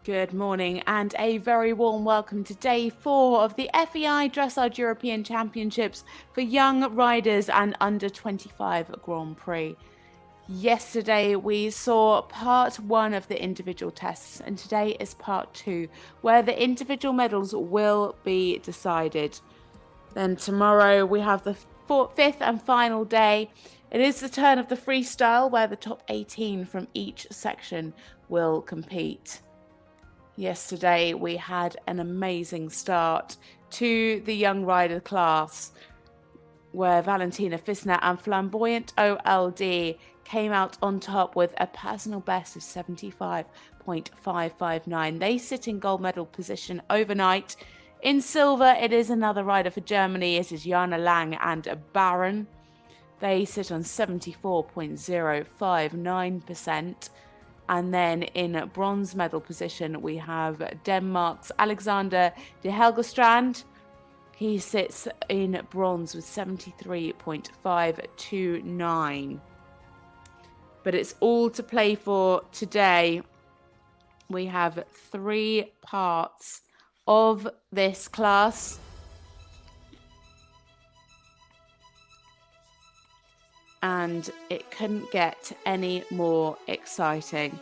Good morning and a very warm welcome to day 4 of the FEI Dressage European Championships for young riders and under 25 Grand Prix. Yesterday we saw part 1 of the individual tests and today is part 2 where the individual medals will be decided. Then tomorrow we have the 5th and final day. It is the turn of the freestyle where the top 18 from each section will compete. Yesterday we had an amazing start to the young rider class where Valentina Fisner and Flamboyant OLD came out on top with a personal best of 75.559. They sit in gold medal position overnight. In silver it is another rider for Germany. It is Jana Lang and Baron. They sit on 74.059%. And then in bronze medal position, we have Denmark's Alexander de Helgestrand. He sits in bronze with 73.529. But it's all to play for today. We have 3 parts of this class. And it couldn't get any more exciting.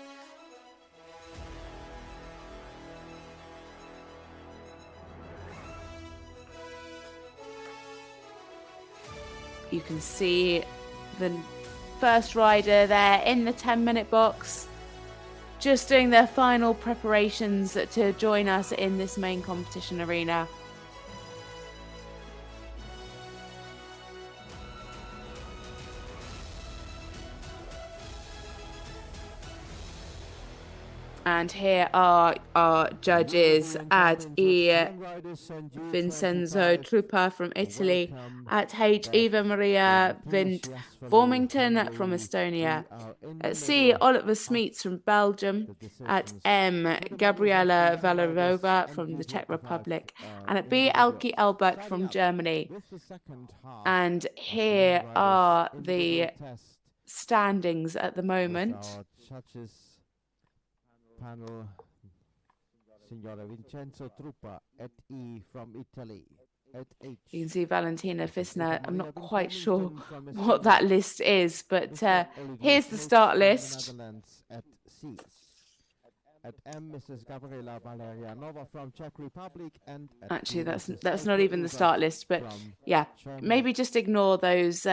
You can see the first rider there in the 10-minute box, just doing their final preparations to join us in this main competition arena. And here are our judges at Vincenzo Truppa from Italy, at H. Eva Maria Vint Vormington from Estonia, at C. Oliver Smeets from Belgium, at M. Gabriela Valerova from the Czech Republic, and at B. Elke Elbert from Germany. And here are the standings at the moment. Panel, Signora Vincenzo Truppa at E from Italy. At H. You can see Valentina Fisner. I'm not quite sure what that list is, but here's the start list. At C. At M, Mrs. Gabriela Valerianova from Czech Republic, and actually that's not even the start list, but yeah, maybe just ignore those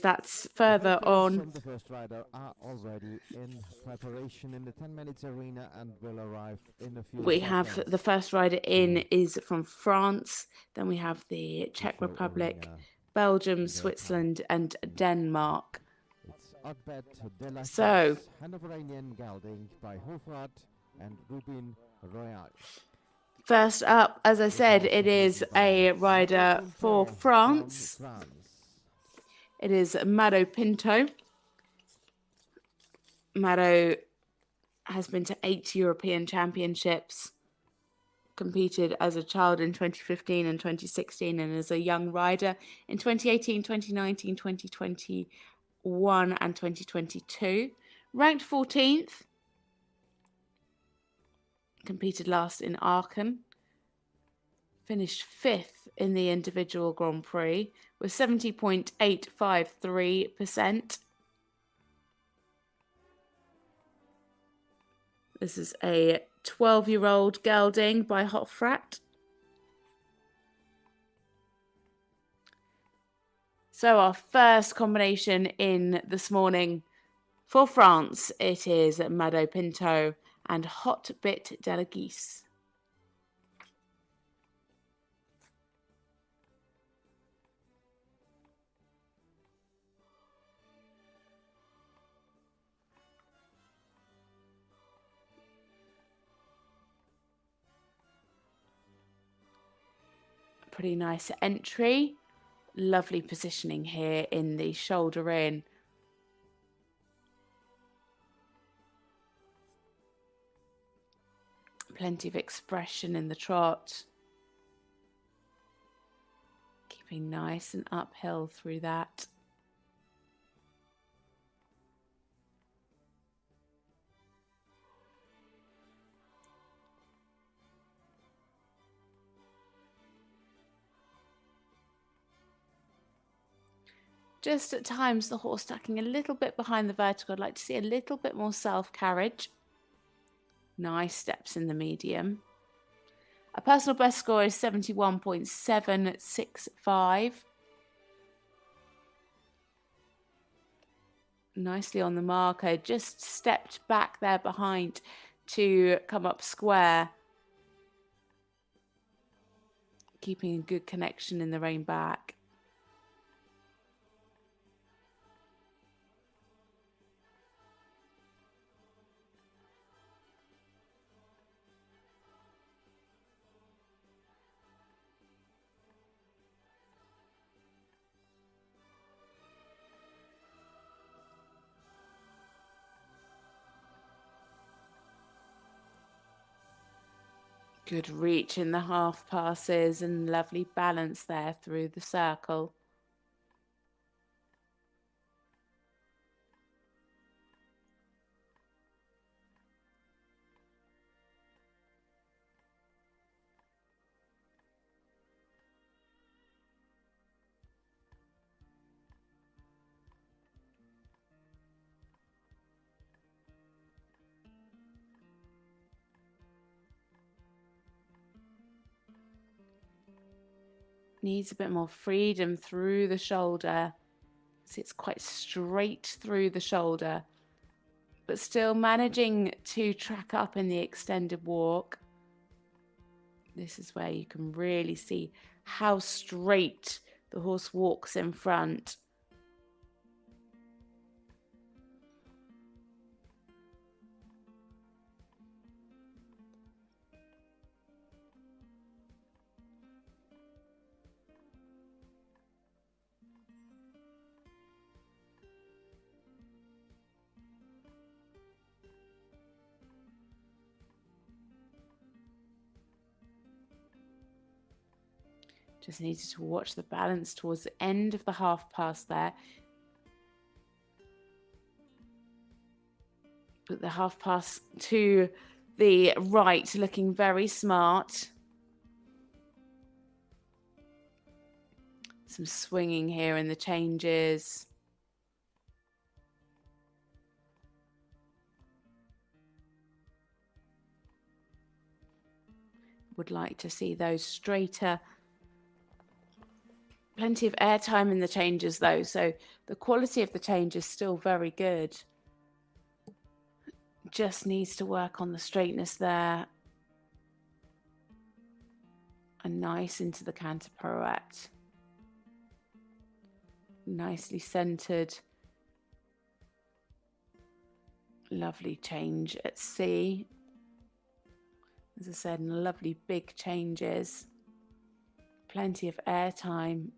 that's further on. The first rider are already in preparation in the 10 minutes arena and will arrive in a few We seconds. have the first rider in is from France, then we have the Czech Republic, Belgium, Switzerland and Denmark. So first up, as I said, it is a rider for France. It is Mado Pinto. Mado has been to 8 European Championships, competed as a child in 2015 and 2016, and as a young rider in 2018, 2019, 2021 and 2022. Ranked 14th. Competed last in Aachen. Finished 5th in the individual Grand Prix with 70.853%. This is a 12-year-old gelding by Hofrat. So our first combination in this morning for France, it is Mado Pinto and Hot Bit de la Guise. Pretty nice entry. Lovely positioning here in the shoulder in. Plenty of expression in the trot. Keeping nice and uphill through that. Just at times the horse tucking a little bit behind the vertical. I'd like to see a little bit more self-carriage. Nice steps in the medium. A personal best score is 71.765. Nicely on the marker, just stepped back there behind to come up square. Keeping a good connection in the rein back. Good reach in the half passes and lovely balance there through the circle. Needs a bit more freedom through the shoulder. So it's quite straight through the shoulder, but still managing to track up in the extended walk. This is where you can really see how straight the horse walks in front. Just needed to watch the balance towards the end of the half pass there. But the half pass to the right looking very smart. Some swinging here in the changes. Would like to see those straighter. Plenty of airtime in the changes though, so the quality of the change is still very good. Just needs to work on the straightness there. And nice into the canter pirouette. Nicely centered. Lovely change at sea. As I said, lovely big changes. Plenty of airtime.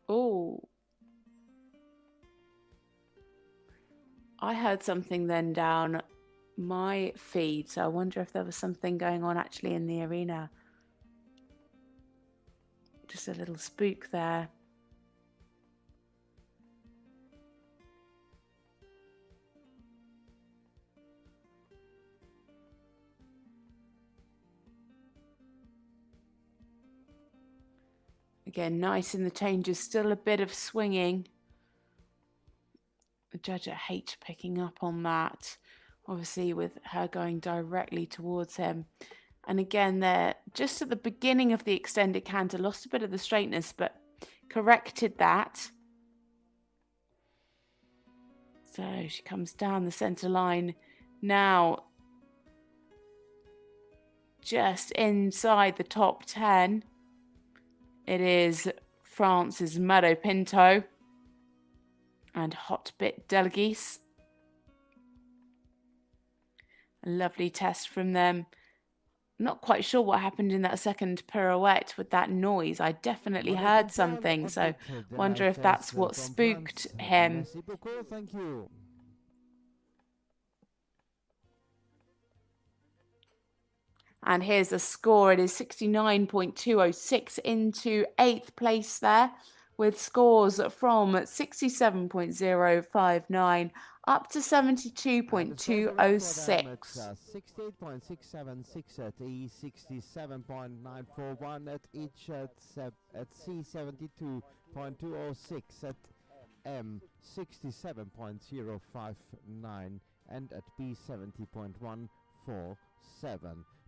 Oh, I heard something then down my feed, so I wonder if there was something going on actually in the arena. Just a little spook there. Again, nice in the changes, still a bit of swinging. The judge at H picking up on that, obviously with her going directly towards him. And again, there, just at the beginning of the extended canter, lost a bit of the straightness, but corrected that. So she comes down the centre line now, just inside the top 10. It is France's Mado Pinto and Hotbit Delguise. A lovely test from them. Not quite sure what happened in that second pirouette with that noise. I definitely heard something, so wonder if that's what spooked him. Thank you. And here's the score. It is 69.206 into 8th place there, with scores from 67.059 up to 72.206. 68.676 at E, 67.941 at each at C, 72.206 at M, 67.059 and at B, 70.147.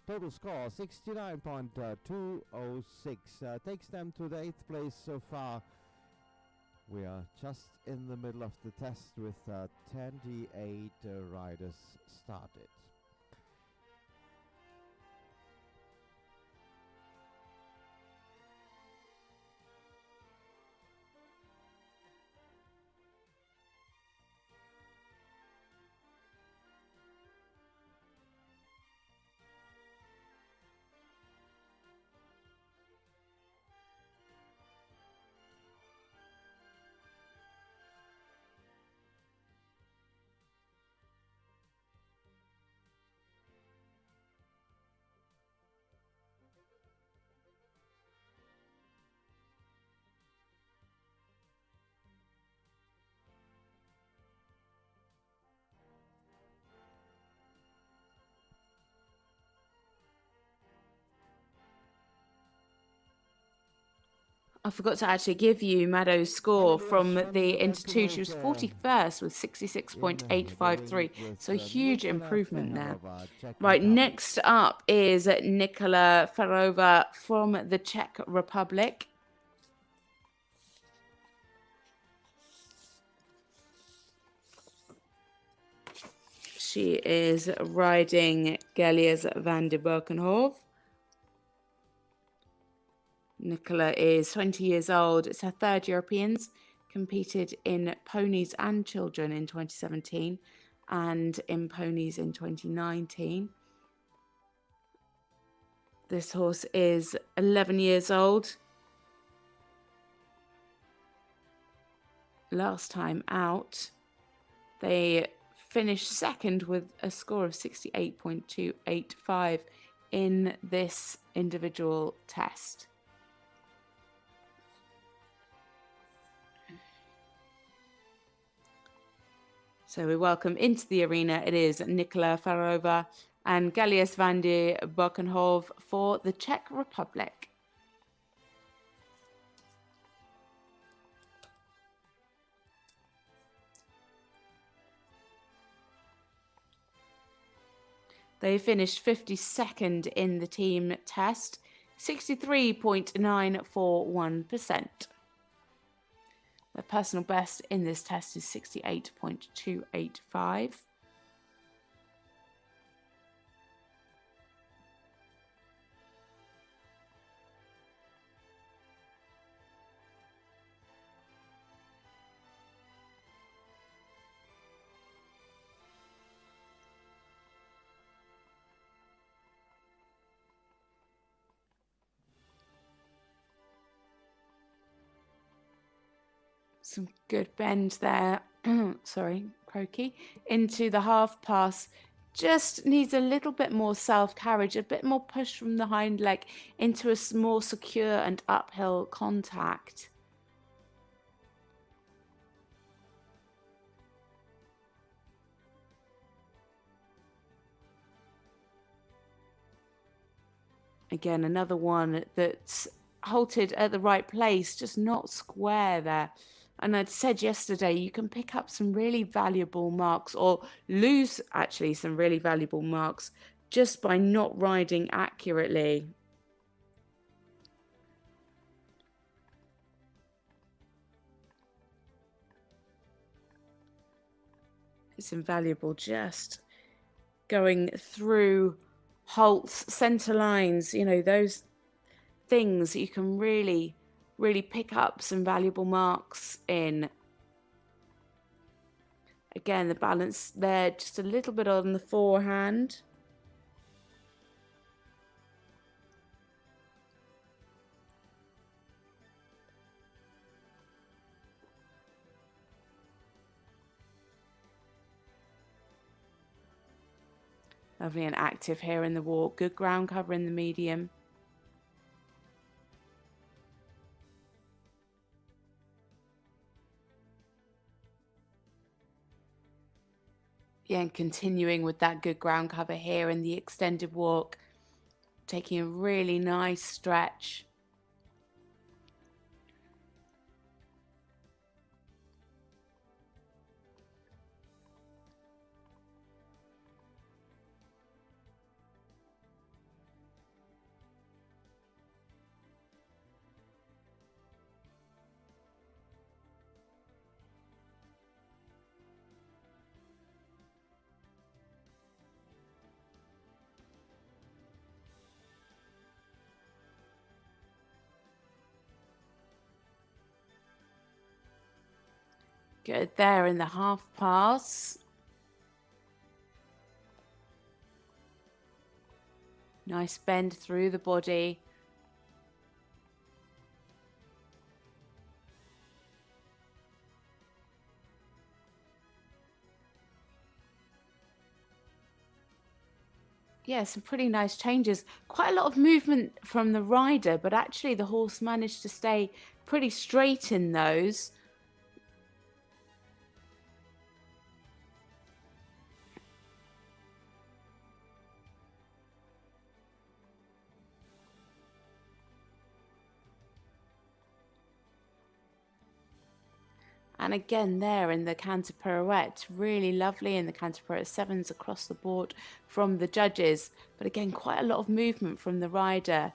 Total score 69.206 takes them to the 8th place so far. We are just in the middle of the test with 28 riders started. I forgot to actually give you Mado's score from the Inter2. She was 41st with 66.853. So a huge improvement there. Right, next up is Nicola Fohlerova from the Czech Republic. She is riding Gelias van der Berkenhof. Nicola is 20 years old. It's her third Europeans, competed in ponies and children in 2017 and in ponies in 2019. This horse is 11 years old. Last time out, they finished second with a score of 68.285 in this individual test. So we welcome into the arena, it is Nicola Fohlerova and Gelias van der Berkenhof for the Czech Republic. They finished 52nd in the team test, 63.941%. Their personal best in this test is 68.285. Some good bend there, sorry, croaky, into the half pass. Just needs a little bit more self-carriage, a bit more push from the hind leg into a more secure and uphill contact. Again, another one that's halted at the right place, just not square there. And I'd said yesterday, you can pick up some really valuable marks or lose actually some really valuable marks just by not riding accurately. It's invaluable just going through halts, centre lines, you know, those things that you can really pick up some valuable marks in. Again, the balance there just a little bit on the forehand. Lovely and active here in the walk. Good ground cover in the medium. Yeah, and continuing with that good ground cover here in the extended walk, taking a really nice stretch. Good there in the half pass. Nice bend through the body. Yeah, some pretty nice changes. Quite a lot of movement from the rider, but actually the horse managed to stay pretty straight in those. And again there in the canter pirouette, really lovely in the canter pirouette, 7s across the board from the judges. But again, quite a lot of movement from the rider.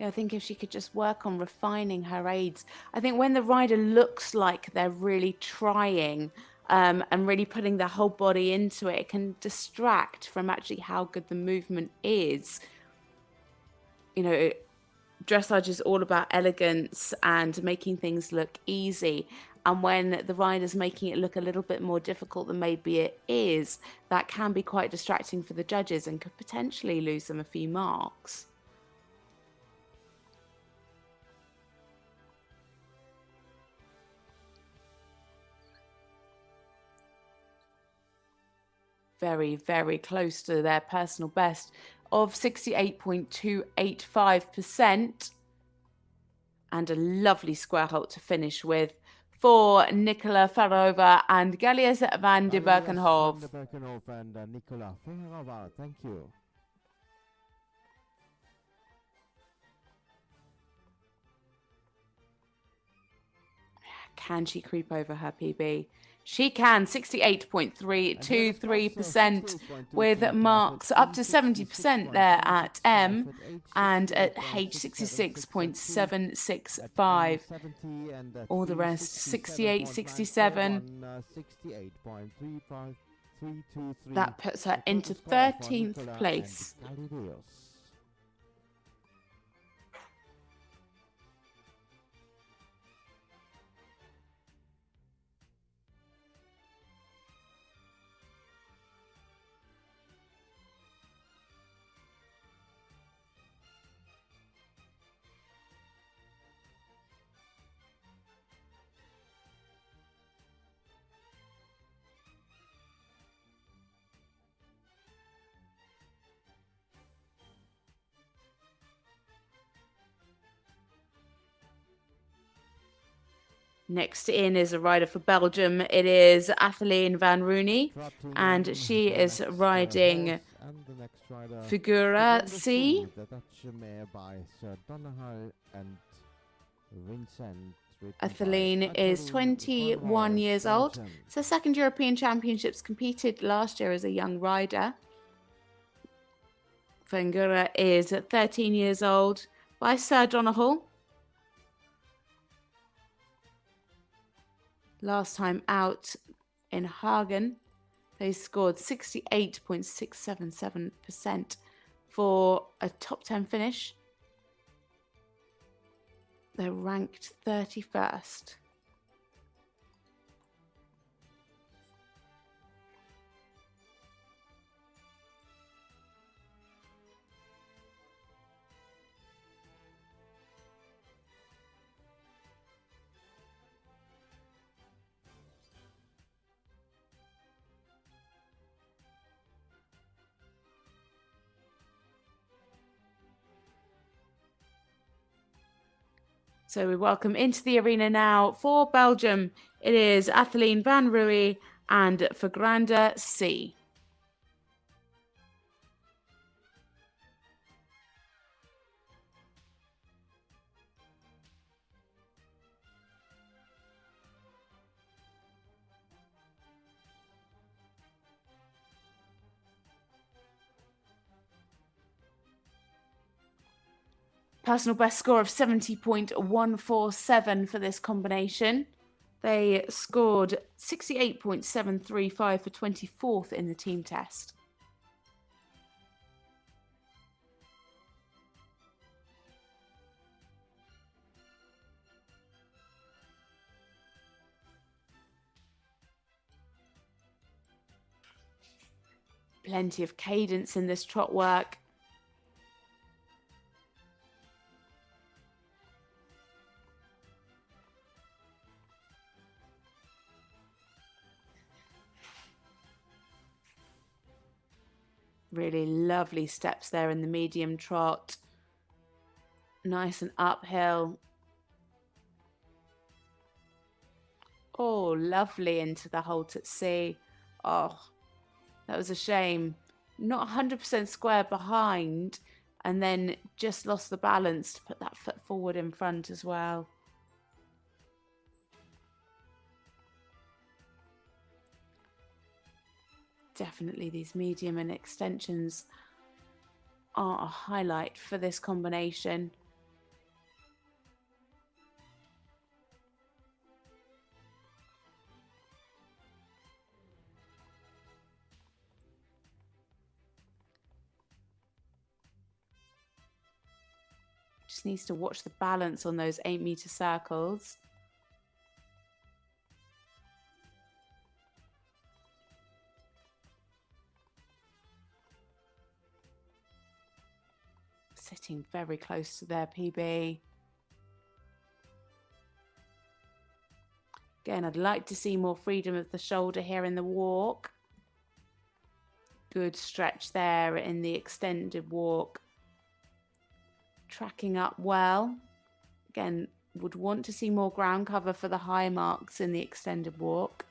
I think if she could just work on refining her aids. I think when the rider looks like they're really trying and really putting their whole body into it, it can distract from actually how good the movement is. You know, dressage is all about elegance and making things look easy. And when the rider's making it look a little bit more difficult than maybe it is, that can be quite distracting for the judges and could potentially lose them a few marks. Very, very close to their personal best of 68.285%. And a lovely square halt to finish with for Nicola Fohlerova and Galias van de Berkenhof. And Nicola Fohlerova, thank you. Can she creep over her PB? She can, 68.323% with marks up to 70% there at M and at H 66.765. All the rest 68, 67. That puts her into 13th place. Next in is a rider for Belgium. It is Athleen van Roey, and she is riding Figura C. Athleen is 21 years old. It's her second European Championships, competed last year as a young rider. Figura is 13 years old by Sir Donahue. Last time out in Hagen, they scored 68.677% for a top 10 finish. They're ranked 31st. So we welcome into the arena now for Belgium. It is Athleen van Roey and Vergrande C. Personal best score of 70.147 for this combination. They scored 68.735 for 24th in the team test. Plenty of cadence in this trot work. Really lovely steps there in the medium trot. Nice and uphill. Oh, lovely into the halt at sea. Oh, that was a shame. Not 100% square behind and then just lost the balance to put that foot forward in front as well. Definitely these medium and extensions are a highlight for this combination. Just needs to watch the balance on those 8-meter circles. Sitting very close to their PB. Again, I'd like to see more freedom of the shoulder here in the walk. Good stretch there in the extended walk. Tracking up well. Again, would want to see more ground cover for the high marks in the extended walk.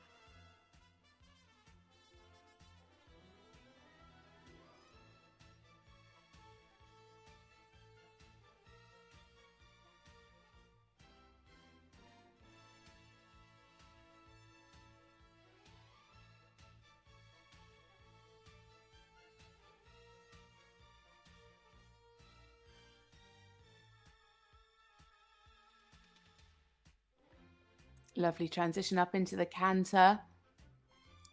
Lovely transition up into the canter.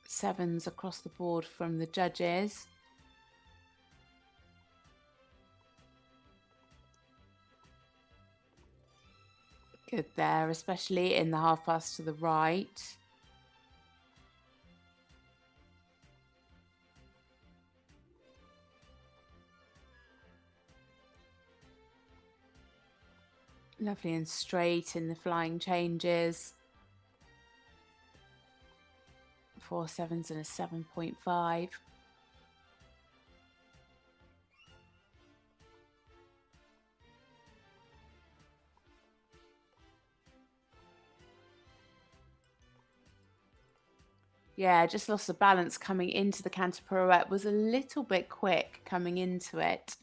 7s across the board from the judges. Good there, especially in the half pass to the right. Lovely and straight in the flying changes. 4 7s and a 7.5. Yeah, just lost the balance coming into the canter pirouette. Was a little bit quick coming into it.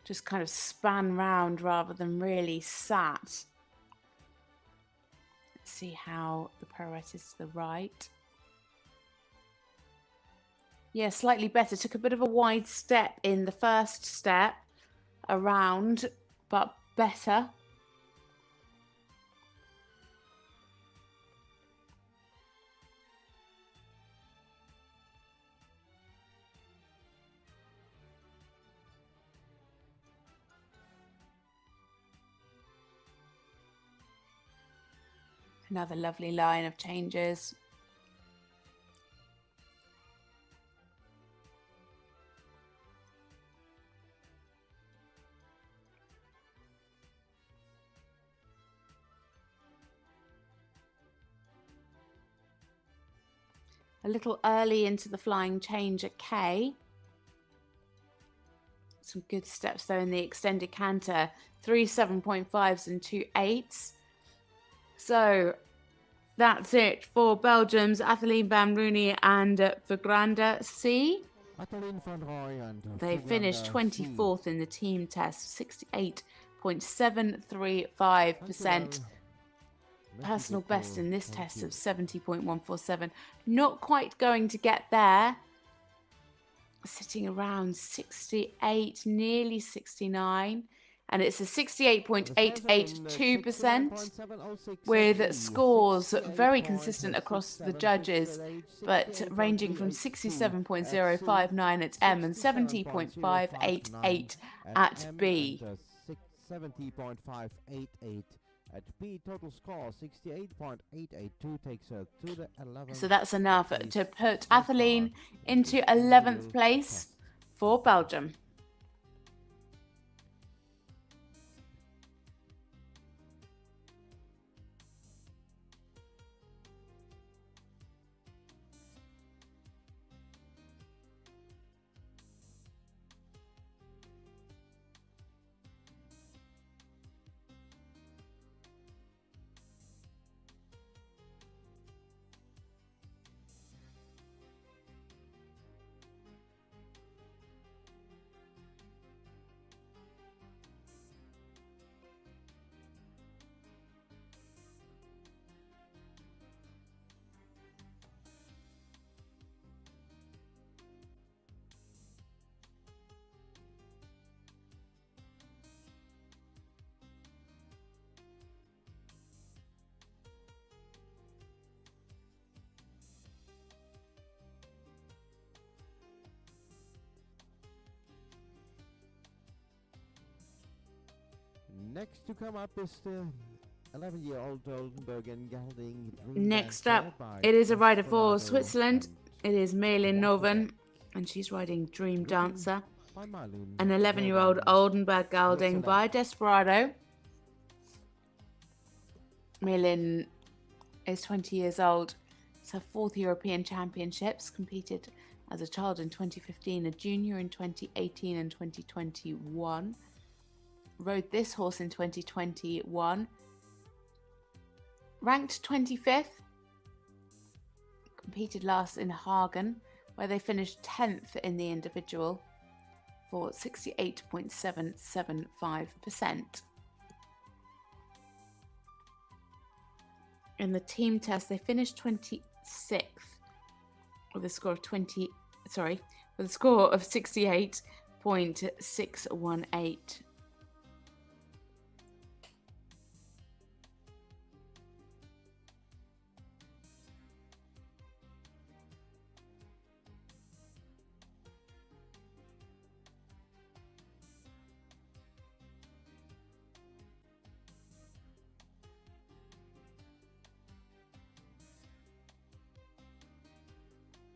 Just kind of span round rather than really sat. Let's see how the pirouette is to the right. Yeah, slightly better. Took a bit of a wide step in the first step around, but better. Another lovely line of changes. A little early into the flying change at K. Some good steps there in the extended canter. 3 7.5s and 2 8s. So that's it for Belgium's Athleen van Roey and Vergrande C. Athleen van Roey and They finished 24th in the team test, 68.735%. Personal best in this test of 70.147. Not quite going to get there. Sitting around 68, nearly 69. And it's a 68.882% with scores very consistent across the judges, but ranging from 67.059 at M and 70.588 at B. 70.588 at B. Total score 68.882 takes her to the 11th. So that's enough to put Athleen into 11th place for Belgium. Next to come up is the 11-year-old Oldenburg and Gelding. Next up, it is a rider for Switzerland. It is Meilin Ngovan, and she's riding Dream Dancer. An 11-year-old Oldenburg Gelding by Desperado. Meilin is 20 years old. It's her 4th European Championships. Competed as a child in 2015, a junior in 2018 and 2021. Rode this horse in 2021. Ranked 25th. Competed last in Hagen, where they finished 10th in the individual for 68.775%. In the team test, they finished 26th with a score of 68.618.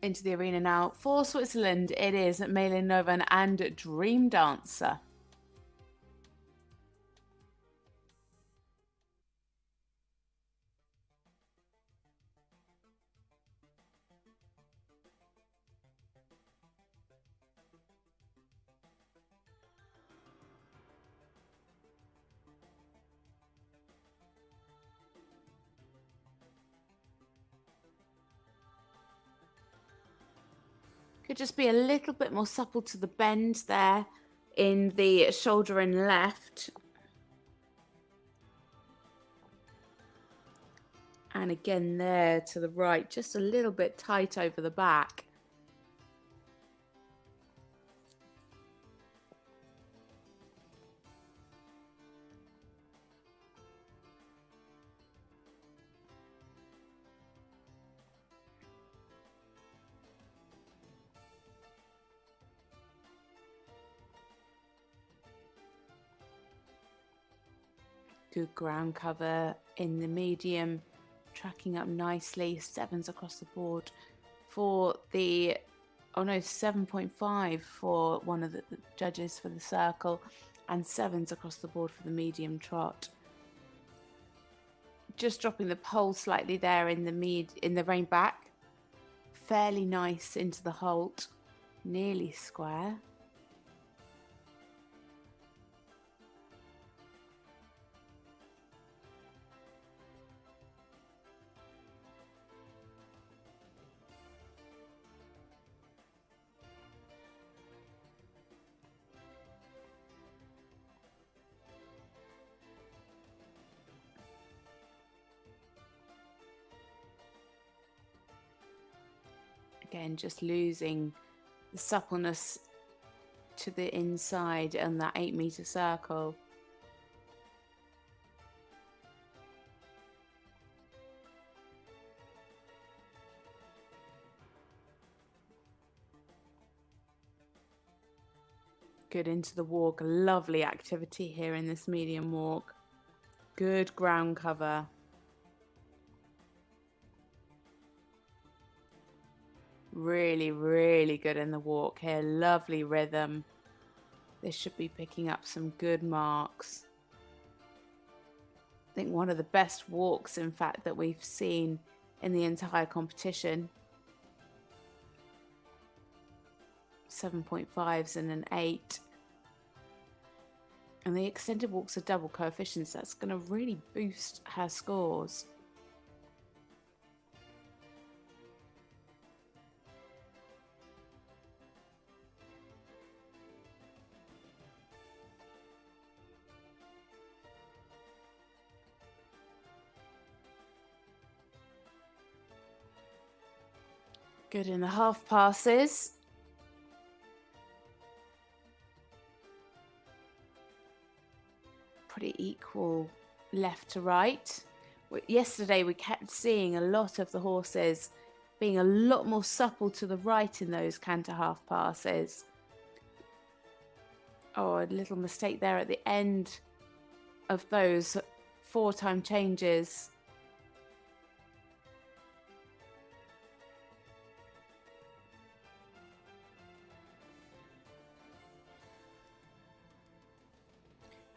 Into the arena now for Switzerland, it is Meilin Ngovan and Dream Dancer. Could just be a little bit more supple to the bend there in the shoulder and left. And again there to the right, just a little bit tight over the back. Good ground cover in the medium, tracking up nicely. 7s across the board for the, 7.5 for one of the judges for the circle, and 7s across the board for the medium trot. Just dropping the pole slightly there in the rein back. Fairly nice into the halt, nearly square. Again, just losing the suppleness to the inside and that 8-meter circle. Good into the walk. Lovely activity here in this medium walk. Good ground cover. Really, really good in the walk here. Lovely rhythm. This should be picking up some good marks. I think one of the best walks, in fact, that we've seen in the entire competition. 7.5s and an 8. And the extended walks are double coefficients. That's going to really boost her scores. Good in the half passes. Pretty equal left to right. Yesterday we kept seeing a lot of the horses being a lot more supple to the right in those canter half passes. Oh, a little mistake there at the end of those 4-time changes.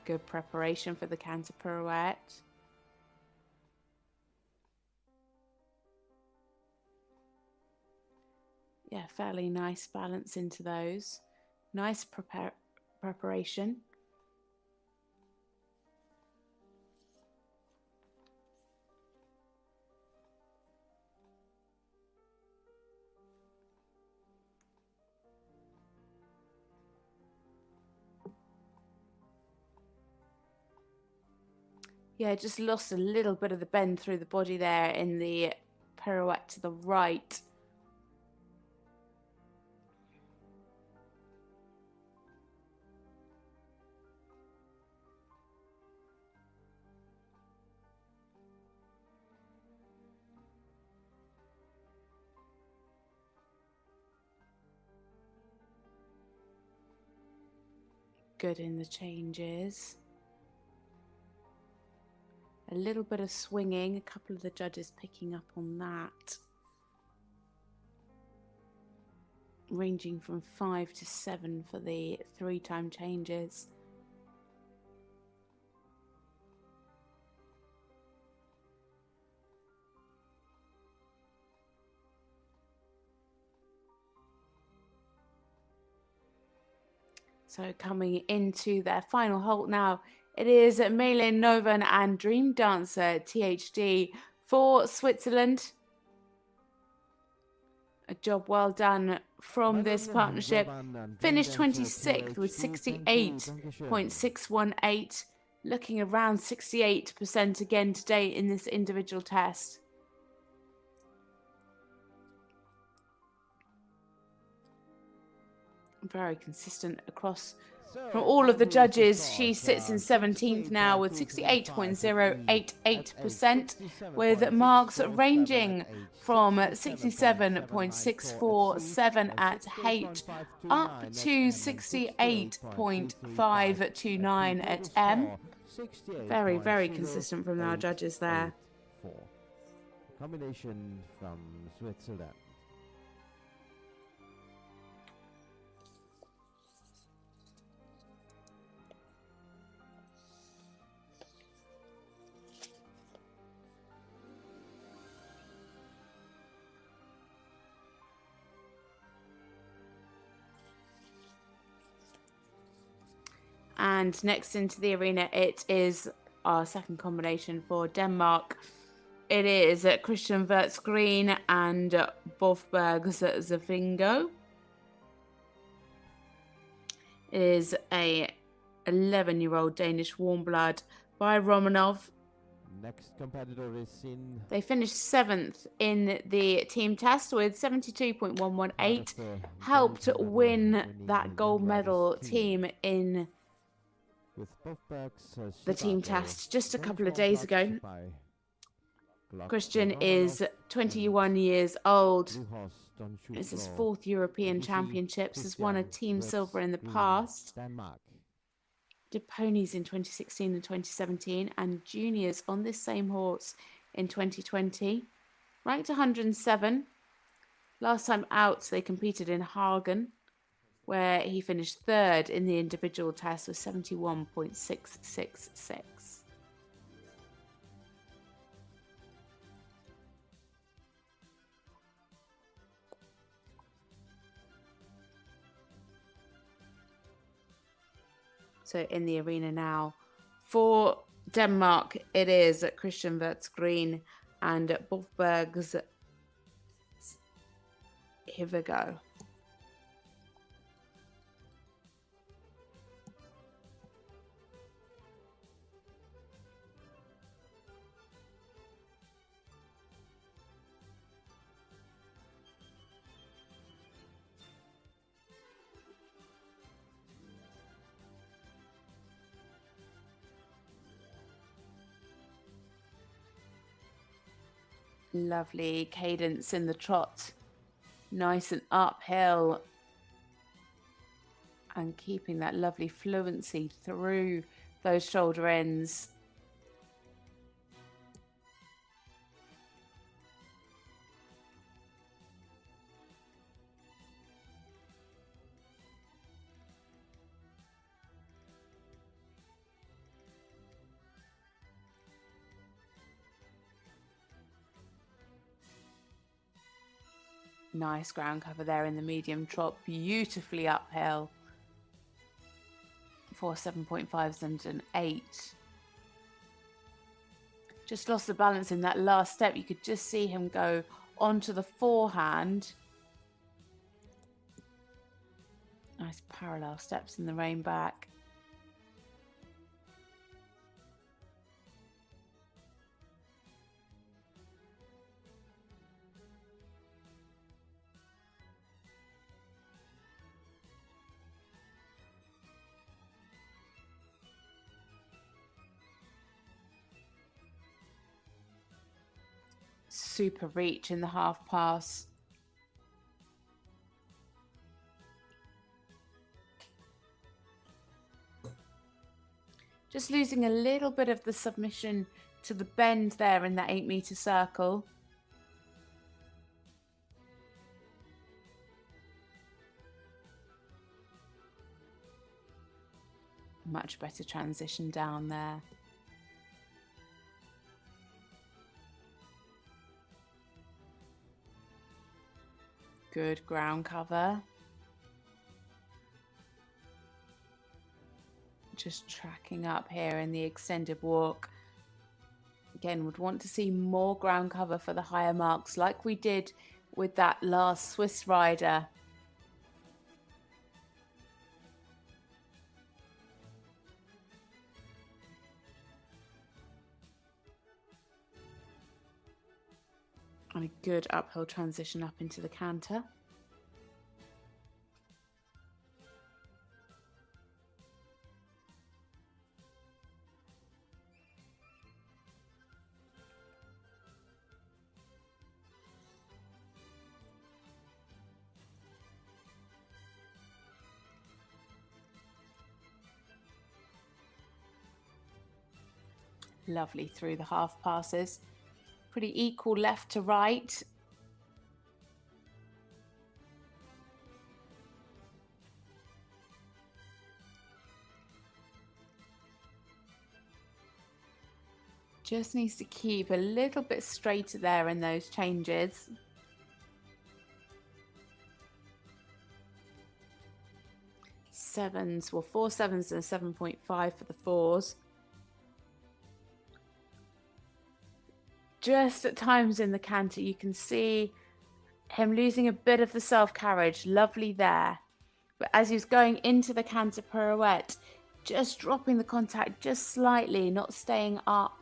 Good preparation for the canter pirouette. Yeah, fairly nice balance into those. Nice preparation. Yeah, just lost a little bit of the bend through the body there in the pirouette to the right. Good in the changes. A little bit of swinging, a couple of the judges picking up on that. Ranging from 5 to 7 for the 3-time changes. So coming into their final halt now, it is Meilin Ngovan and Dream Dancer THD for Switzerland. A job well done from this partnership. Finished 26th with 68.618. Looking around 68% again today in this individual test. Very consistent across from all of the judges. She sits in 17th now with 68.088%, with marks ranging from 67.647 at H up to 68.529 at M. Very, very consistent from our judges there. Combination from Switzerland. And next into the arena, it is our second combination for Denmark. It is Kristian Würtz Green and Bofberg's Zavingo. It is a 11-year-old Danish warm blood by Romanov. Next competitor is in. They finished 7th in the team test with 72.118. Helped win that gold medal team in the team test just a couple of days ago. Kristian is 21 years old. It's his 4th European Championships. Has won a team silver in the past. Did ponies in 2016 and 2017 and juniors on this same horse in 2020. Ranked 107. Last time out they competed in Hagen, where he finished 3rd in the individual test with 71.666. So in the arena now for Denmark, it is Kristian Würtz Green and Bofberg's Here we go. Lovely cadence in the trot, nice and uphill, and keeping that lovely fluency through those shoulder ends. Nice ground cover there in the medium trot, beautifully uphill for 7.5s and an 8. Just lost the balance in that last step. You could just see him go onto the forehand. Nice parallel steps in the rein back. Super reach in the half pass. Just losing a little bit of the submission to the bend there in that 8-meter circle. Much better transition down there. Good ground cover. Just tracking up here in the extended walk. Again, would want to see more ground cover for the higher marks like we did with that last Swiss rider. And a good uphill transition up into the canter. Lovely through the half passes. Pretty equal left to right. Just needs to keep a little bit straighter there in those changes. Sevens, well, 4 sevens and a 7.5 for the 4s. Just at times in the canter, you can see him losing a bit of the self-carriage. Lovely there. But as he's going into the canter pirouette, just dropping the contact just slightly, not staying up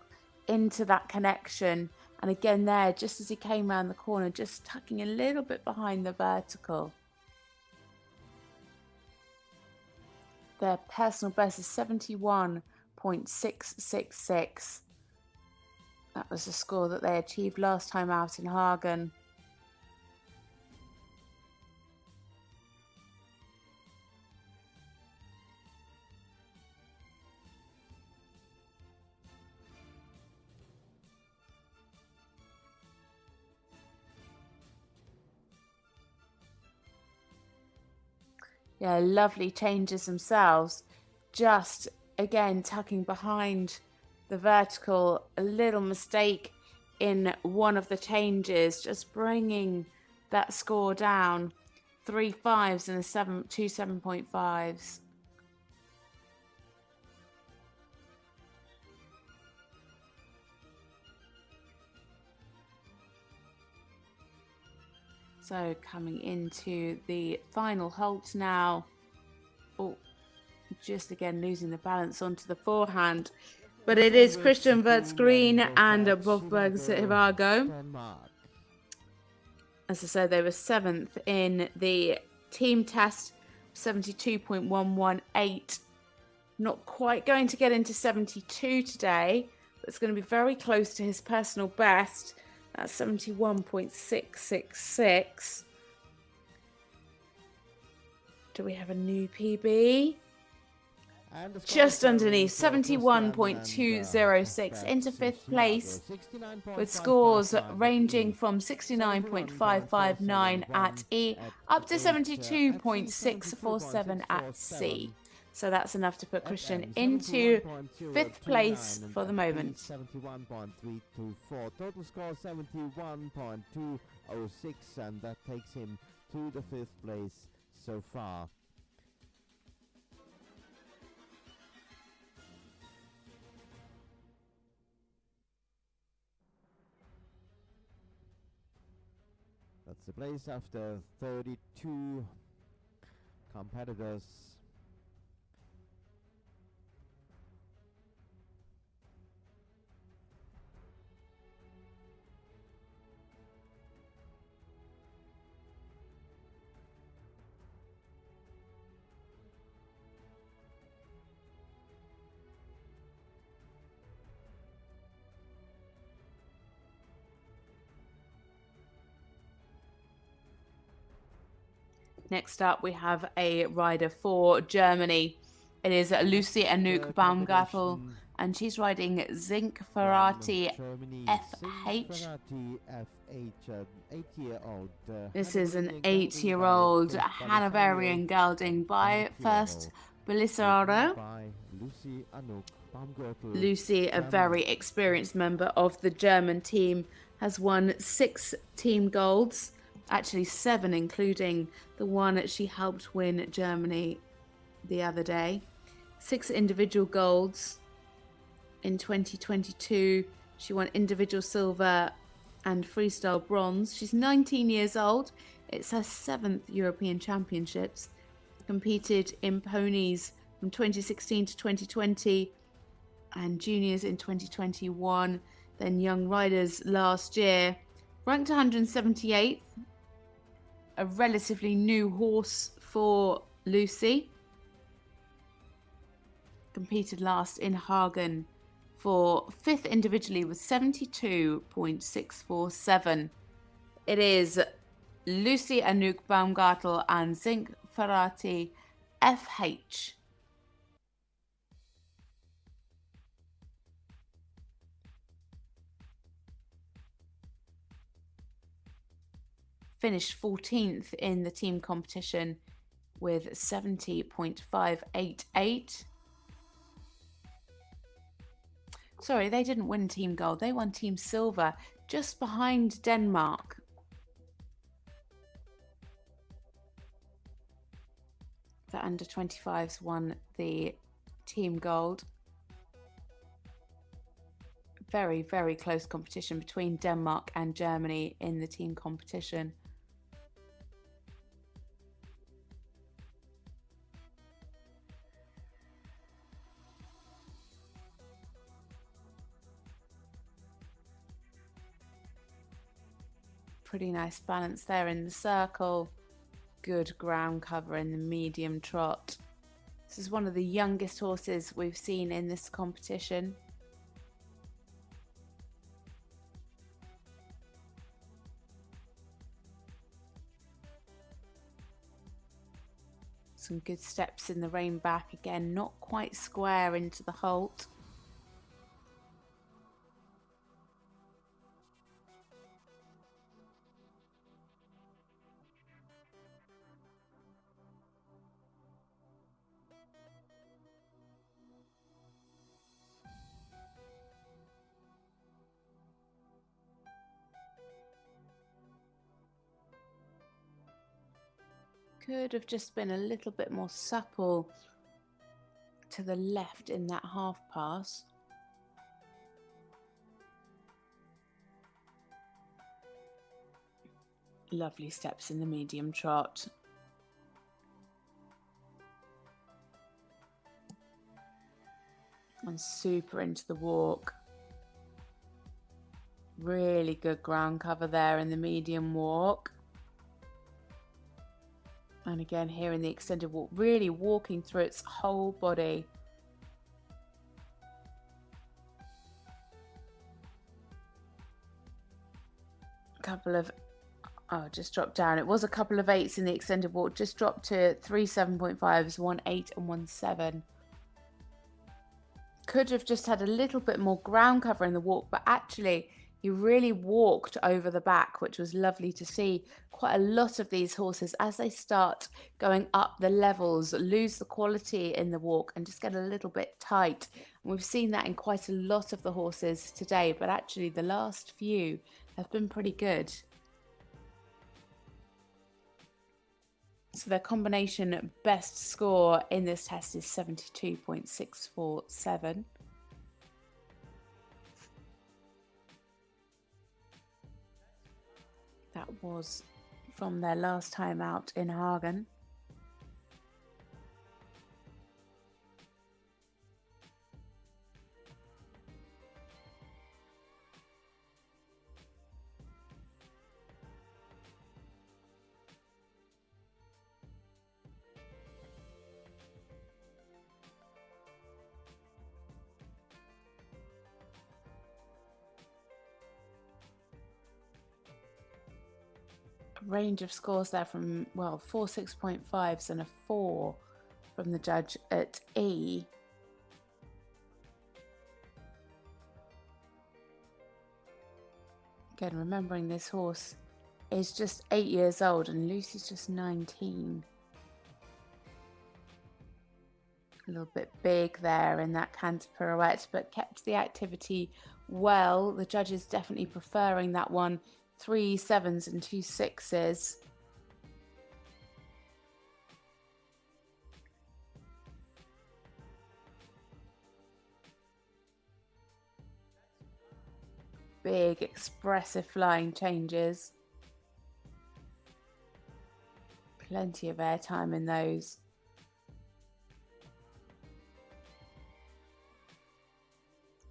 into that connection. And again there, just as he came around the corner, just tucking a little bit behind the vertical. Their personal best is 71.666. That was the score that they achieved last time out in Hagen. Yeah, lovely changes themselves. Just, again, tucking behind the vertical. A little mistake in one of the changes, just bringing that score down. 3 5s and two 7.5s. So coming into the final halt now. Oh, just again losing the balance onto the forehand. But it is Kristian Würtz Green and Bofberg Hivago. As I said, they were 7th in the team test, 72.118. Not quite going to get into 72 today, but it's going to be very close to his personal best. That's 71.666. Do we have a new PB? Just underneath, 71.206 into 5th place, with scores ranging from 69.559 at E up to 72.647 at C. So that's enough to put Kristian into 5th place for the moment. 71.324. Total score 71.206, and that takes him to the 5th place so far. That's the place after 32 competitors. Next up, we have a rider for Germany. It is Lucie-Anouk Baumgürtel, and she's riding Zink Ferrati FH. This is an 8-year-old Hanoverian gelding by first Pilisjászfalu. Lucie, a very experienced member of the German team, has won 6 team golds. Actually 7, including the one that she helped win Germany the other day. 6 individual golds. In 2022, she won individual silver and freestyle bronze. She's 19 years old. It's her 7th European Championships. Competed in ponies from 2016 to 2020 and juniors in 2021. Then young riders last year. Ranked 178th. A relatively new horse for Lucie. Competed last in Hagen for 5th individually with 72.647. It is Lucie-Anouk Baumgürtel and Zink Ferrati FH. Finished 14th in the team competition with 70.588. Sorry, they didn't win team gold. They won team silver, just behind Denmark. The under 25s won the team gold. Very, very close competition between Denmark and Germany in the team competition. Pretty nice balance there in the circle. Good ground cover in the medium trot. This is one of the youngest horses we've seen in this competition. Some good steps in the rein back again, not quite square into the halt. Could have just been a little bit more supple to the left in that half pass. Lovely steps in the medium trot. And super into the walk. Really good ground cover there in the medium walk. And again, here in the extended walk, really walking through its whole body. A couple of, just dropped down. It was a couple of 8s in the extended walk, just dropped to 3 7.5s, 1 8 and 1 7. Could have just had a little bit more ground cover in the walk, but actually he really walked over the back, which was lovely to see. Quite a lot of these horses, as they start going up the levels, lose the quality in the walk and just get a little bit tight. And we've seen that in quite a lot of the horses today, but actually the last few have been pretty good. So their combination best score in this test is 72.647. That was from their last time out in Hagen. Range of scores there from, well, 4 6.5s and a 4 from the judge at E. Again, remembering this horse is just 8 years old and Lucie's just 19. A little bit big there in that canter pirouette, but kept the activity well. The judges definitely preferring that one. 3 7s and 2 6s. Big, expressive flying changes. Plenty of airtime in those.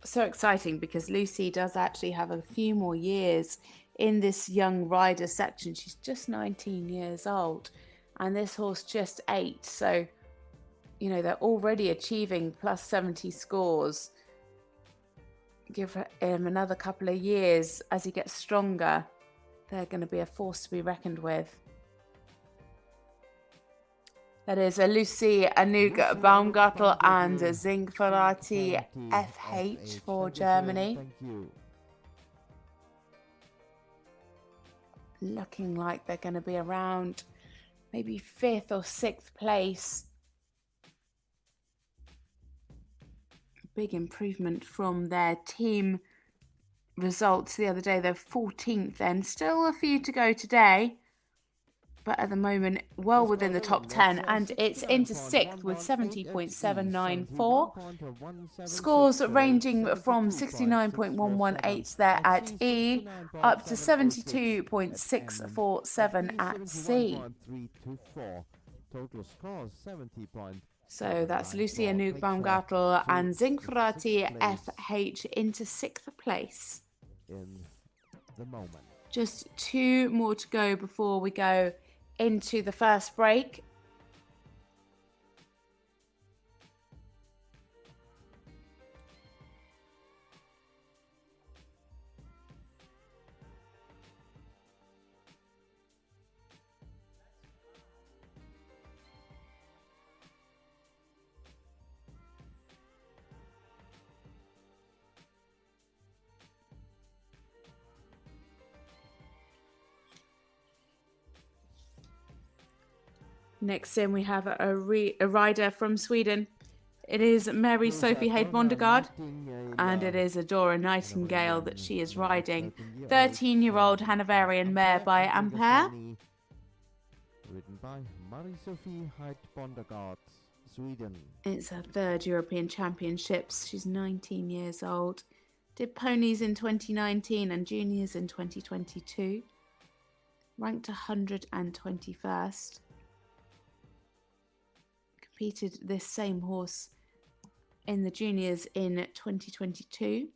So exciting because Lucie does actually have a few more years in this young rider section. She's just 19 years old and this horse just 8. So, you know, they're already achieving plus 70 scores. Give him another couple of years as he gets stronger. They're going to be a force to be reckoned with. That is Lucie-Anouk Baumgürtel and Zingferati FH for Germany. Thank you. Looking like they're going to be around maybe 5th or 6th place. Big improvement from their team results the other day. They're 14th then. Still a few to go today. But at the moment, well within the top 10. And it's into 6th with 70.794. Scores ranging from 69.118 there at E up to 72.647 at C. So that's Lucie-Anouk Baumgürtel and Zingferati FH into 6th place. In the moment. Just 2 more to go before we go into the first break. Next in, we have a rider from Sweden. It is Mary Sophie Haid-Bondergaard, and it is Adora Nightingale that she is riding. 13-year-old Hanoverian mare by Ampere. Ridden by Mary Sophie Haid-Bondergaard, Sweden. It's her 3rd European Championships. She's 19 years old. Did ponies in 2019 and juniors in 2022. Ranked 121st. Competed this same horse in the juniors in 2022.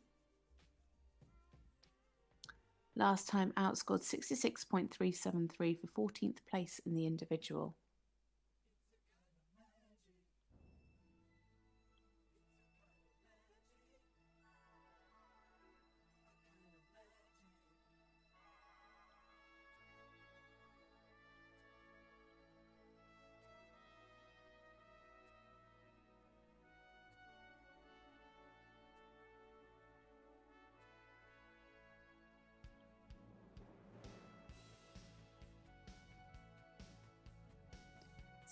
Last time outscored 66.373 for 14th place in the individual.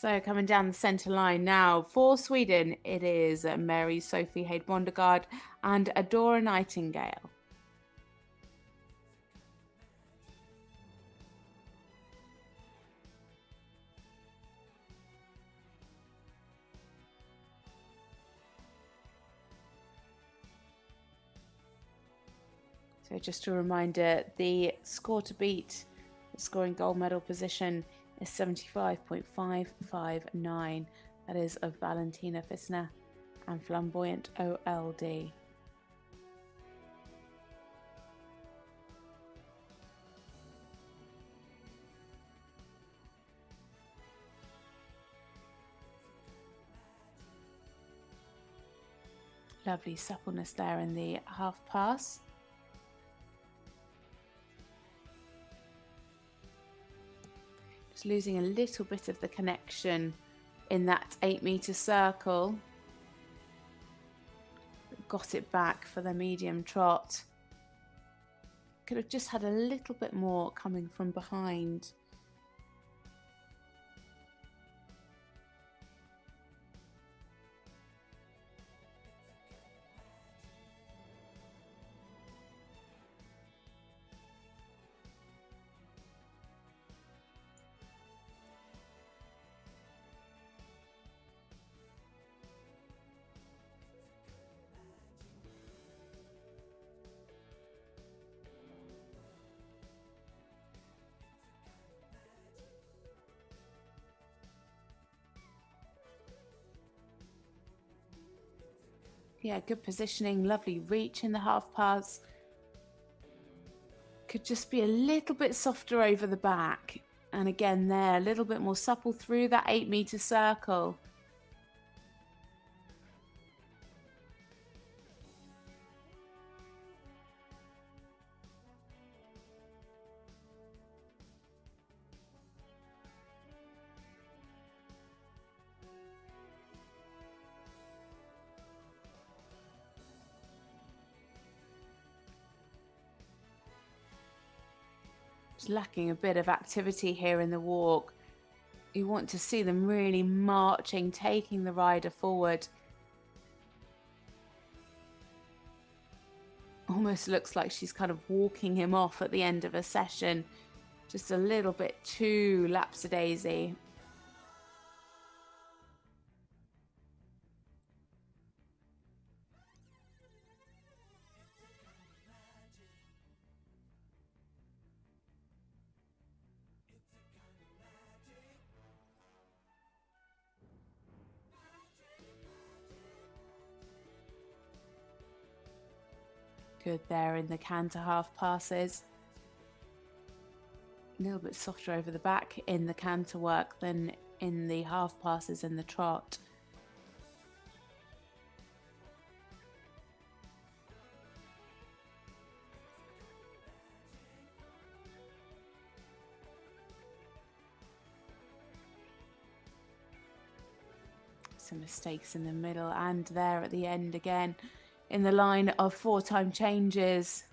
So coming down the centre line now for Sweden, it is Mary Sophie Haid-Bondergaard and Adora Nightingale. So just a reminder, the score to beat, the scoring gold medal position is 75.559. That is of Valentina Fisner and Flamboyant OLD. Lovely suppleness there in the half pass. Losing a little bit of the connection in that 8-metre circle. Got it back for the medium trot. Could have just had a little bit more coming from behind. Yeah, good positioning, lovely reach in the half pass. Could just be a little bit softer over the back. And again there, a little bit more supple through that 8-metre circle. Lacking a bit of activity here in the walk. You want to see them really marching, taking the rider forward. Almost looks like she's kind of walking him off at the end of a session. Just a little bit too lapsadaisy. Good there in the canter half passes. A little bit softer over the back in the canter work than in the half passes and the trot. Some mistakes in the middle and there at the end again in the line of 4-time changes.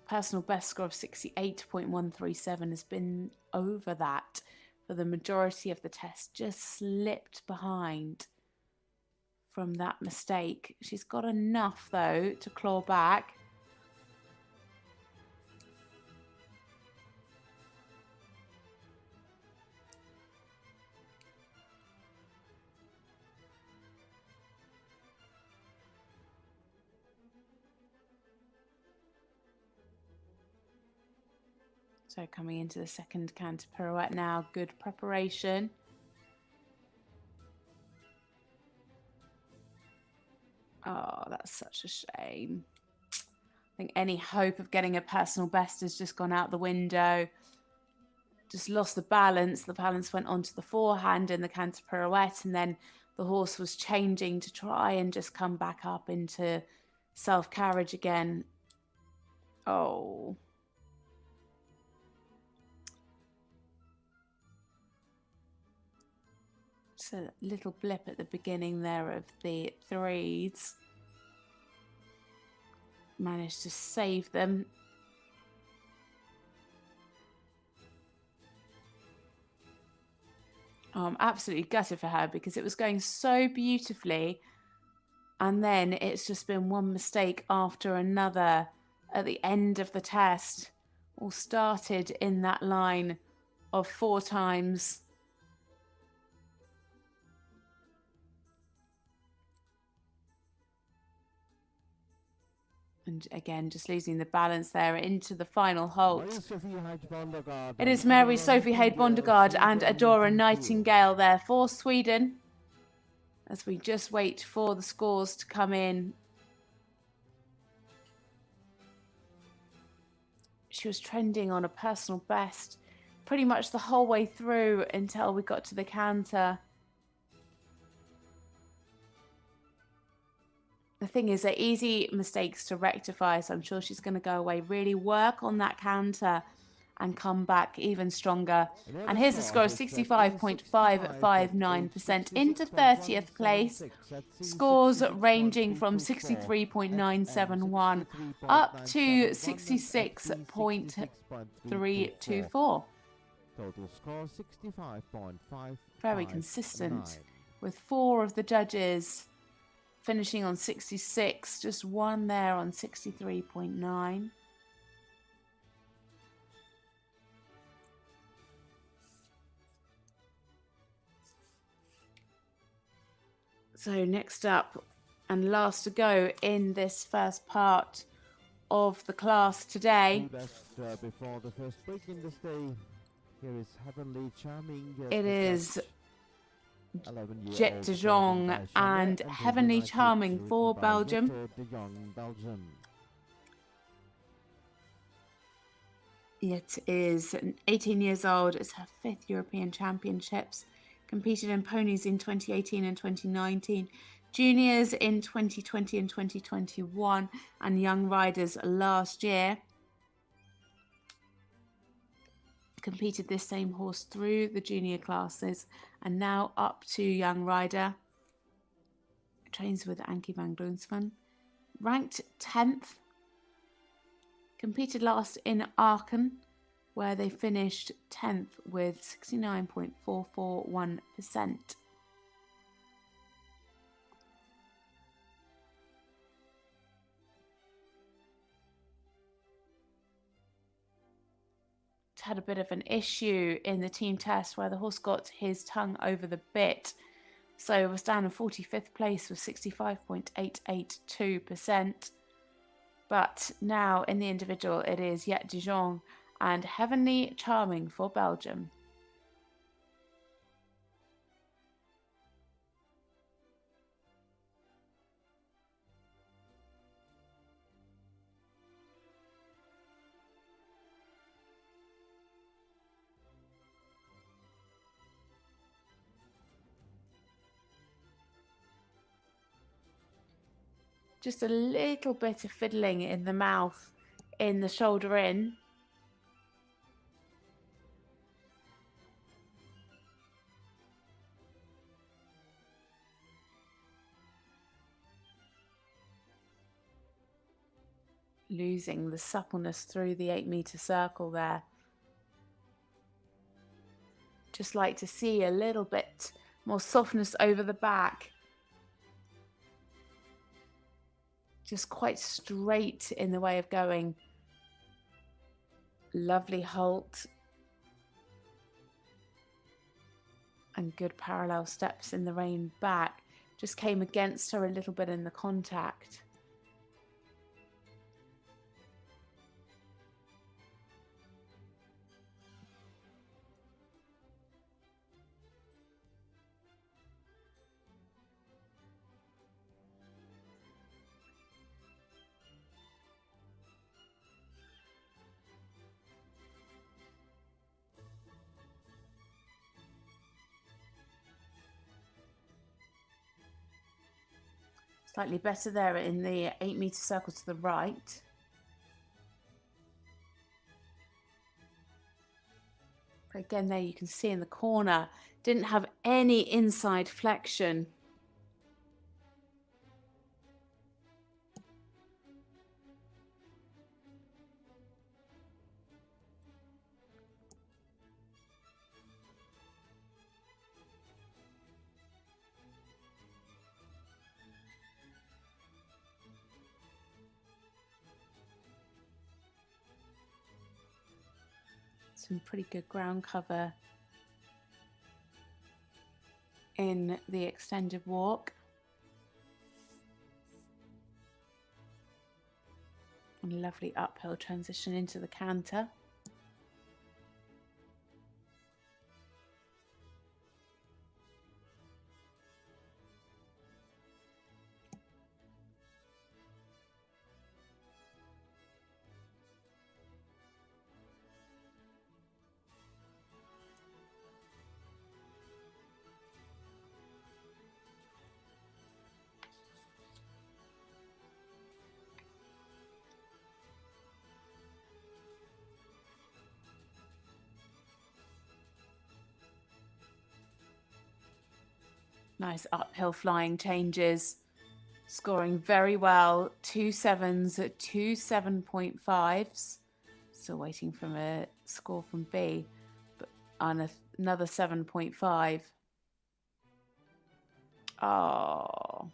Personal best score of 68.137 has been over that for the majority of the test, just slipped behind from that mistake. She's got enough though to claw back. So coming into the second canter pirouette now, good preparation. Oh, that's such a shame. I think any hope of getting a personal best has just gone out the window. Just lost the balance. The balance went onto the forehand in the canter pirouette, and then the horse was changing to try and just come back up into self-carriage again. Oh. A little blip at the beginning there of the threes. Managed to save them. Oh, I'm absolutely gutted for her because it was going so beautifully, and then it's just been one mistake after another at the end of the test. All started in that line of 4 times. And again, just losing the balance there into the final halt. It is Mary Sophie Haid-Bondergaard and Adora Nightingale there for Sweden. As we just wait for the scores to come in. She was trending on a personal best pretty much the whole way through until we got to the canter. The thing is, they're easy mistakes to rectify, so I'm sure she's going to go away, really work on that canter and come back even stronger. And here's a score of 65.559% into 30th place. Scores ranging from 63.971 up to 66.324. Total score 65.5. Very consistent, with 4 of the judges finishing on 66, just one there on 63.9. So next up and last to go in this first part of the class today. Before the first break in this day, here is Heavenly Charming. It is Jette de Jong and Heavenly Charming for Belgium. Jette is 18 years old. It's her 5th European Championships. Competed in ponies in 2018 and 2019, juniors in 2020 and 2021, and young riders last year. Competed this same horse through the junior classes and now up to young rider. Trains with Ankie van Gloonsven. Ranked 10th. Competed last in Aachen, where they finished 10th with 69.441%. Had a bit of an issue in the team test where the horse got his tongue over the bit, so was down in 45th place with 65.882%. But now in the individual, it is Jette de Jong and Heavenly Charming for Belgium. Just a little bit of fiddling in the mouth, in the shoulder in. Losing the suppleness through the 8-meter circle there. Just like to see a little bit more softness over the back. Just quite straight in the way of going. Lovely halt. And good parallel steps in the rein back. Just came against her a little bit in the contact. Slightly better there in the 8-meter circle to the right. But again, there you can see in the corner, didn't have any inside flexion. Some pretty good ground cover in the extended walk. And a lovely uphill transition into the canter. Nice uphill flying changes, scoring very well. 2 7s at 2 7.5s. Still waiting for a score from B, but on another 7.5. Oh,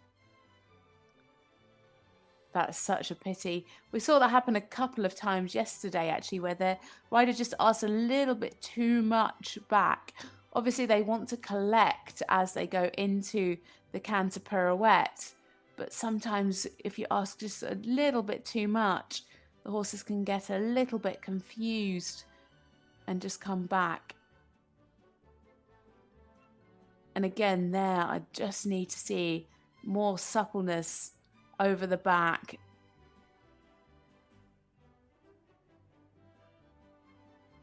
that's such a pity. We saw that happen a couple of times yesterday, actually, where the rider just asked a little bit too much back. Obviously, they want to collect as they go into the canter pirouette. But sometimes if you ask just a little bit too much, the horses can get a little bit confused and just come back. And again, there, I just need to see more suppleness over the back.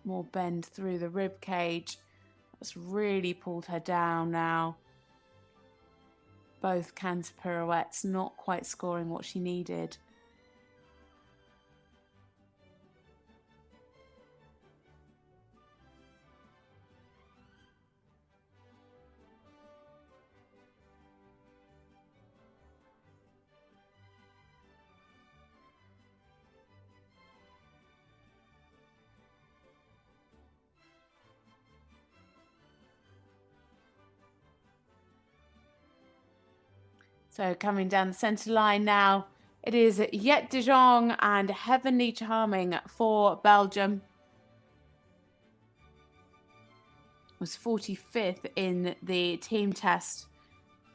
More bend through the rib cage. That's really pulled her down now. Both canter pirouettes not quite scoring what she needed. So coming down the centre line now, it is Jette de Jong and Heavenly Charming for Belgium. Was 45th in the team test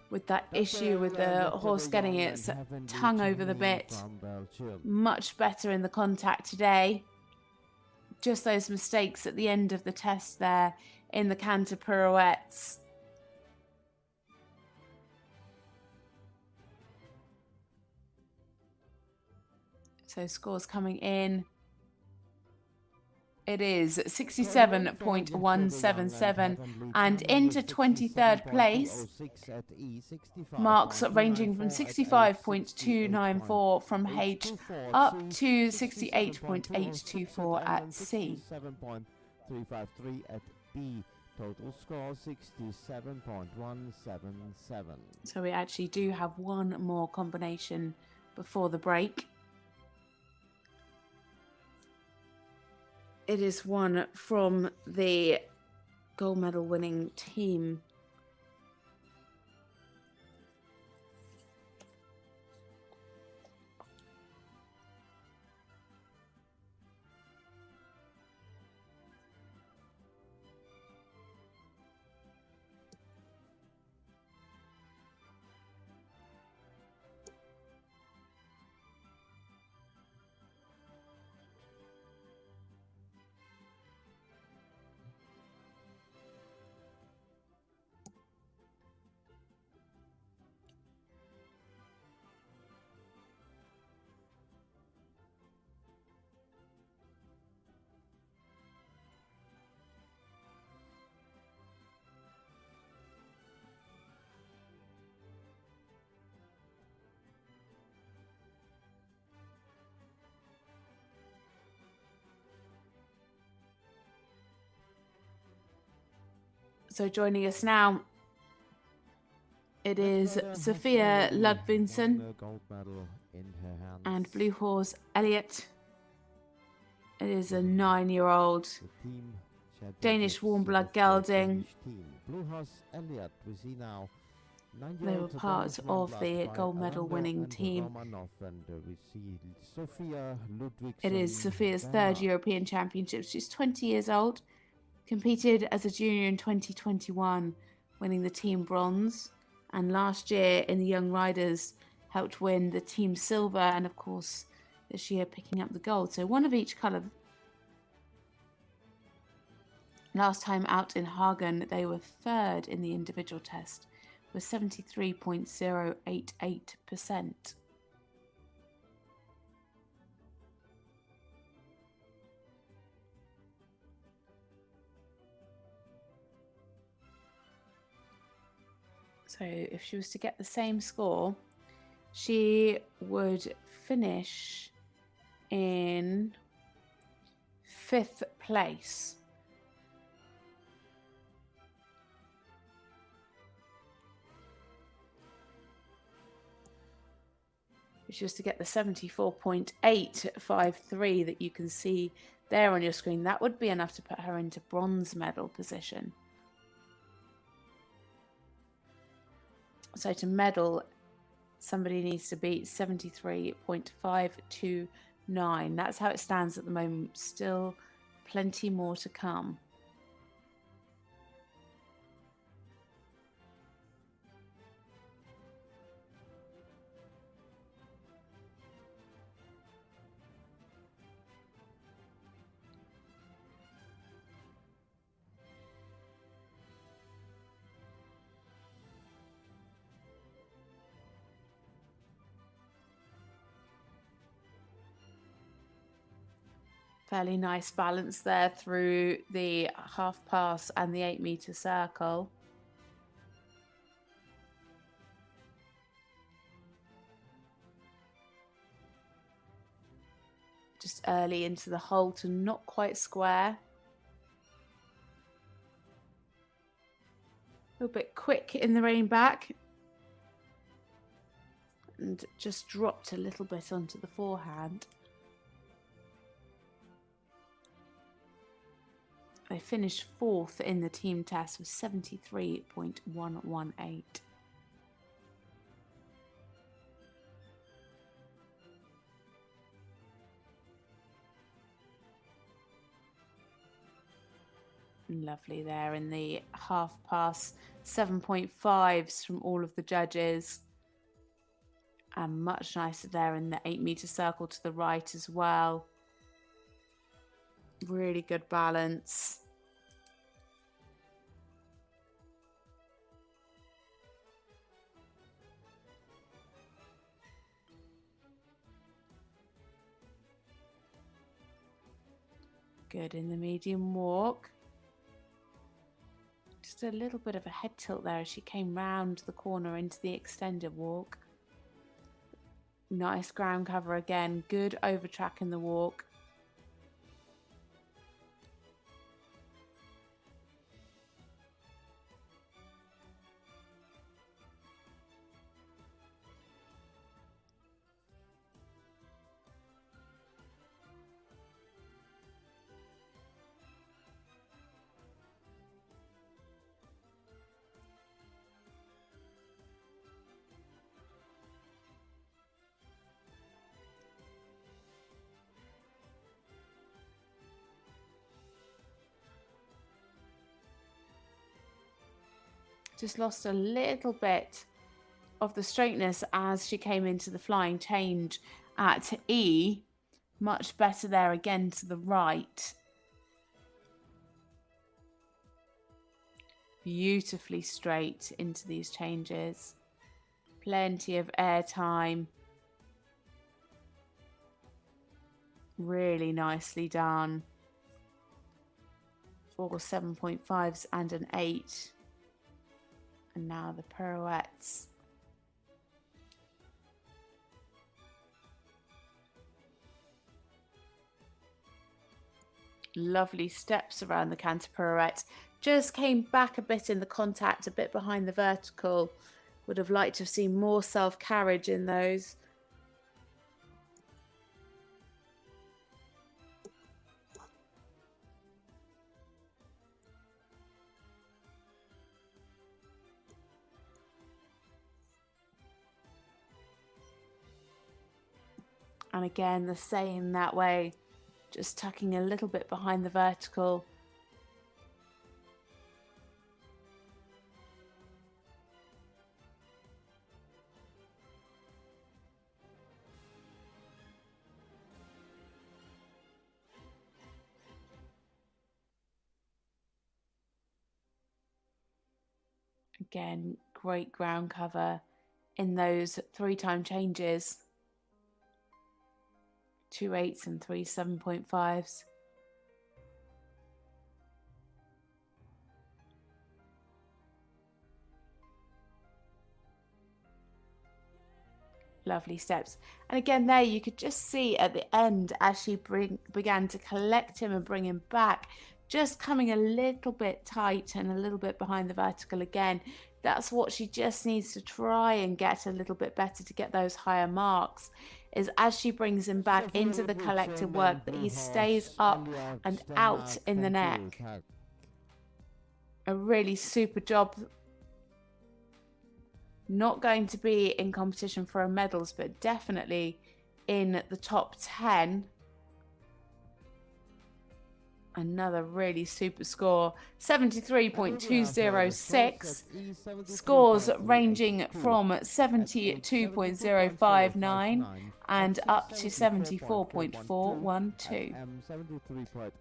with that issue with the horse getting its tongue over the bit. Much better in the contact today. Just those mistakes at the end of the test there in the canter pirouettes. So scores coming in. It is 67.177, and into 23rd place marks ranging from 65.294 from H up to 68.824 at C. 7.353 at B. Total score 67.177. So we actually do have one more combination before the break. It is one from the gold medal winning team. So joining us now, it is Sophia Ludvigsen and Blue Horse Elliot. It is a 9-year-old Danish warm blood gelding. Blue Horse Elliot, we see now. They were part of the gold medal winning team. It is Sophia's third European Championships. She's 20 years old. Competed as a junior in 2021, winning the team bronze, and last year in the Young Riders helped win the team silver, and of course this year picking up the gold. So one of each colour. Last time out in Hagen, they were third in the individual test with 73.088%. So if she was to get the same score, she would finish in 5th place. If she was to get the 74.853 that you can see there on your screen, that would be enough to put her into bronze medal position. So to medal, somebody needs to beat 73.529. That's how it stands at the moment. Still plenty more to come. Fairly nice balance there through the half pass and the 8-meter circle. Just early into the halt and not quite square. A little bit quick in the rein back. And just dropped a little bit onto the forehand. They finished 4th in the team test with 73.118. Lovely there in the half pass, 7.5s from all of the judges. And much nicer there in the 8-meter circle to the right as well. Really good balance. Good in the medium walk. Just a little bit of a head tilt there as she came round the corner into the extended walk. Nice ground cover again. Good over track in the walk. Just lost a little bit of the straightness as she came into the flying change at E. Much better there again to the right. Beautifully straight into these changes. Plenty of air time. Really nicely done. 4 7.5s and an 8. And now the pirouettes. Lovely steps around the canter pirouette. Just came back a bit in the contact, a bit behind the vertical. Would have liked to have seen more self-carriage in those. And again, the same that way, just tucking a little bit behind the vertical. Again, great ground cover in those 3-time changes. 2 8s and 3 7.5s. Lovely steps. And again there you could just see at the end as she began to collect him and bring him back, just coming a little bit tight and a little bit behind the vertical again. That's what she just needs to try and get a little bit better to get those higher marks, is as she brings him back into the collective work that he stays up and out in the neck. A really super job. Not going to be in competition for medals, but definitely in the top 10. Another really super score, 73.206. Scores ranging from 72.059 and up to 74.412.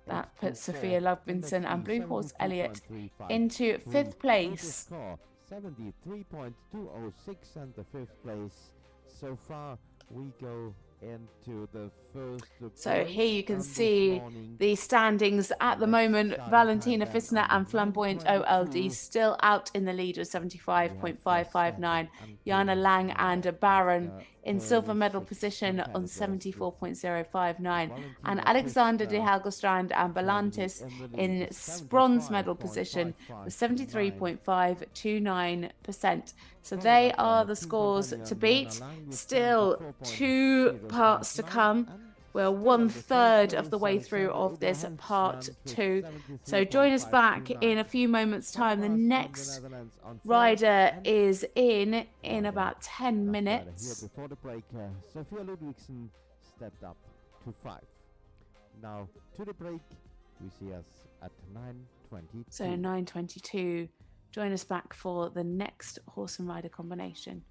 That puts Sophia Ludvigsen and Blue Horse Elliot into 5th place. 73.206 and the 5th place. So far we go into the first. So here you can see the standings at the moment. Valentina Fisner and Flamboyant OLD still out in the lead with 75.559. Jana Lang and Baron in silver medal position on 74.059. And Alexander de Helgestrand and Belantis in bronze medal position with 73.529%. So they are the scores to beat. Still 2 parts to come. We're 1/3 of the way through of this part 2. So join us back in a few moments' time. The next rider is in about 10 minutes. Before the break, Sophia Ludvigsen stepped up to 5. Now to the break, we see us at 9:22. So 9:22. Join us back for the next horse and rider combination.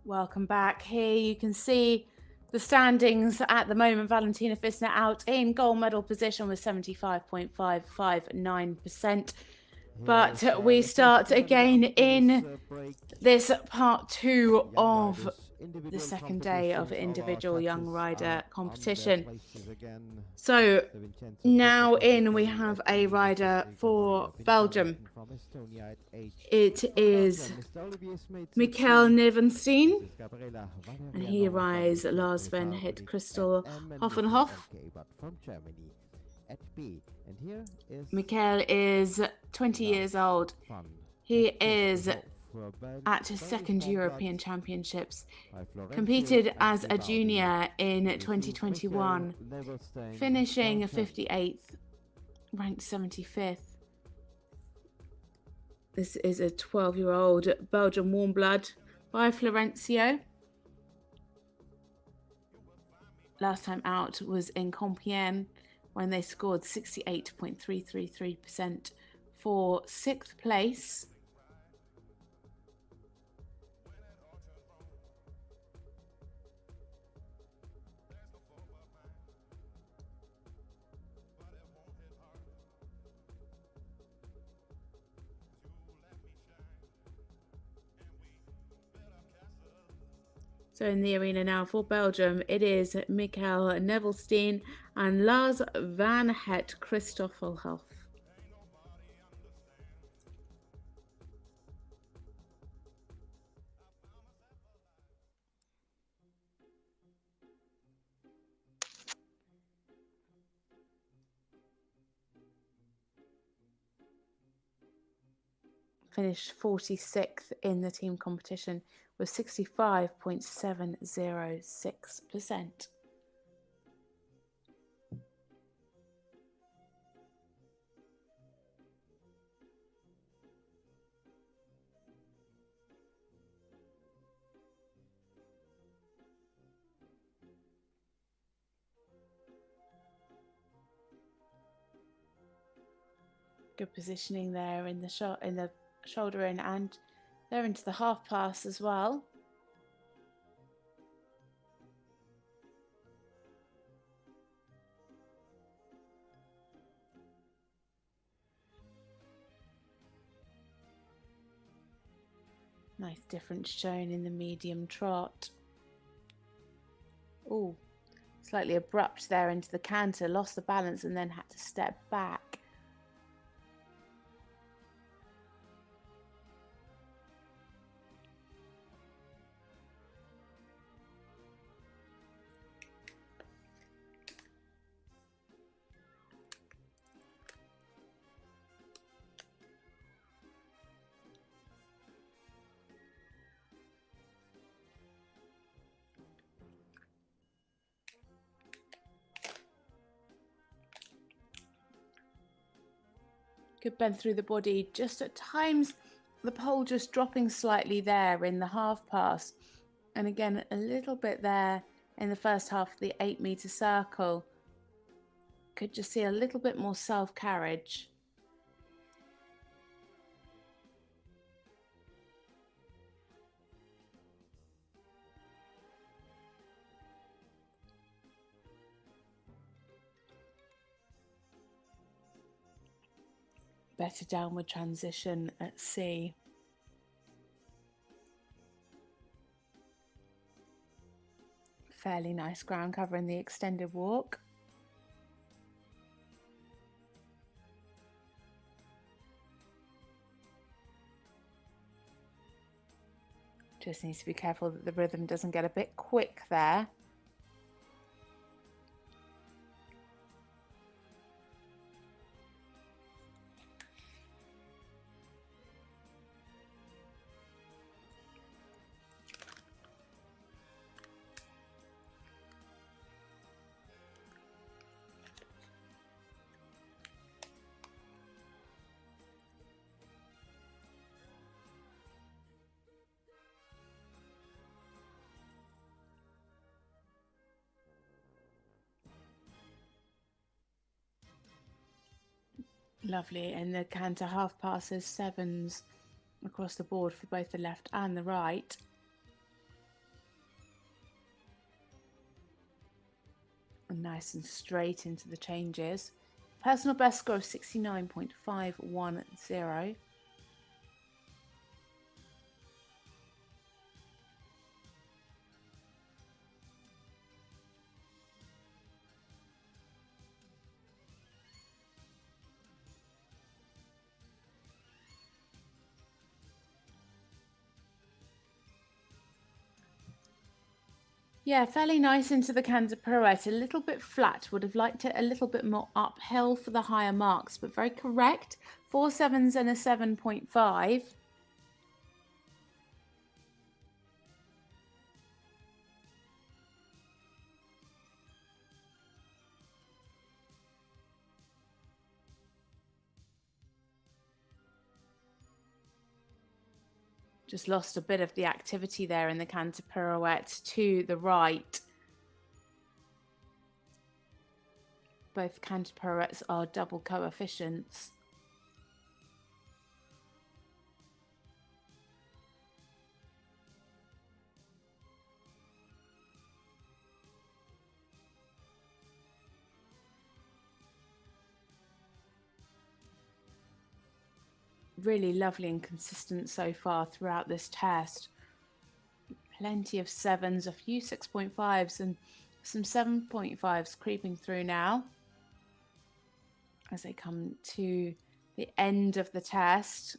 Welcome back. Here you can see the standings at the moment. Valentina Fisner out in gold medal position with 75.559%. But we start again in this part 2 of the second day of individual young rider competition. So now we have a rider for Belgium. It is Michiel Nevelsteen, and he rides Lars van Het Christel Hoffenhoff. Michiel is 20 years old. He is at his second European Championships, competed as a junior in 2021, finishing 58th, ranked 75th. This is a 12-year-old Belgian warm blood by Florencio. Last time out was in Compiègne when they scored 68.333% for 6th place. So in the arena now for Belgium, it is Michiel Nevelsteen and Lars van Het Christoffelhoff. Finished 46th in the team competition with 65.706%. Good positioning there in the shot, in the shoulder in, and they're into the half pass as well. Nice difference shown in the medium trot. Oh, slightly abrupt there into the canter, lost the balance and then had to step back. Good bend through the body, just at times the pole just dropping slightly there in the half pass, and again a little bit there in the first half of the 8-meter circle. Could just see a little bit more self-carriage. Better downward transition at sea. Fairly nice ground cover in the extended walk. Just needs to be careful that the rhythm doesn't get a bit quick there. Lovely, and the canter half passes 7s across the board for both the left and the right. Nice and straight into the changes. Personal best score of 69.510. Yeah, fairly nice into the canter pirouette. A little bit flat. Would have liked it a little bit more uphill for the higher marks, but very correct. 4 sevens and a 7.5. Just lost a bit of the activity there in the canter pirouette to the right. Both canter pirouettes are double coefficients. Really lovely and consistent so far throughout this test. Plenty of sevens, a few 6.5s and some 7.5s creeping through now as they come to the end of the test.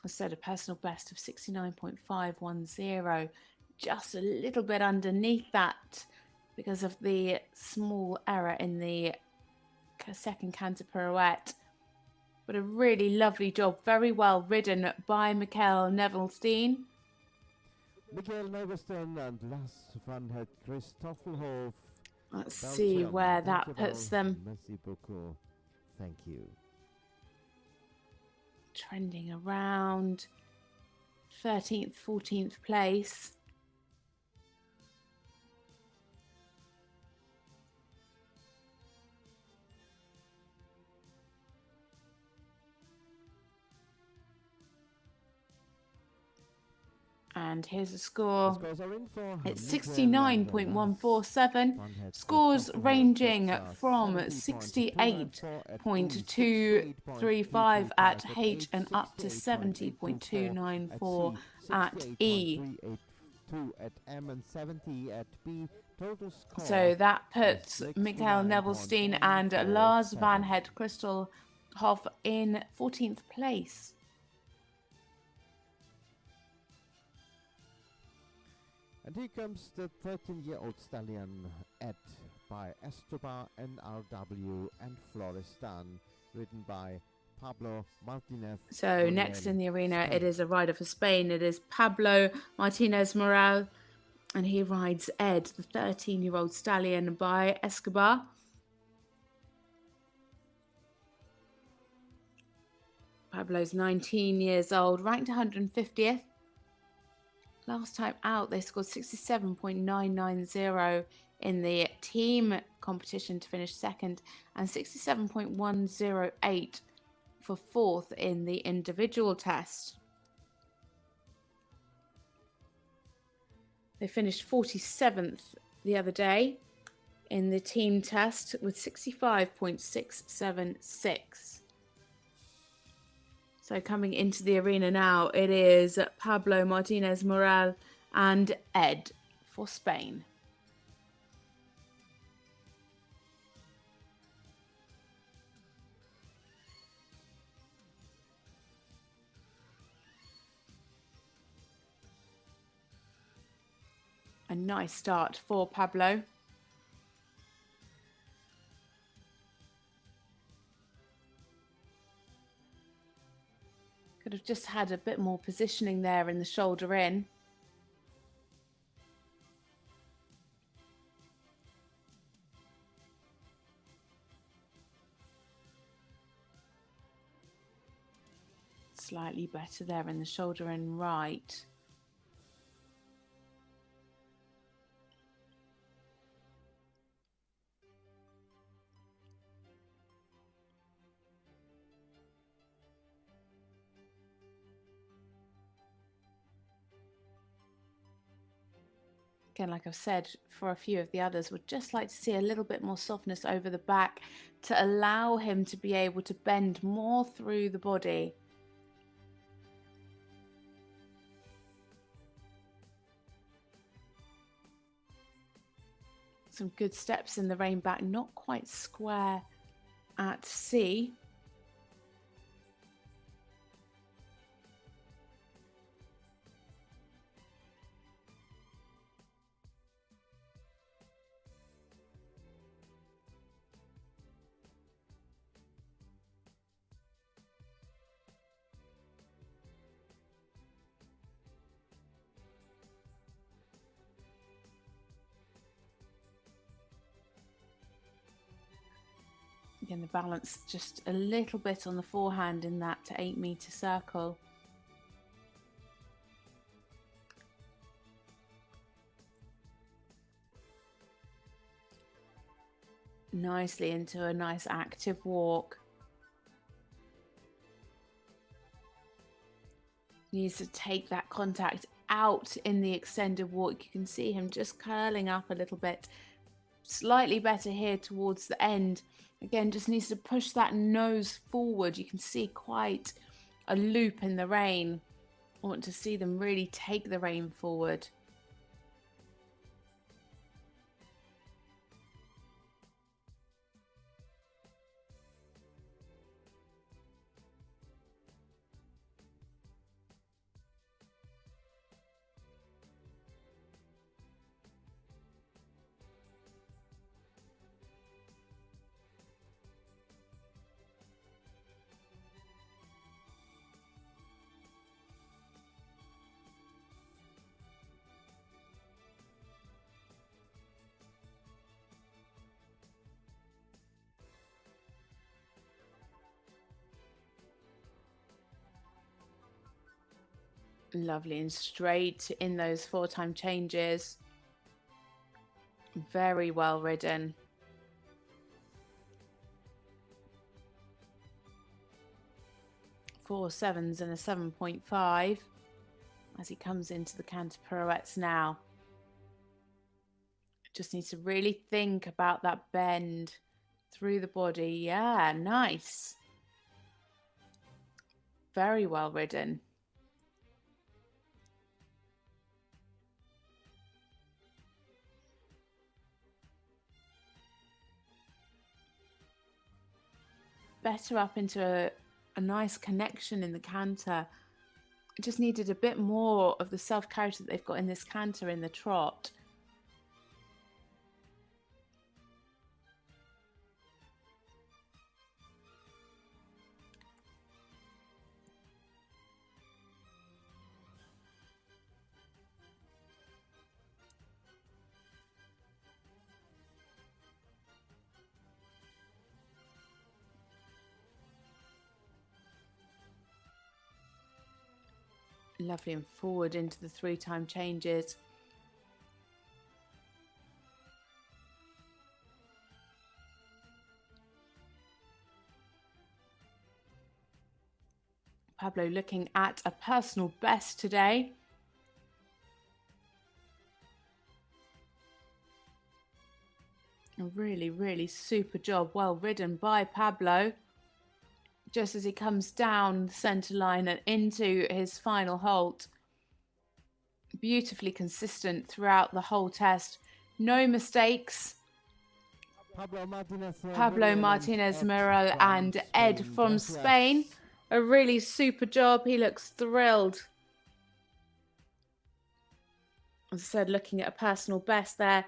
I said a personal best of 69.510, just a little bit underneath that because of the small error in the second canter pirouette. But a really lovely job, very well ridden by Michiel Nevelsteen. Michiel Nevelsteen and last one had Christophelhof. Let's see where that puts them. Merci beaucoup. Thank you. Trending around 13th, 14th place. And here's the score. It's 69.147. Scores ranging from 68.235 at H and up to 70.294 at E. So that puts Michiel Nevelsteen and Lars van Het Christelhof in 14th place. And here comes the 13-year-old stallion Ed by Escobar, NRW and Florestan, ridden by Pablo Martinez. So next in the arena, it is a rider for Spain. It is Pablo Martinez Muriel, and he rides Ed, the 13-year-old stallion by Escobar. Pablo's 19 years old, ranked 150th. Last time out, they scored 67.990 in the team competition to finish second and 67.108 for fourth in the individual test. They finished 47th the other day in the team test with 65.676. So coming into the arena now, it is Pablo Martinez Muriel and Ed for Spain. A nice start for Pablo. Could have just had a bit more positioning there in the shoulder in. Slightly better there in the shoulder in right. Again, like I've said, for a few of the others, would just like to see a little bit more softness over the back to allow him to be able to bend more through the body. Some good steps in the rein back, not quite square at C. Again, the balance just a little bit on the forehand in that 8-meter circle. Nicely into a nice active walk. Needs to take that contact out in the extended walk. You can see him just curling up a little bit. Slightly better here towards the end. Again, just needs to push that nose forward. You can see quite a loop in the rein. I want to see them really take the rein forward. Lovely and straight in those 4-time changes. Very well ridden. Four sevens and a 7.5 as he comes into the canter pirouettes now. Just needs to really think about that bend through the body. Yeah, nice. Very well ridden. Better up into a nice connection in the canter. Just needed a bit more of the self-carriage that they've got in this canter in the trot. Lovely and forward into the 3-time changes. Pablo looking at a personal best today. A really, really super job. Well ridden by Pablo. Just as he comes down the centre line and into his final halt. Beautifully consistent throughout the whole test. No mistakes. Pablo Martinez Muriel and Ed from Spain. A really super job. He looks thrilled. As I said, looking at a personal best there.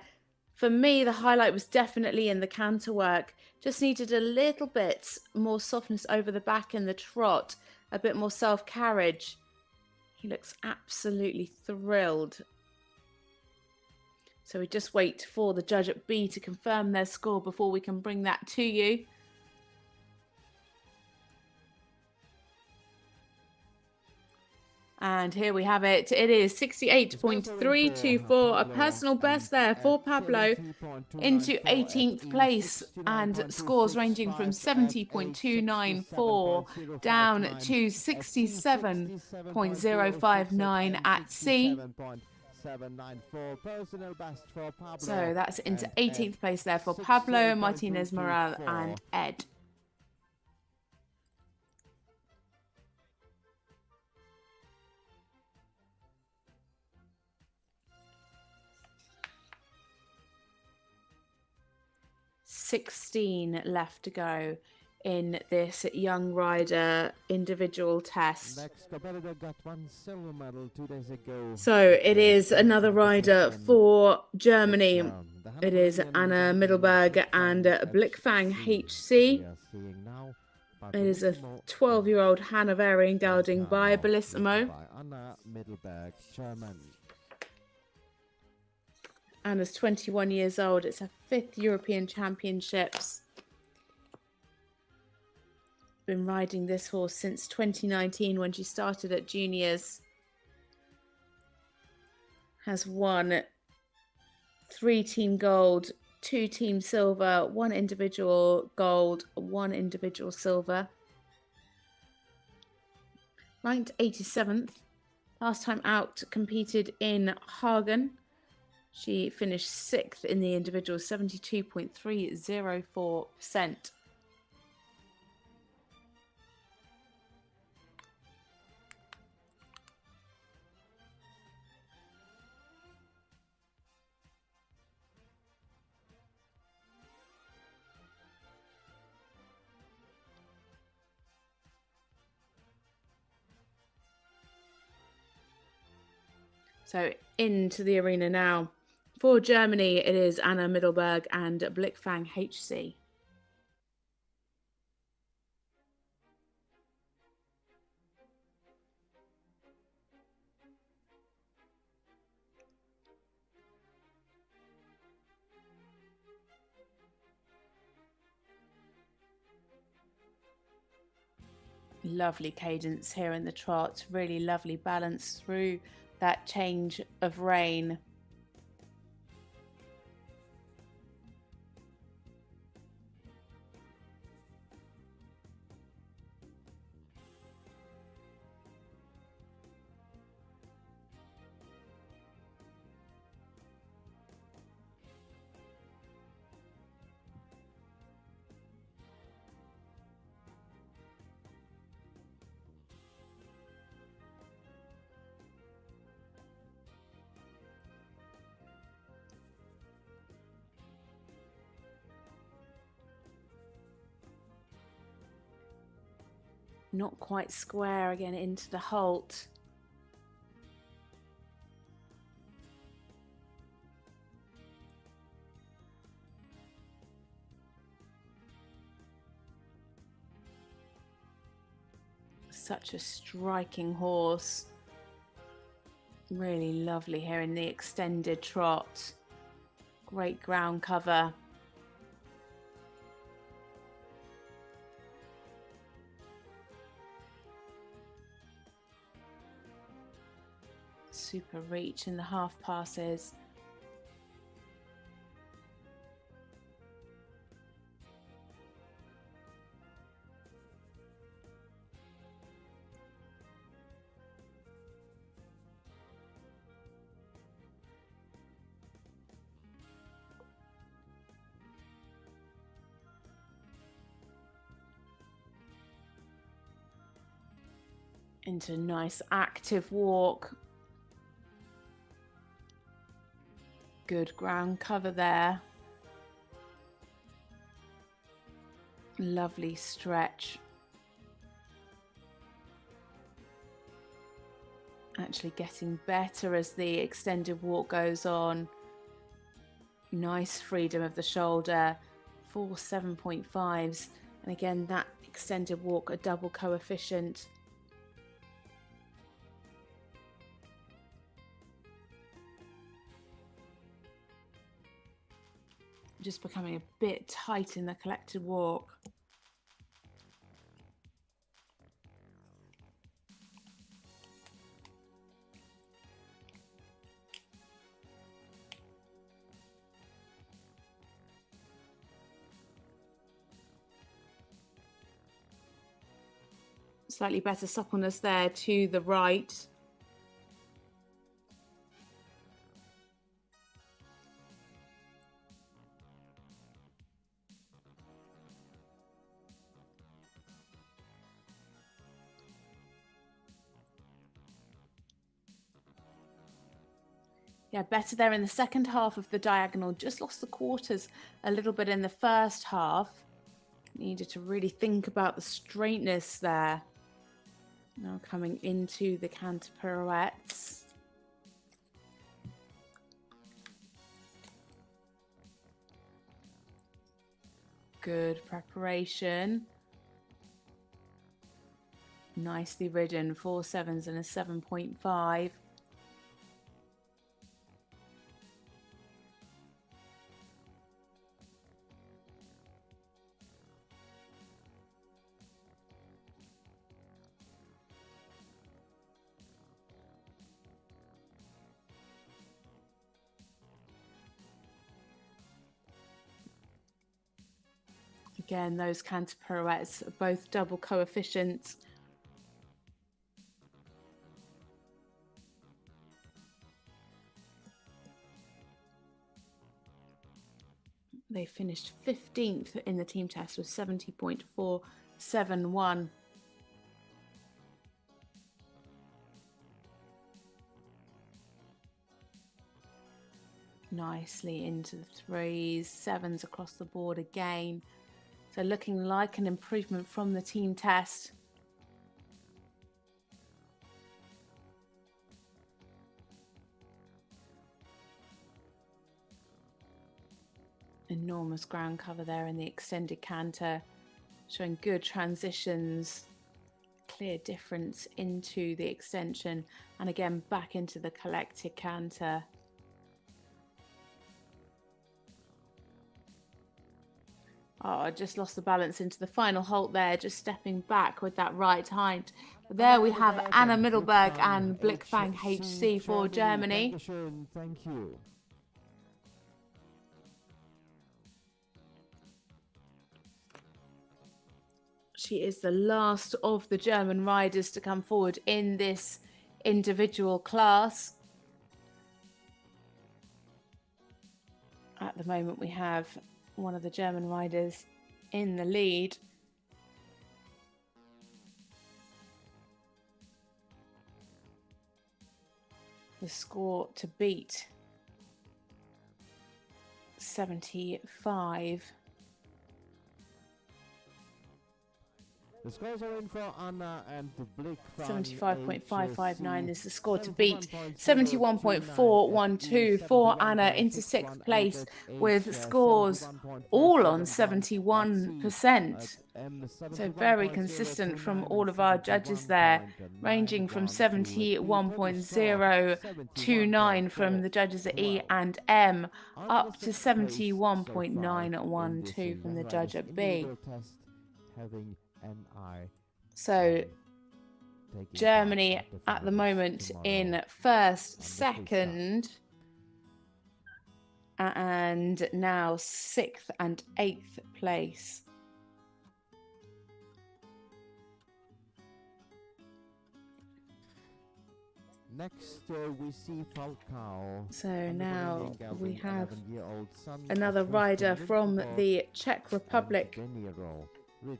For me, the highlight was definitely in the canter work. Just needed a little bit more softness over the back in the trot. A bit more self-carriage. He looks absolutely thrilled. So we just wait for the judge at B to confirm their score before we can bring that to you. And here we have it. It is 68.324, a personal best there for Pablo, into 18th place, and scores ranging from 70.294 down to 67.059 at C. 1:07.94. Personal best for Pablo. So that's into and 18th Ed. place there for 6 Pablo, 0.224. Martinez Muriel and Ed. $16 left to go in this young rider individual test. Next competitor got 1 silver medal 2 days ago. So it is another rider for Germany. The It is Anna Middelberg and Blickfang HC. We are seeing now It is a 12-year-old Hanoverian gelding by Bellissimo. By Anna Middelberg, German. Anna's 21 years old. It's her 5th European Championships. Been riding this horse since 2019 when she started at juniors. Has won 3 team gold, 2 team silver, 1 individual gold, 1 individual silver. Ranked 87th. Last time out competed in Hagen. She finished 6th in the individual, 72.304%. So into the arena now. For Germany, it is Anna Middelberg and Blickfang HC. Lovely cadence here in the trot. Really lovely balance through that change of rein. Not quite square again into the halt. Such a striking horse. Really lovely here in the extended trot. Great ground cover. Super reach in the half passes. Into a nice active walk. Good ground cover there. Lovely stretch. Actually getting better as the extended walk goes on. Nice freedom of the shoulder. 4 7.5s. And again, that extended walk, a double coefficient. Just becoming a bit tight in the collected walk. Slightly better suppleness there to the right. Yeah, better there in the second half of the diagonal. Just lost the quarters a little bit in the first half. Needed to really think about the straightness there. Now coming into the canter pirouettes. Good preparation. Nicely ridden, 4 7s and a 7.5. Again, those canter pirouettes are both double coefficients. They finished 15th in the team test with 70.471. Nicely into the 3s, 7s across the board again. So looking like an improvement from the team test. Enormous ground cover there in the extended canter, showing good transitions, clear difference into the extension, and again back into the collected canter. Oh, I just lost the balance into the final halt there, just stepping back with that right hind. But there we have Anna Middelberg and Blickfang HC for Germany. Thank you. She is the last of the German riders to come forward in this individual class. At the moment, we have one of the German riders in the lead. The score to beat, 75. The scores are in for Anna and the Blick. 75.559 is the score to beat. 71.412 for Anna into 6th place with scores all on 71%. So very consistent from all of our judges there, ranging from 71.029 from the judges at E and M up to 71.912 from the judge at B. So Germany at the moment in first, second, and now 6th and 8th place. Next, we see Falcao. So now we have another rider from the Czech Republic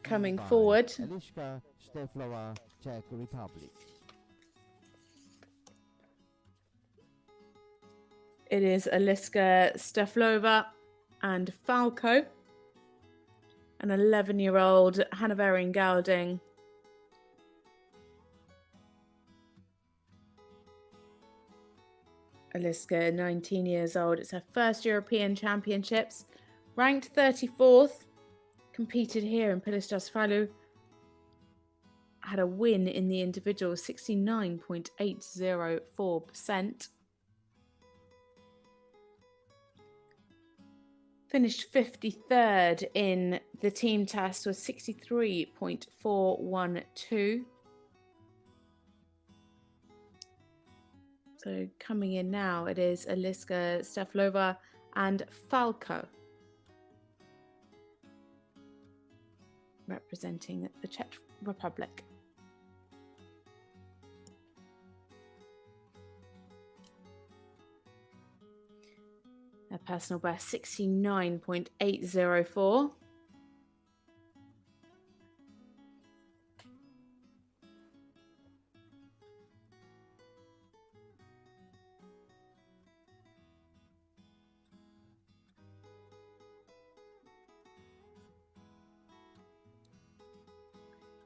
coming forward. Eliška Šteflová, Czech Republic. It is Eliška Šteflová and Falco, an 11-year-old Hanoverian gelding. Eliška, 19 years old. It's her first European Championships, ranked 34th. Competed here in Pilisjászfalu, had a win in the individual, 69.804%. Finished 53rd in the team test with 63.412. So coming in now, it is Eliška Šteflová and Falco, representing the Czech Republic. Their personal best 69.804.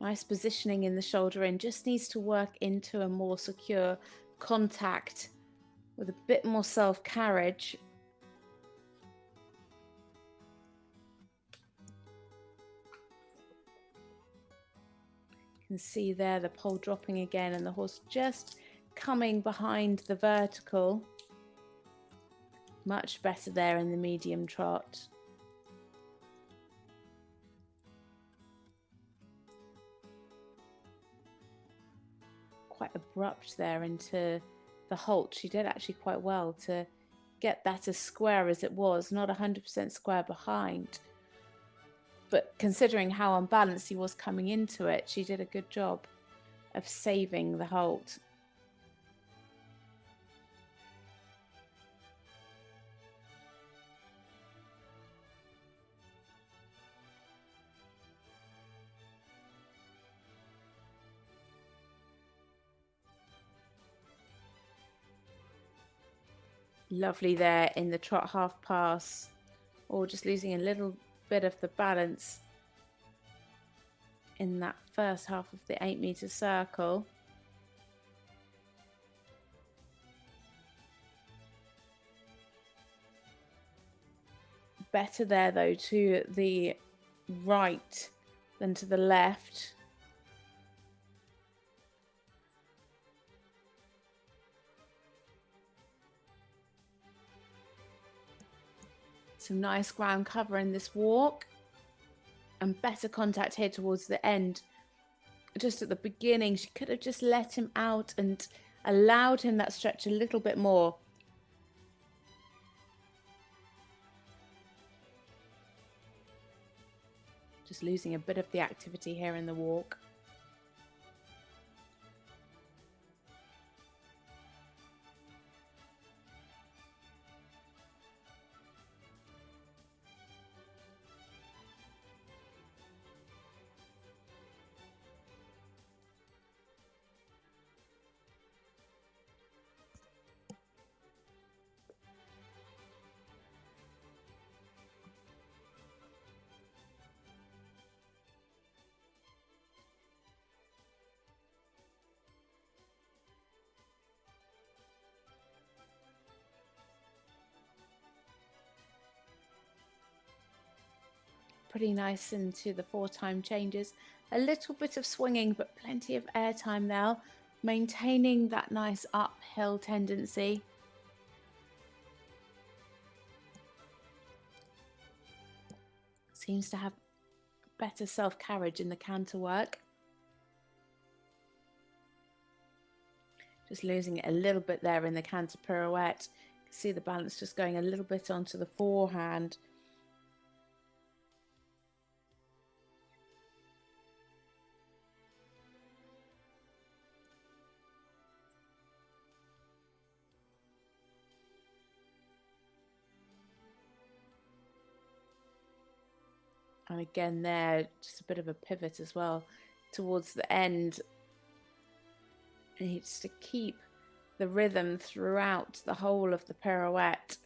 Nice positioning in the shoulder in. Just needs to work into a more secure contact with a bit more self-carriage. You can see there the pole dropping again and the horse just coming behind the vertical. Much better there in the medium trot. Quite abrupt there into the halt. She did actually quite well to get that as square as it was, not 100% square behind. But considering how unbalanced he was coming into it, she did a good job of saving the halt. Lovely there in the trot half pass, or just losing a little bit of the balance in that first half of the 8-meter circle. Better there though to the right than to the left. Some nice ground cover in this walk and better contact here towards the end. Just at the beginning, she could have just let him out and allowed him that stretch a little bit more. Just losing a bit of the activity here in the walk. Pretty nice into the 4-time changes. A little bit of swinging, but plenty of air time now. Maintaining that nice uphill tendency. Seems to have better self-carriage in the canter work. Just losing it a little bit there in the canter pirouette. You can see the balance just going a little bit onto the forehand. And again there, just a bit of a pivot as well towards the end. And needs to keep the rhythm throughout the whole of the pirouette.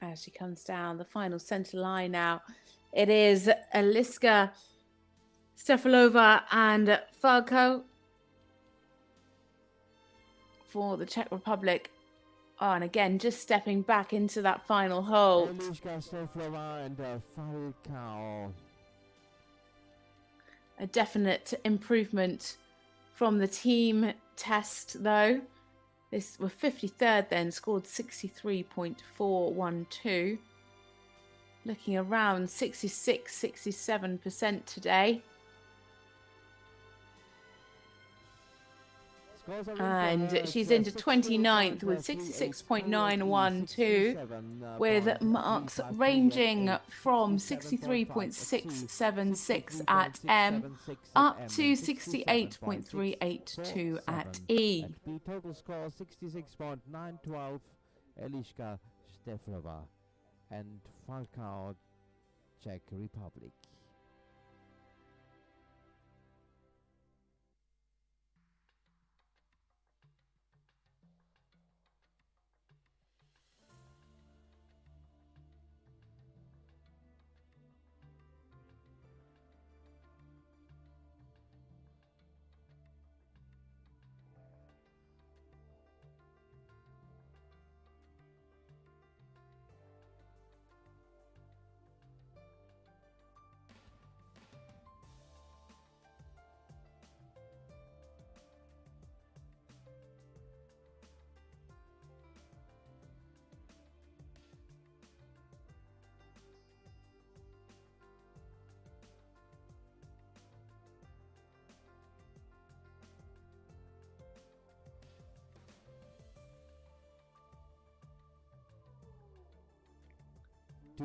As she comes down the final center line now, it is Eliška Šteflová and Falco for the Czech Republic. Oh, and again, just stepping back into that final hold. Eliška Šteflová and Falco. A definite improvement from the team test, though. This were 53rd then, scored 63.412. Looking around 67% today. And she's into 29th with 66.912, with marks ranging from 63.676 at M up to 68.382 at E. Total score 66.912, Eliška Šteflová and Falcao, Czech Republic.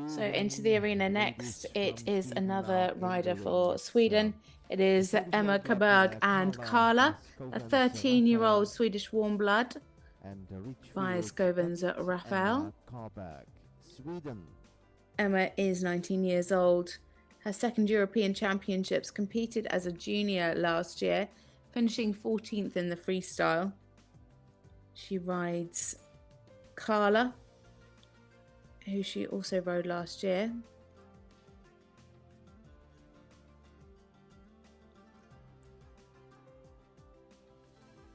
So into the arena next, it is another rider for Sweden. It is Emma Kåberg and Karla, a 13-year-old Swedish warm blood by Skoven's Rafael. Emma is 19 years old. Her second European Championships, competed as a junior last year, finishing 14th in the freestyle. She rides Karla, who she also rode last year.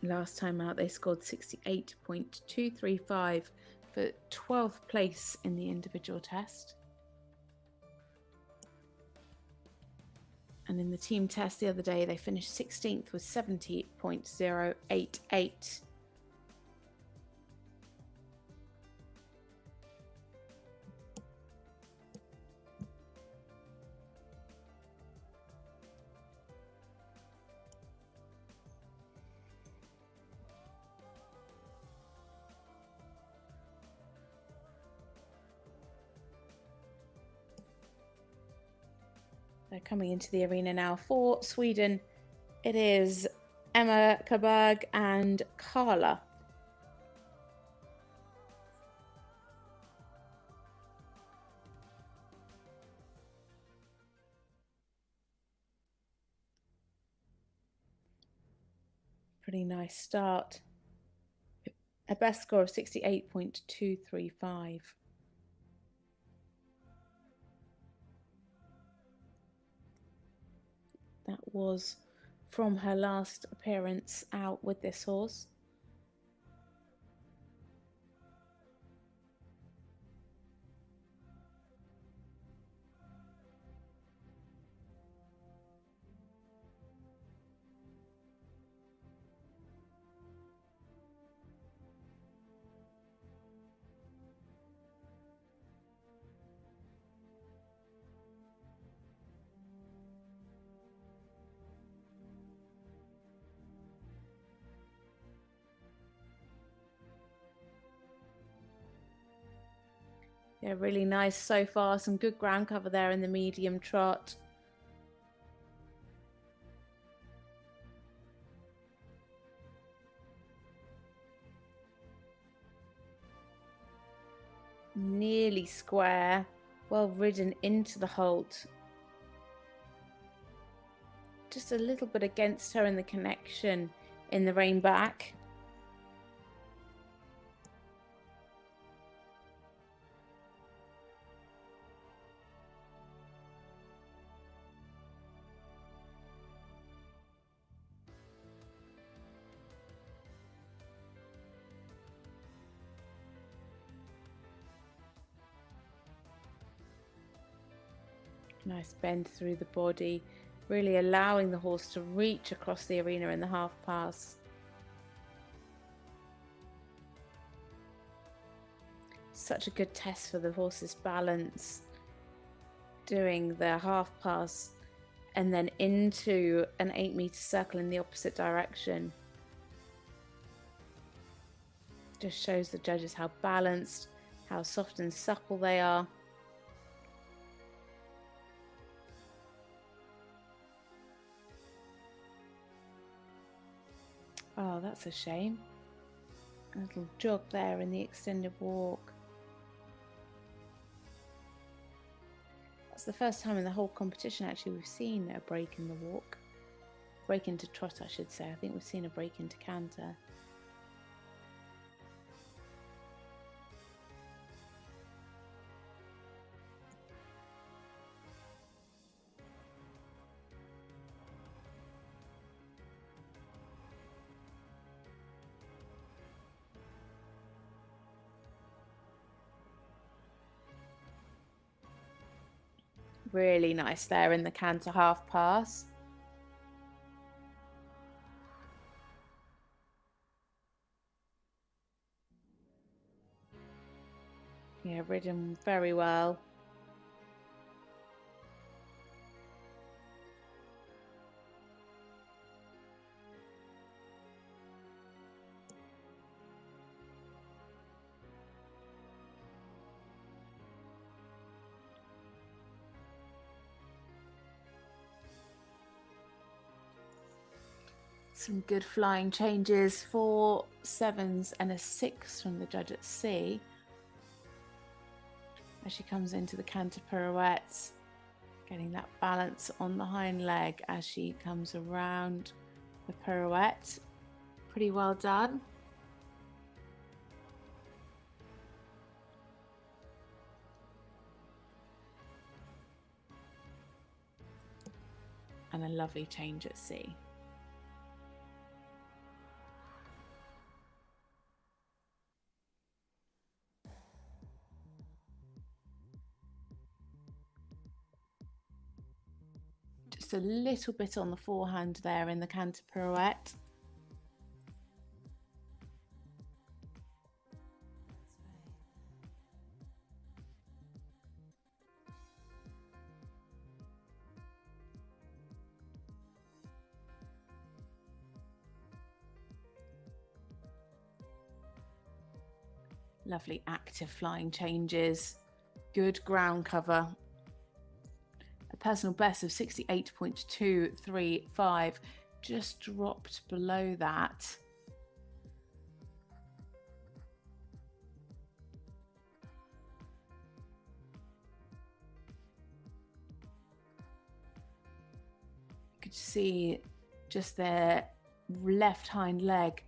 Last time out, they scored 68.235 for 12th place in the individual test. And in the team test the other day, they finished 16th with 70.088. They're coming into the arena now for Sweden. It is Emma Kåberg and Karla. Pretty nice start. A best score of 68.235. That was from her last appearance out with this horse. Yeah, really nice so far. Some good ground cover there in the medium trot. Nearly square. Well ridden into the halt. Just a little bit against her in the connection in the rein back. Nice bend through the body, really allowing the horse to reach across the arena in the half pass. Such a good test for the horse's balance, doing the half pass and then into an 8-meter circle in the opposite direction. Just shows the judges how balanced, how soft and supple they are. Oh, that's a shame. A little jog there in the extended walk. That's the first time in the whole competition actually we've seen a break in the walk. Break into trot, I should say. I think we've seen a break into canter. Really nice there in the canter half pass. Yeah, ridden very well. Some good flying changes, 4 7s and a 6 from the judge at C. As she comes into the canter pirouettes, getting that balance on the hind leg as she comes around the pirouette. Pretty well done. And a lovely change at C. Just a little bit on the forehand there in the canter pirouette. Lovely active flying changes, good ground cover. A personal best of 68.235, just dropped below that. You could see just their left hind leg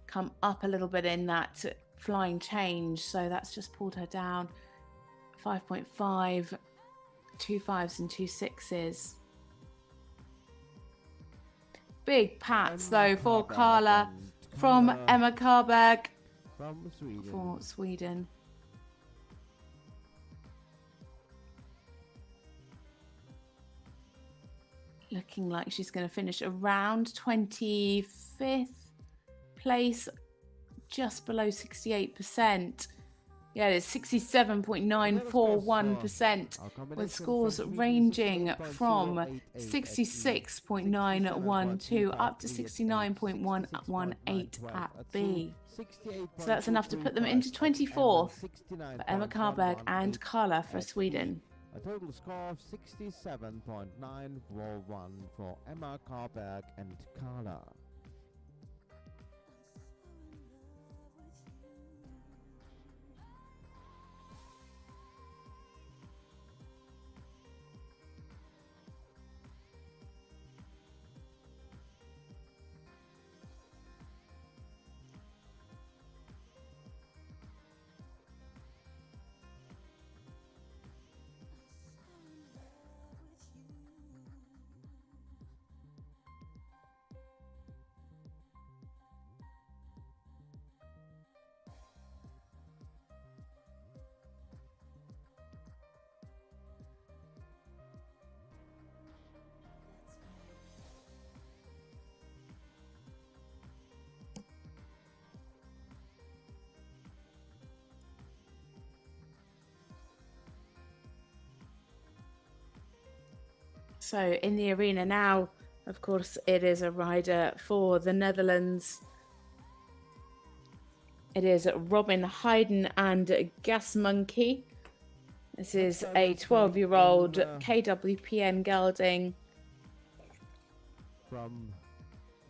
come up a little bit in that flying change, so that's just pulled her down. 5.5, 2 5s and 2 6s. Big pats though for Karla from Emma Kåberg for Sweden. Looking like she's going to finish around 25th place, just below 68%. Yeah, it's 67.941%, with scores ranging from 66.912 up to 69.118 at B. So that's enough to put them into 24th for Emma Kåberg and Karla for Sweden. A total score of 67.941 for Emma Kåberg and Karla. So in the arena now, of course, it is a rider for the Netherlands. It is Robin, Heiden and Gas Monkey. This is a 12-year-old KWPN gelding. From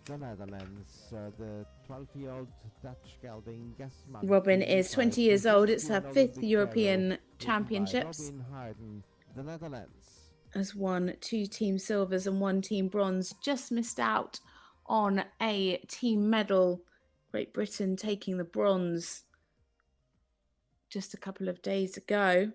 the Netherlands, the 12-year-old Dutch gelding Gas Monkey. Robin is 20 years old. It's her 5th European Championships. Robin Heiden, the Netherlands. Has won 2 team silvers and 1 team bronze. Just missed out on a team medal. Great Britain taking the bronze just a couple of days ago.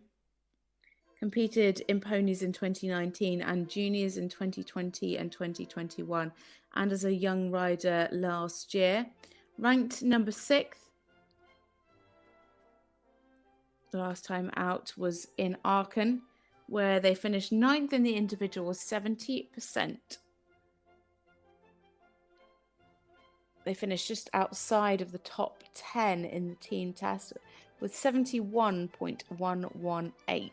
Competed in ponies in 2019 and juniors in 2020 and 2021, and as a young rider last year. Ranked number 6th. The last time out was in Aachen, where they finished 9th in the individual, 70%. They finished just outside of the top 10 in the team test with 71.118.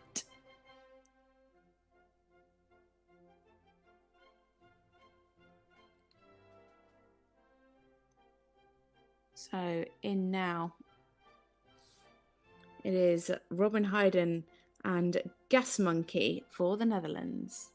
So in now, it is Robin Heiden and Gas Monkey for the Netherlands.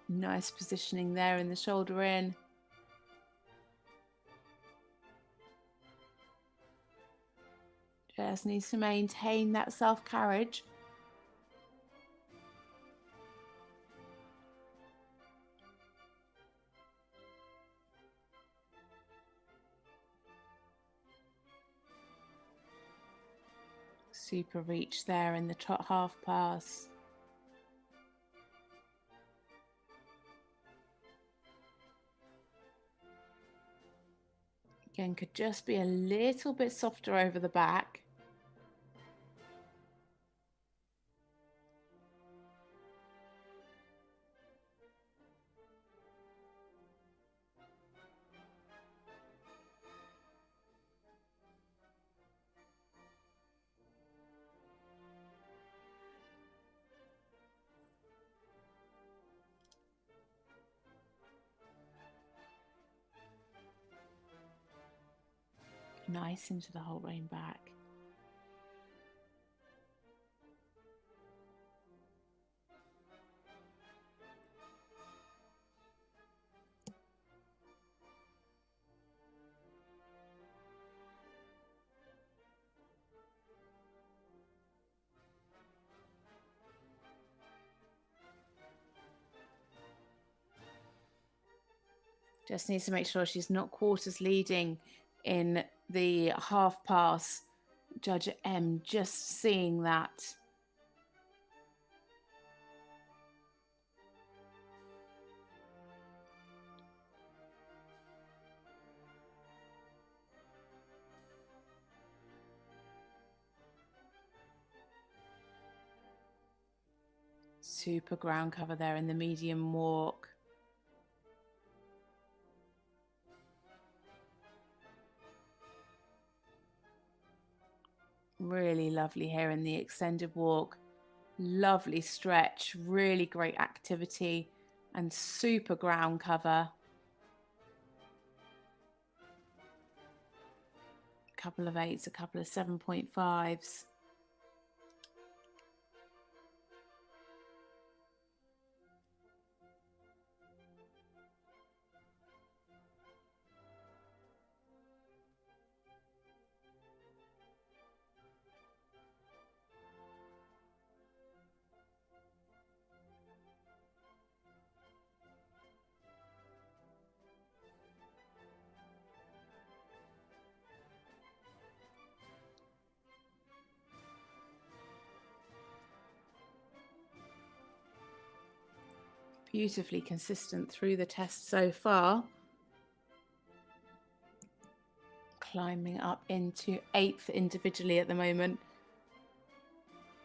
Nice positioning there in the shoulder in. Just needs to maintain that self-carriage. Super reach there in the trot half pass. Again, could just be a little bit softer over the back. Nice into the whole rein back. Just needs to make sure she's not quarters leading in the half pass. Judge M just seeing that. Super ground cover there in the medium walk. Really lovely here in the extended walk. Lovely stretch, really great activity and super ground cover. A couple of 8s, a couple of 7.5s. Beautifully consistent through the test so far. Climbing up into 8th individually at the moment.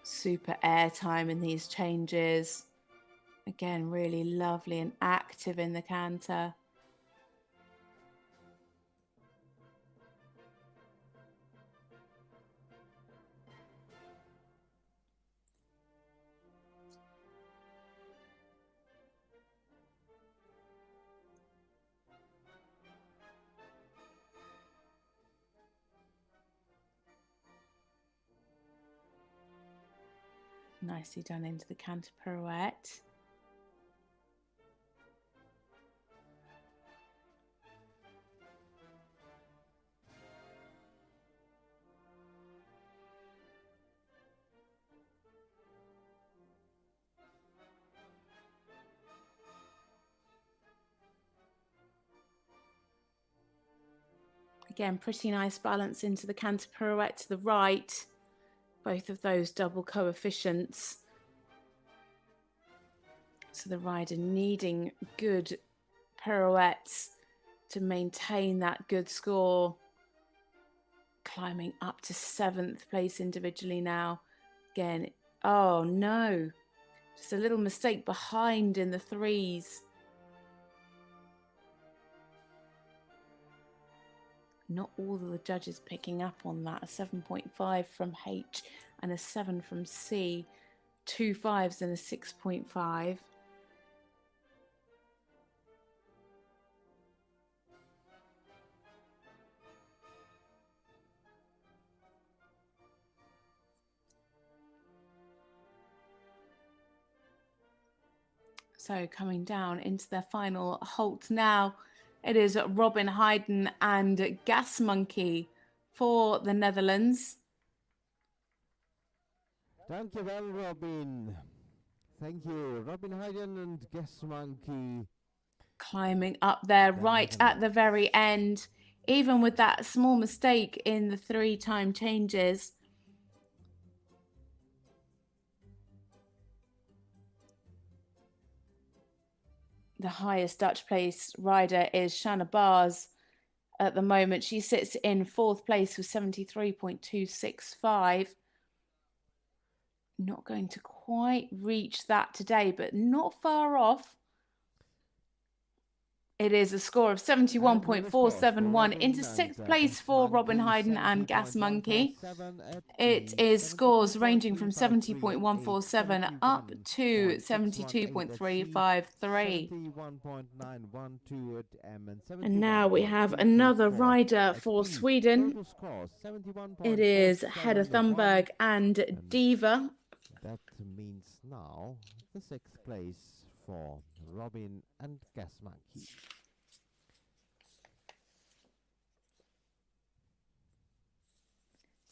Super air time in these changes. Again, really lovely and active in the canter. Nicely done into the canter pirouette. Again, pretty nice balance into the canter pirouette to the right. Both of those double coefficients. So the rider needing good pirouettes to maintain that good score. Climbing up to 7th place individually now. Again, oh no, just a little mistake behind in the threes. Not all of the judges picking up on that. A 7.5 from H and a 7 from C. 2 5s and a 6.5. So coming down into their final halt now. It is Robin, Heiden and Gas Monkey for the Netherlands. Dankjewel, Robin. Thank you. Robin, Heiden and Gas Monkey. Climbing up there right at the very end. Even with that small mistake in the 3-time changes. The highest Dutch place rider is Shanna Baars at the moment. She sits in 4th place with 73.265. Not going to quite reach that today, but not far off. It is a score of 71.471 into 6th place for Robin, Heiden and Gas Monkey. It is scores ranging from 70.147 up to 72.353. And now we have another rider for Sweden. It is Hedda Thunberg and Diva. That means now the 6th place for Robin and Gas Monkey.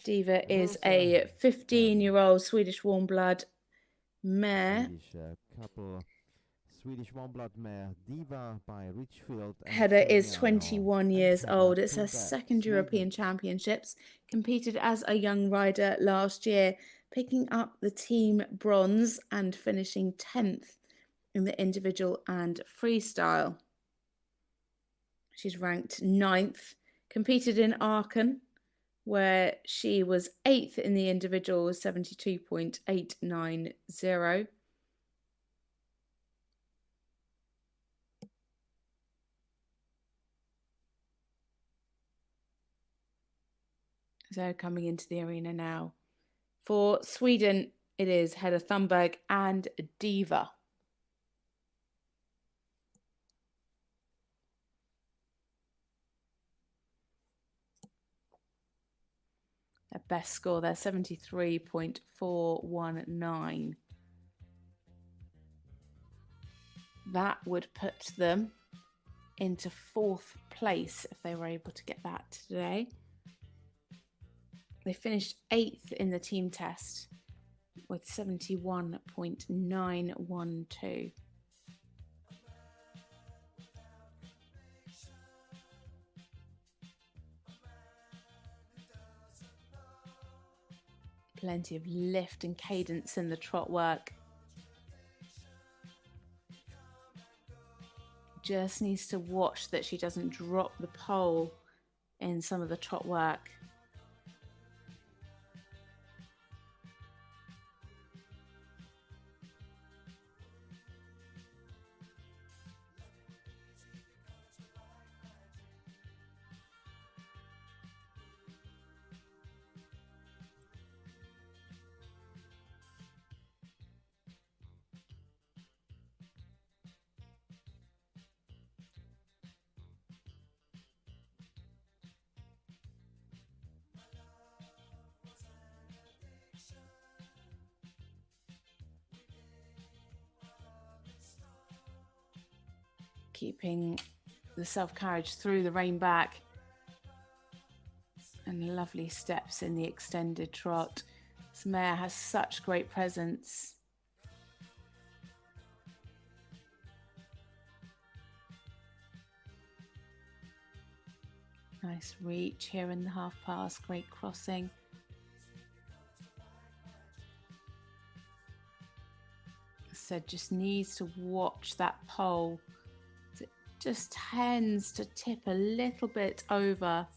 Diva is a 15-year-old Swedish warm-blood mare. Swedish warm-blood mare, Diva by Richfield. Hedda is 21 years old. It's her 2nd European Championships. Competed as a young rider last year, picking up the team bronze and finishing 10th in the individual and freestyle. She's ranked 9th, competed in Aachen, where she was 8th in the individual with 72.890. So coming into the arena now. For Sweden, it is Hedda Thunberg and Diva. Their best score, they're 73.419. That would put them into 4th place if they were able to get that today. They finished 8th in the team test with 71.912. Plenty of lift and cadence in the trot work. Just needs to watch that she doesn't drop the pole in some of the trot work. Keeping the self-carriage through the rein back. And lovely steps in the extended trot. This mare has such great presence. Nice reach here in the half pass, great crossing. Said just needs to watch that pole. It just tends to tip a little bit over.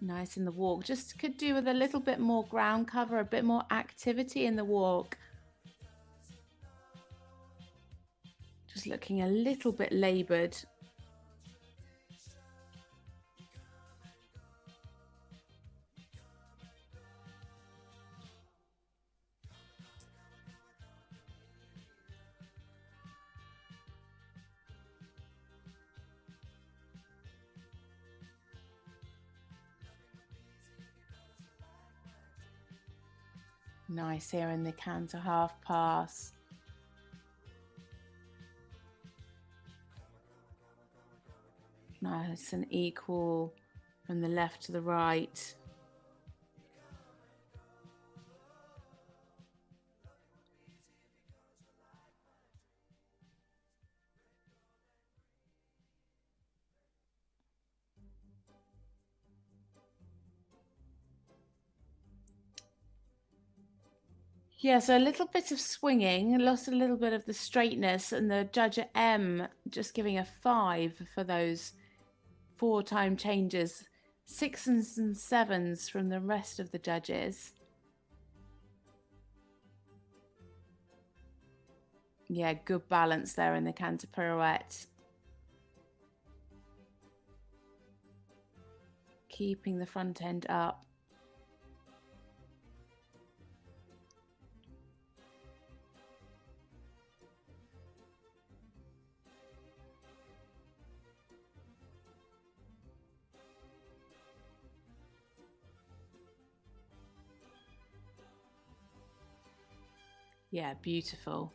Nice in the walk. Just could do with a little bit more ground cover, a bit more activity in the walk. Just looking a little bit laboured. Nice here in the canter half pass. Nice and equal from the left to the right. Yeah, so a little bit of swinging, lost a little bit of the straightness, and the judge at M just giving a 5 for those 4 time changes. 6s and 7s from the rest of the judges. Yeah, good balance there in the canter pirouette. Keeping the front end up. Yeah, beautiful.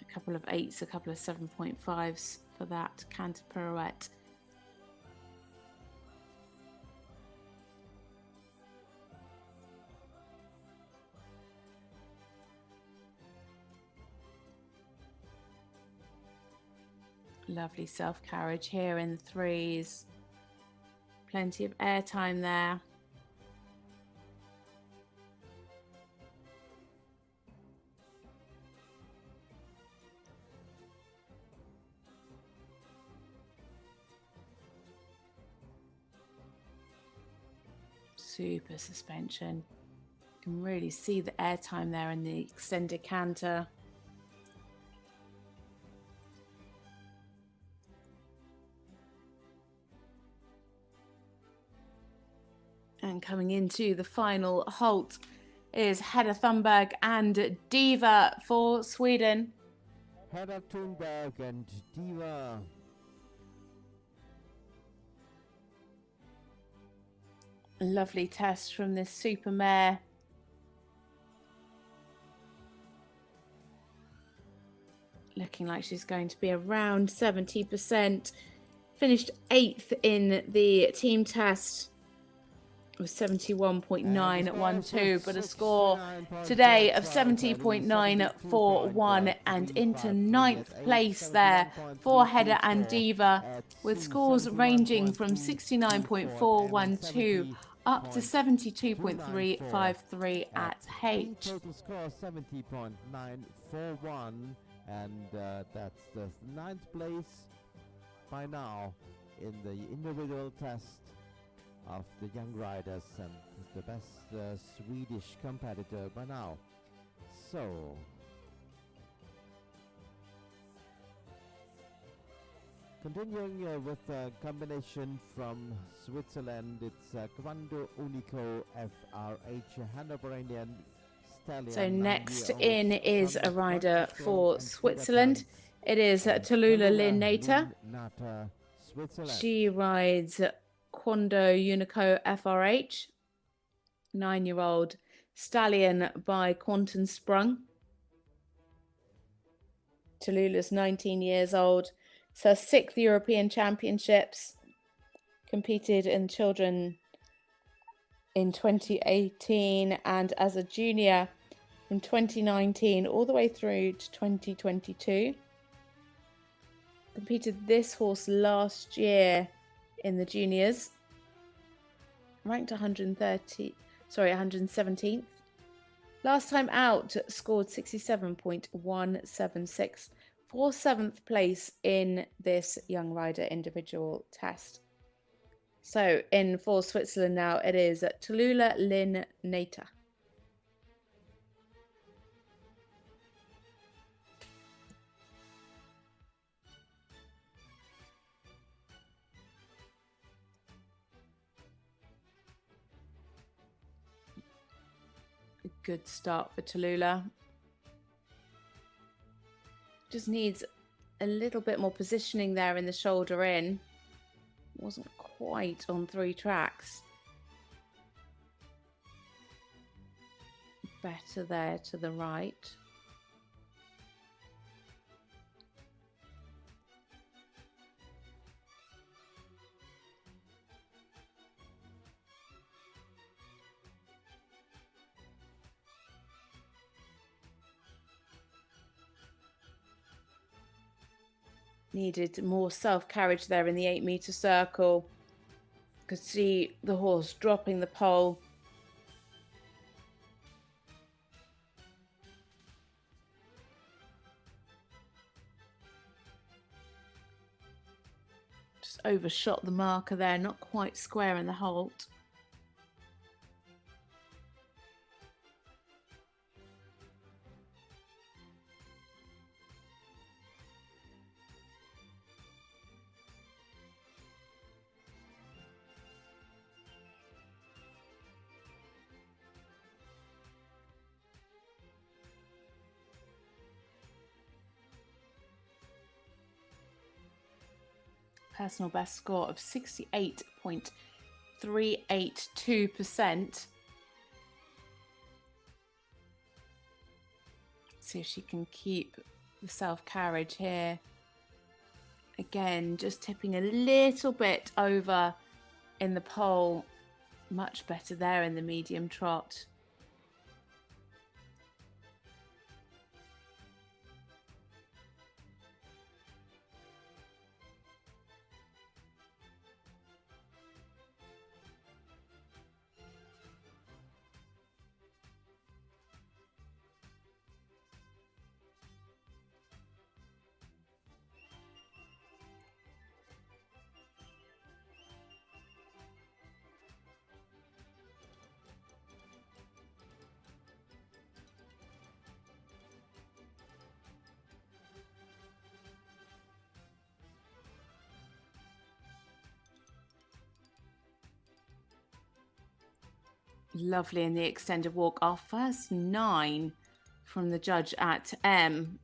A couple of 8s, a couple of 7.5s for that canter pirouette. Lovely self-carriage here in the 3s. Plenty of airtime there. Super suspension. You can really see the airtime there in the extended canter. And coming into the final halt is Hedda Thunberg and Diva for Sweden. Hedda Thunberg and Diva. Lovely test from this super mare. Looking like she's going to be around 70%. Finished 8th in the team test with 71.912, but a score today of 70.941 and into 9th place there for Hedda and Diva, with scores ranging from 69.412 up to 72.353 at H. Total score 70.941, and that's the 9th place by now in the individual test of the young riders, and the best Swedish competitor by now. So Continuing with a combination from Switzerland, it's Quando Unico FRH Hannoverian Stallion. So next in is a rider for Switzerland. It is Tallulah Lynn Nater. She rides Quando Unico FRH, 9-year-old stallion by Quantum Sprung. Tallulah's 19 years old. It's her 6th European Championships. Competed in children in 2018 and as a junior from 2019 all the way through to 2022. Competed this horse last year in the juniors. Ranked 117th. Last time out, scored 67.176 for 7th place in this young rider individual test. So in for Switzerland now, it is Tallulah Lynn Nater. A good start for Tallulah. Just needs a little bit more positioning there in the shoulder in. Wasn't quite on 3 tracks. Better there to the right. Needed more self-carriage there in the 8-meter circle. Could see the horse dropping the pole. Just overshot the marker there, not quite square in the halt. Personal best score of 68.382%. See if she can keep the self-carriage here. Again, just tipping a little bit over in the pole. Much better there in the medium trot. Lovely in the extended walk. Our first 9 from the judge at M.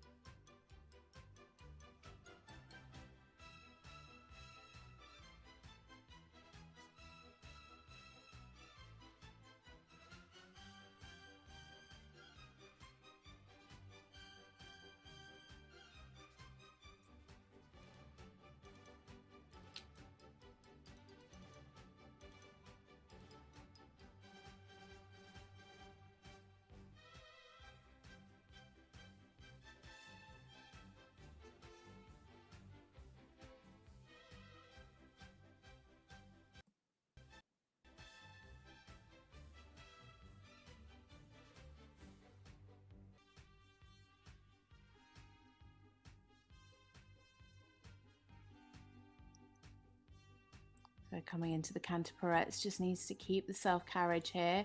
So coming into the canter pirouettes, just needs to keep the self-carriage here.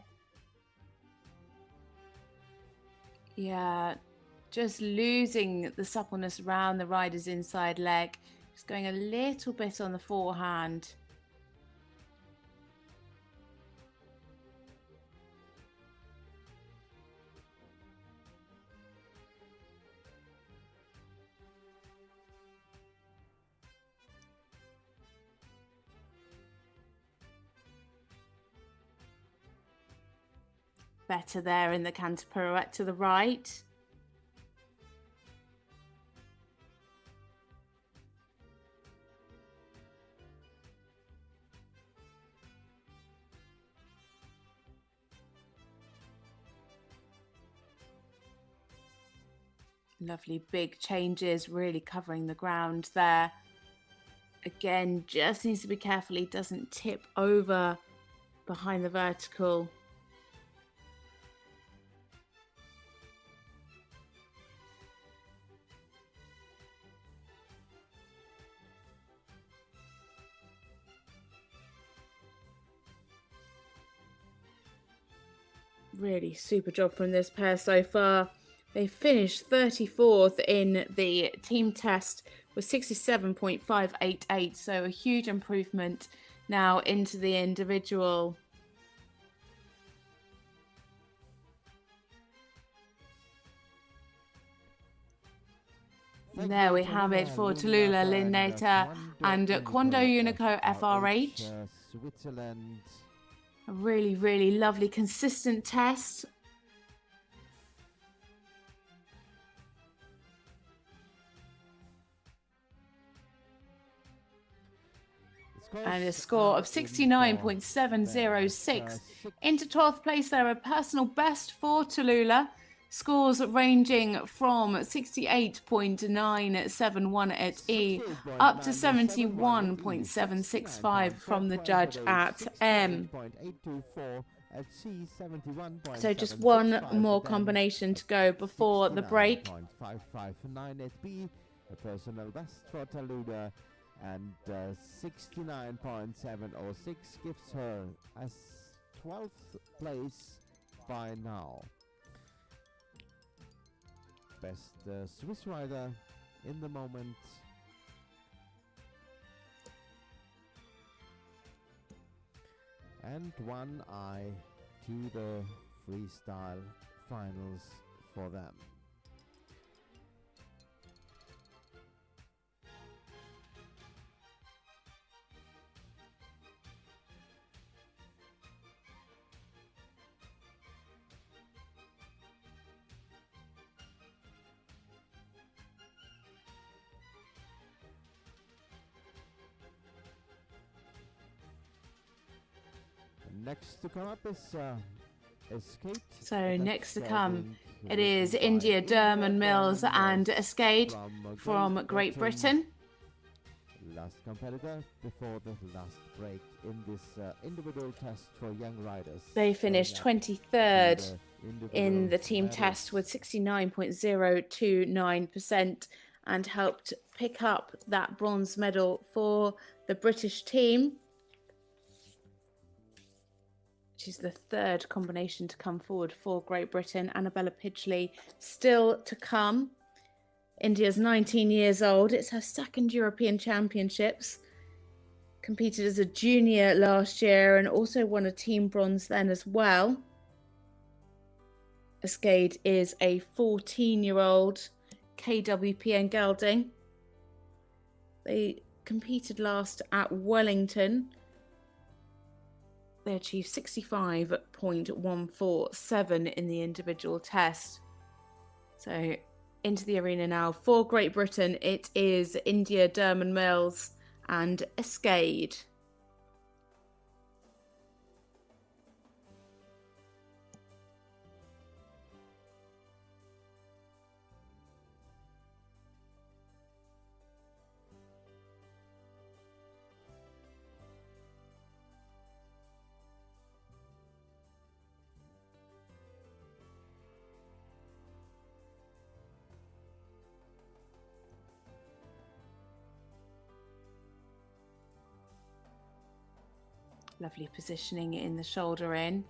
Yeah, just losing the suppleness around the rider's inside leg. Just going a little bit on the forehand. Better there in the canter pirouette to the right. Lovely big changes, really covering the ground there. Again, just needs to be careful he doesn't tip over behind the vertical. Really super job from this pair so far. They finished 34th in the team test with 67.588, so a huge improvement now into the individual. And there we have it for Tallulah Lynn Nater and Kwondo Unico FRH. Switzerland. A really, really lovely, consistent test. And a score of 69.706. Into 12th place there, a personal best for Tallulah. Scores ranging from 68.971 at E up to 71.765 from the judge at M. So just one more combination to go before the break. 69.559 at B, a personal best for Tallulah, and 69.706 gives her as 12th place by now. Best Swiss rider in the moment. And one eye to the freestyle finals for them. Next to come up is Escape. So next to come, it is India, Durman-Mills and Escape from Great Britain. Last competitor before the last break in this individual test for young riders. They finished 23rd in the team test with 69.029% and helped pick up that bronze medal for the British team, which is the third combination to come forward for Great Britain. Annabella Pidgley still to come. India's 19 years old. It's her second European Championships. Competed as a junior last year and also won a team bronze then as well. Escape is a 14-year-old KWPN gelding. They competed last at Wellington. They achieved 65.147 in the individual test. So into the arena now for Great Britain, it is India, Durman-Mills and Escape. Lovely positioning in the shoulder in.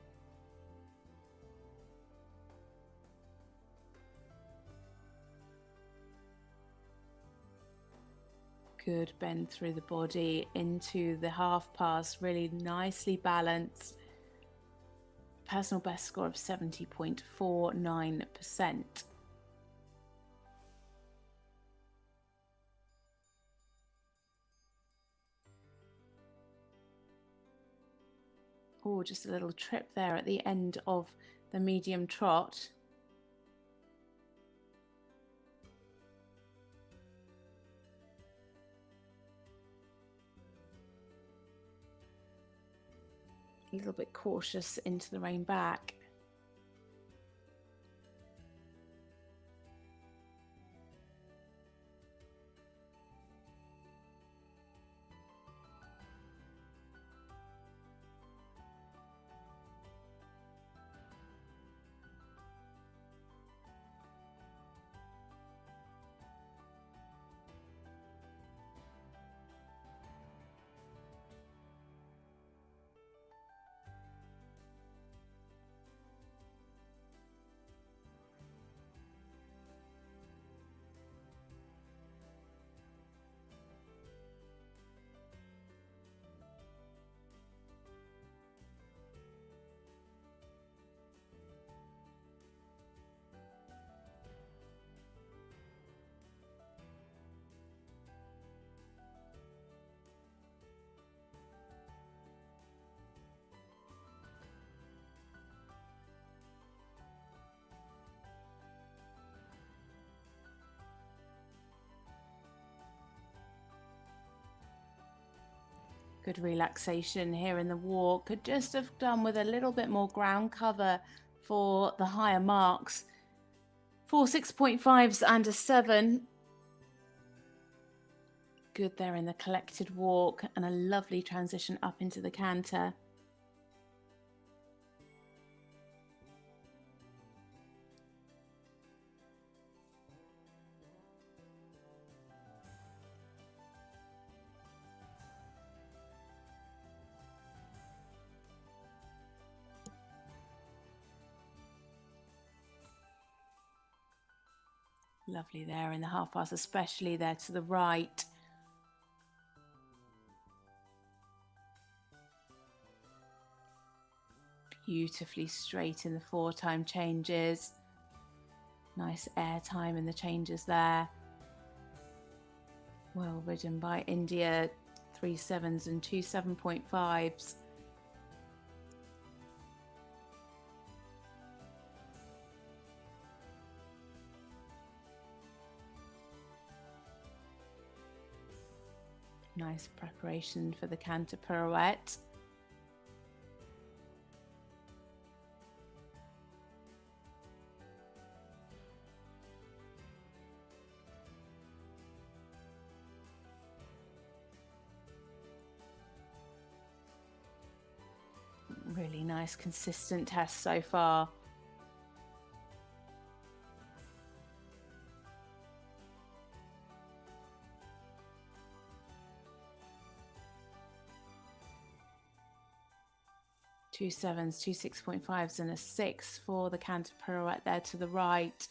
Good bend through the body into the half pass, really nicely balanced. Personal best score of 70.49%. Oh, just a little trip there at the end of the medium trot. A little bit cautious into the rein back. Good relaxation here in the walk. Could just have done with a little bit more ground cover for the higher marks. 4 6.5s and a 7. Good there in the collected walk and a lovely transition up into the canter. Lovely there in the half pass, especially there to the right. Beautifully straight in the 4-time changes. Nice air time in the changes there. Well ridden by India, 3 7s and 2 7.5s. Nice preparation for the canter pirouette. Really nice, consistent test so far. Two 7s, 2 6.5s and a 6 for the canter pirouette there to the right.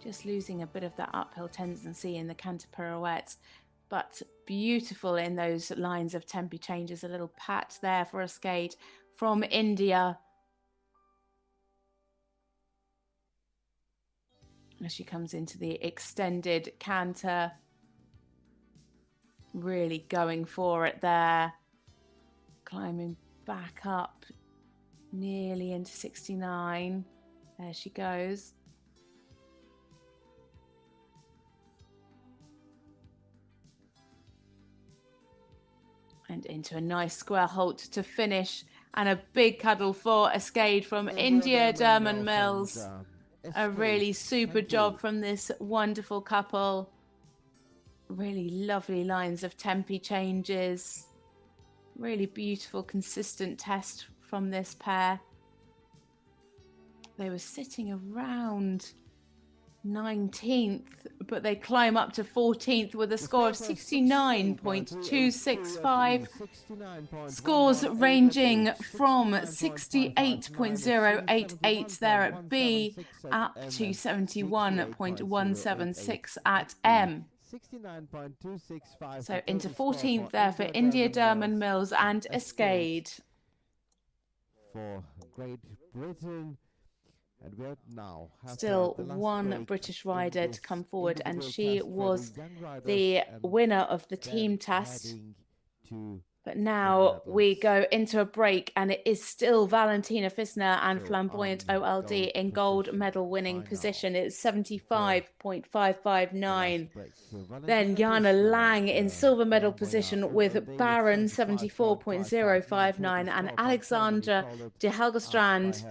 Just losing a bit of that uphill tendency in the canter pirouettes, but beautiful in those lines of tempi changes. A little pat there for a skate from India. As she comes into the extended canter, really going for it there, climbing back up nearly into 69. There she goes. And into a nice square halt to finish, and a big cuddle for a skate from India, Durman-Mills. A really super job from this wonderful couple. Really lovely lines of tempi changes. Really beautiful, consistent test from this pair. They were sitting around 19th, but they climb up to 14th with a score of 69.265. Scores ranging from 68.088 there at B up to 71.176 at M. So into 14th there for India, Durman-Mills and Escade. For Great Britain. And we now have still one British rider to come forward, and she was the winner of the team test. But now we go into a break, and it is still Valentina Fisner and Flamboyant OLD in gold medal winning position. It's 75.559. Then Jana Lang in silver medal position with Baron 74.059, and Alexandra de Helgestrand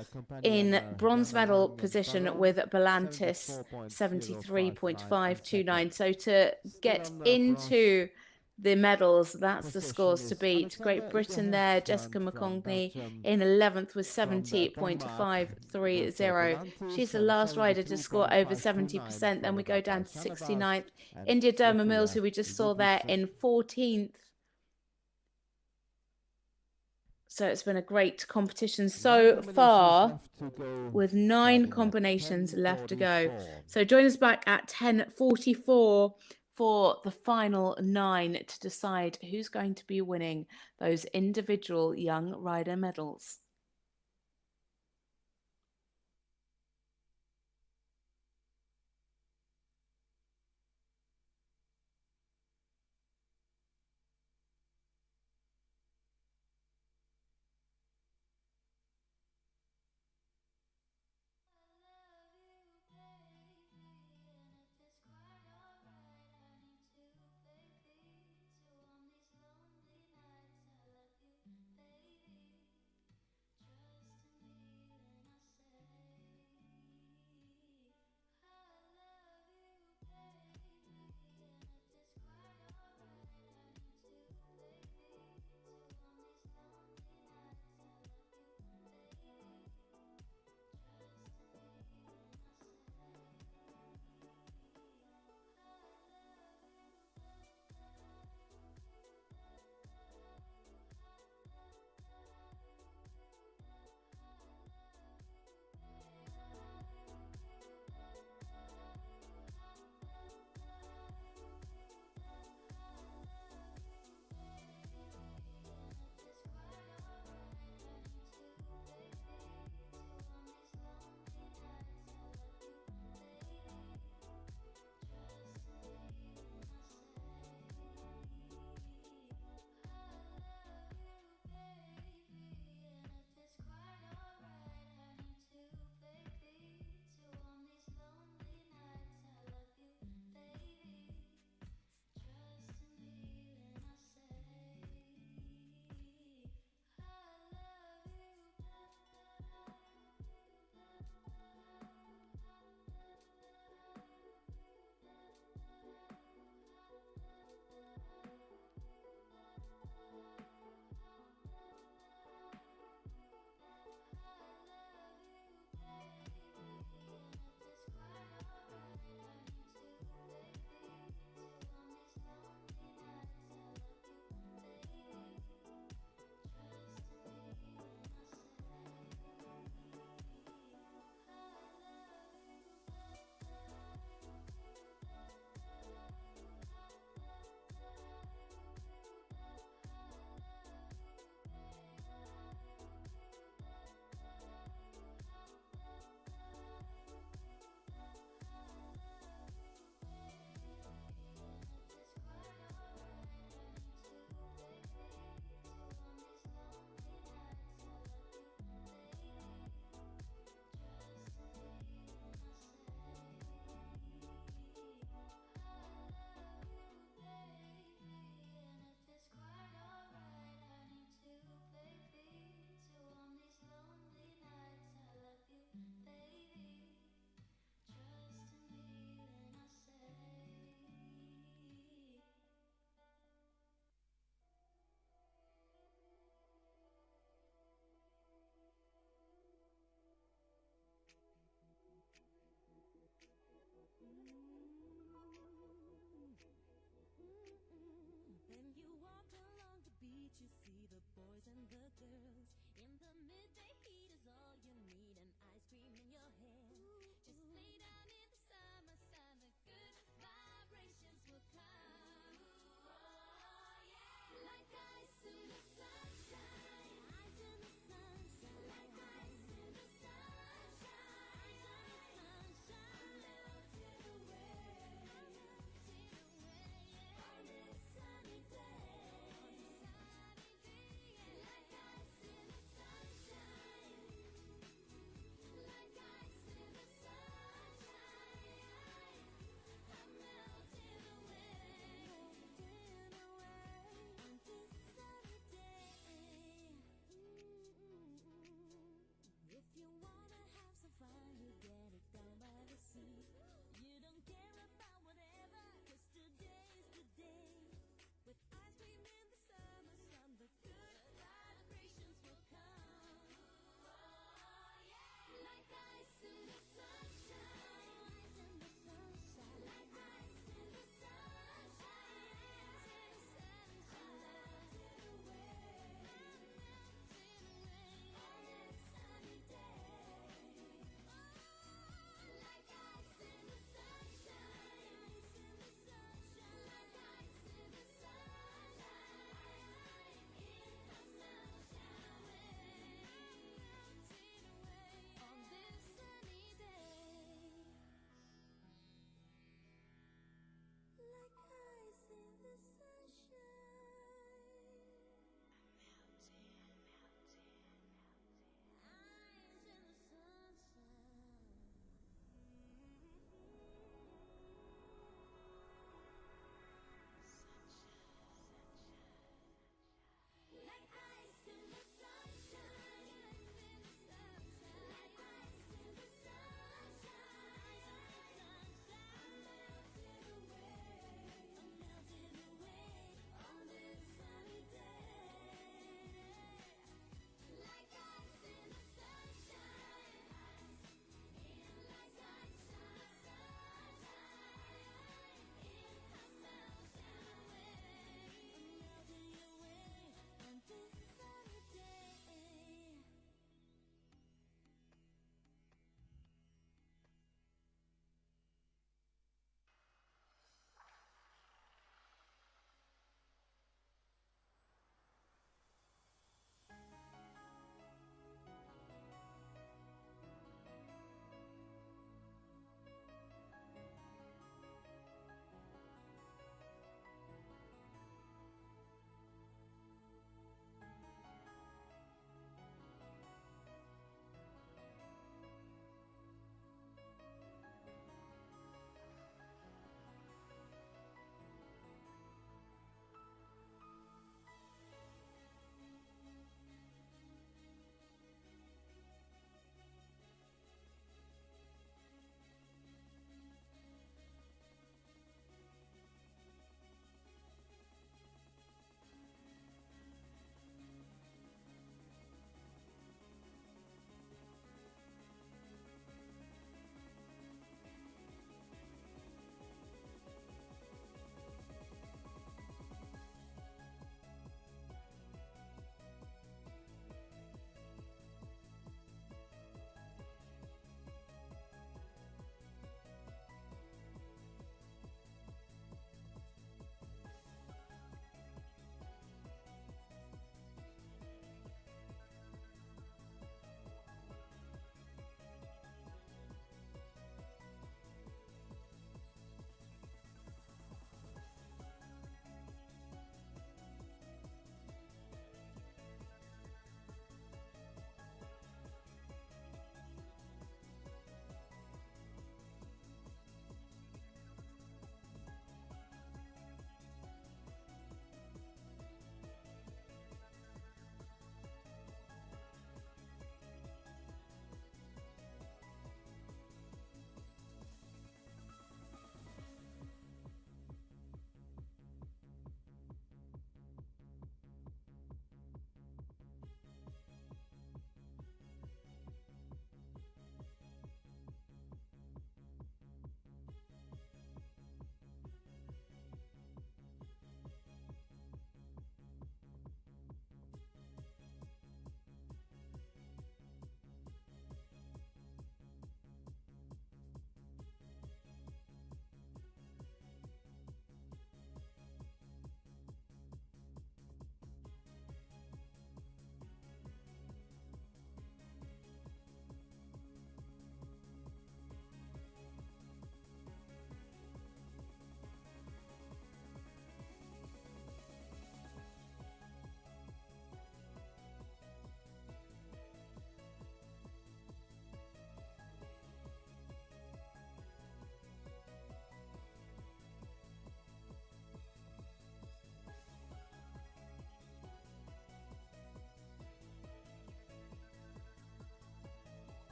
in bronze medal position with Belantis 73.529. So to get into the medals, that's the scores to beat. Great Britain there, Jessica McCongney in 11th with 70.530. She's the last rider to score over 70%. Then we go down to 69th. India Durman-Mills, who we just saw there, in 14th. So it's been a great competition so far, with 9 combinations left to go. So join us back at 10:44 for the final 9 to decide who's going to be winning those individual young rider medals.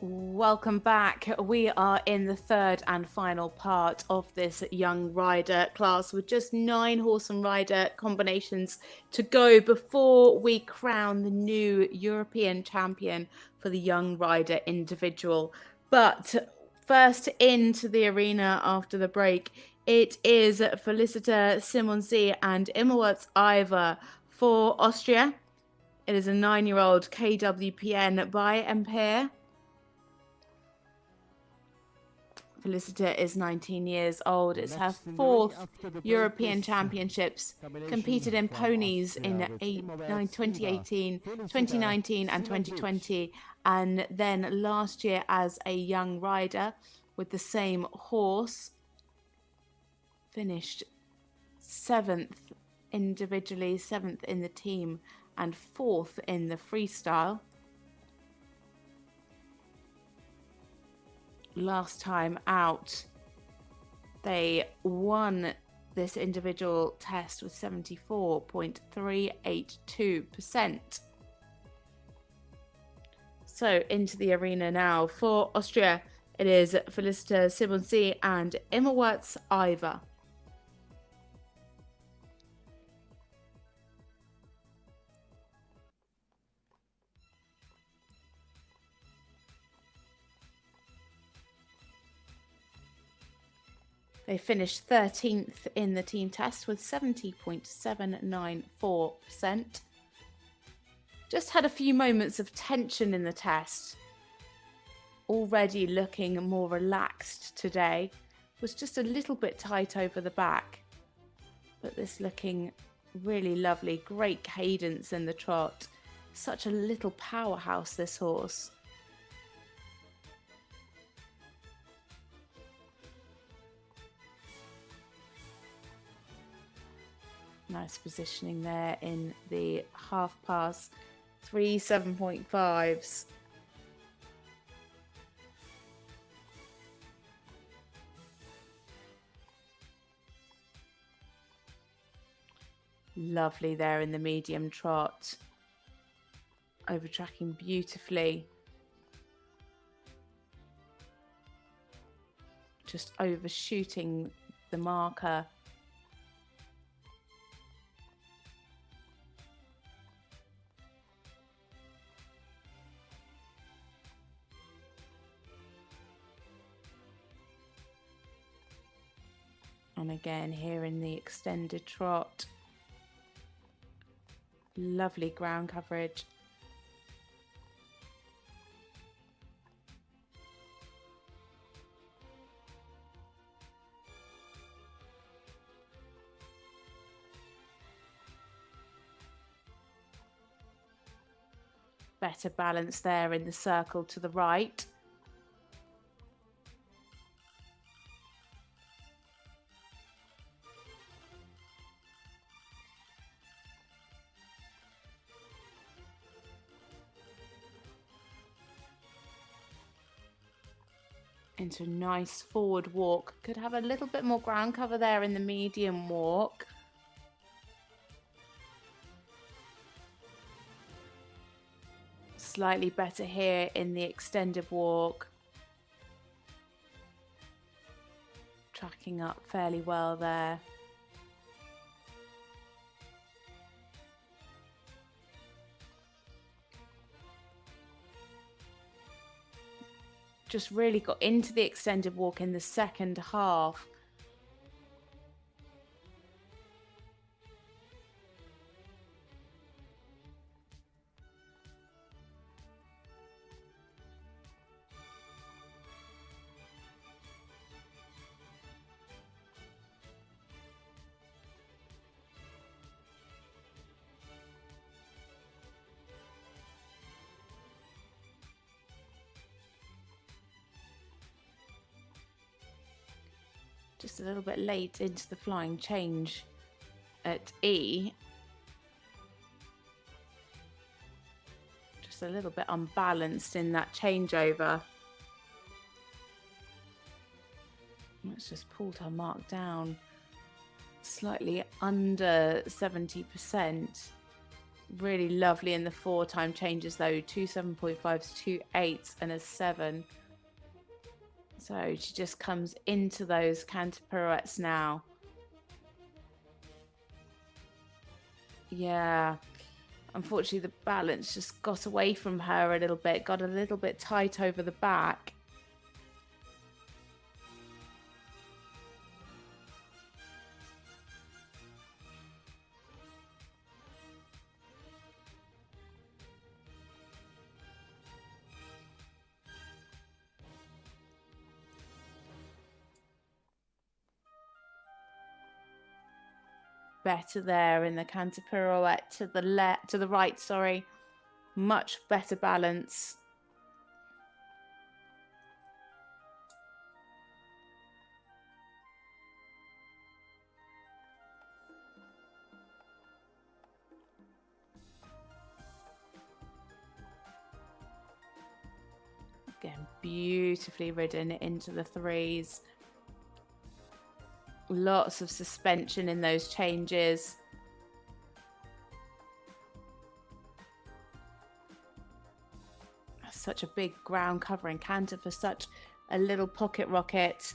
Welcome back. We are in the third and final part of this young rider class with just 9 horse and rider combinations to go before we crown the new European champion for the young rider individual. But first into the arena after the break, it is Felicita Simoncic and Immerwärts for Austria. It is a 9-year-old KWPN by Ampere. Felicita is 19 years old. It's her 4th European Championships, competed in ponies in 2018, 2019 and 2020, and then last year as a young rider with the same horse. Finished 7th individually, 7th in the team and 4th in the freestyle. Last time out, they won this individual test with 74.382%. So into the arena now for Austria, it is Felicita Simoncic and Immerwärts. They finished 13th in the team test with 70.794%. Just had a few moments of tension in the test. Already looking more relaxed today. Was just a little bit tight over the back. But this looking really lovely. Great cadence in the trot. Such a little powerhouse, this horse. Nice positioning there in the half pass. 3 7.5s. Lovely there in the medium trot. Overtracking beautifully. Just overshooting the marker. And again here in the extended trot. Lovely ground coverage. Better balance there in the circle to the right. Into a nice forward walk. Could have a little bit more ground cover there in the medium walk. Slightly better here in the extended walk. Tracking up fairly well there. Just really got into the extended walk in the second half. Just a little bit late into the flying change at E. Just a little bit unbalanced in that changeover. Let's just pulled her mark down slightly under 70%. Really lovely in the 4-time changes though. 2 7.5s, 2 8s and a 7. So she just comes into those canter pirouettes now. Yeah. Unfortunately, the balance just got away from her a little bit, got a little bit tight over the back. Better there in the canter pirouette to the right, sorry. Much better balance. Again, beautifully ridden into the 3s. Lots of suspension in those changes. Such a big ground covering canter for such a little pocket rocket.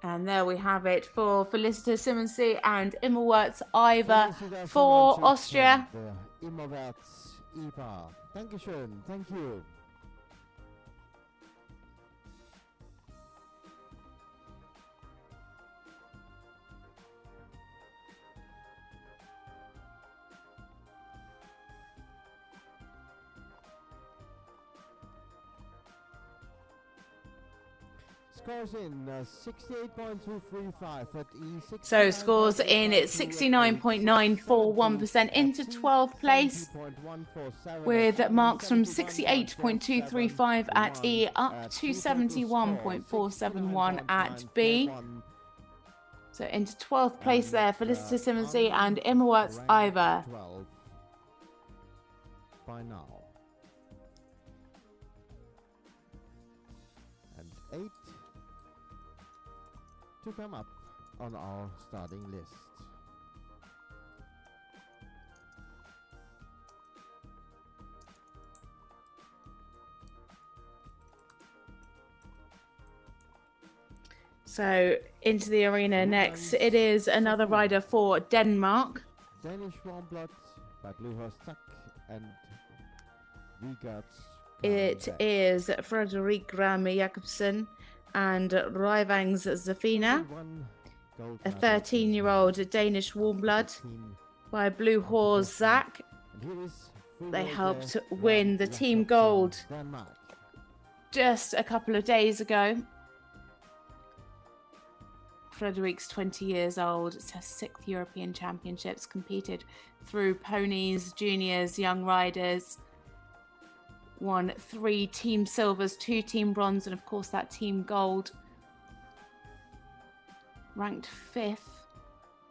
And there we have it for Felicita Simoncic and Immerwärts Iva for Austria. Immerwärts Iva. Dankeschön. Thank you. Scores in 68.235 at E6. So scores in at 69.941% into 12th place, with marks from 68.235 at E up to 71.471 at B. So into 12th place there, Felicita Simoncic and Immerwärts Iva. By now. And 8 to come up on our starting list. So into the arena next, it is another rider for Denmark. Danish warm-blood by Bluehorse and It is Frederikke Gram Jacobsen and Rowena Weggelaar, a 13-year-old Danish warm-blood by Bluehorse Zach. They helped win the team gold just a couple of days ago. Frederik's 20 years old. It's her 6th European Championships, competed through ponies, juniors, young riders. Won 3 team silvers, 2 team bronze, and of course that team gold. Ranked 5th.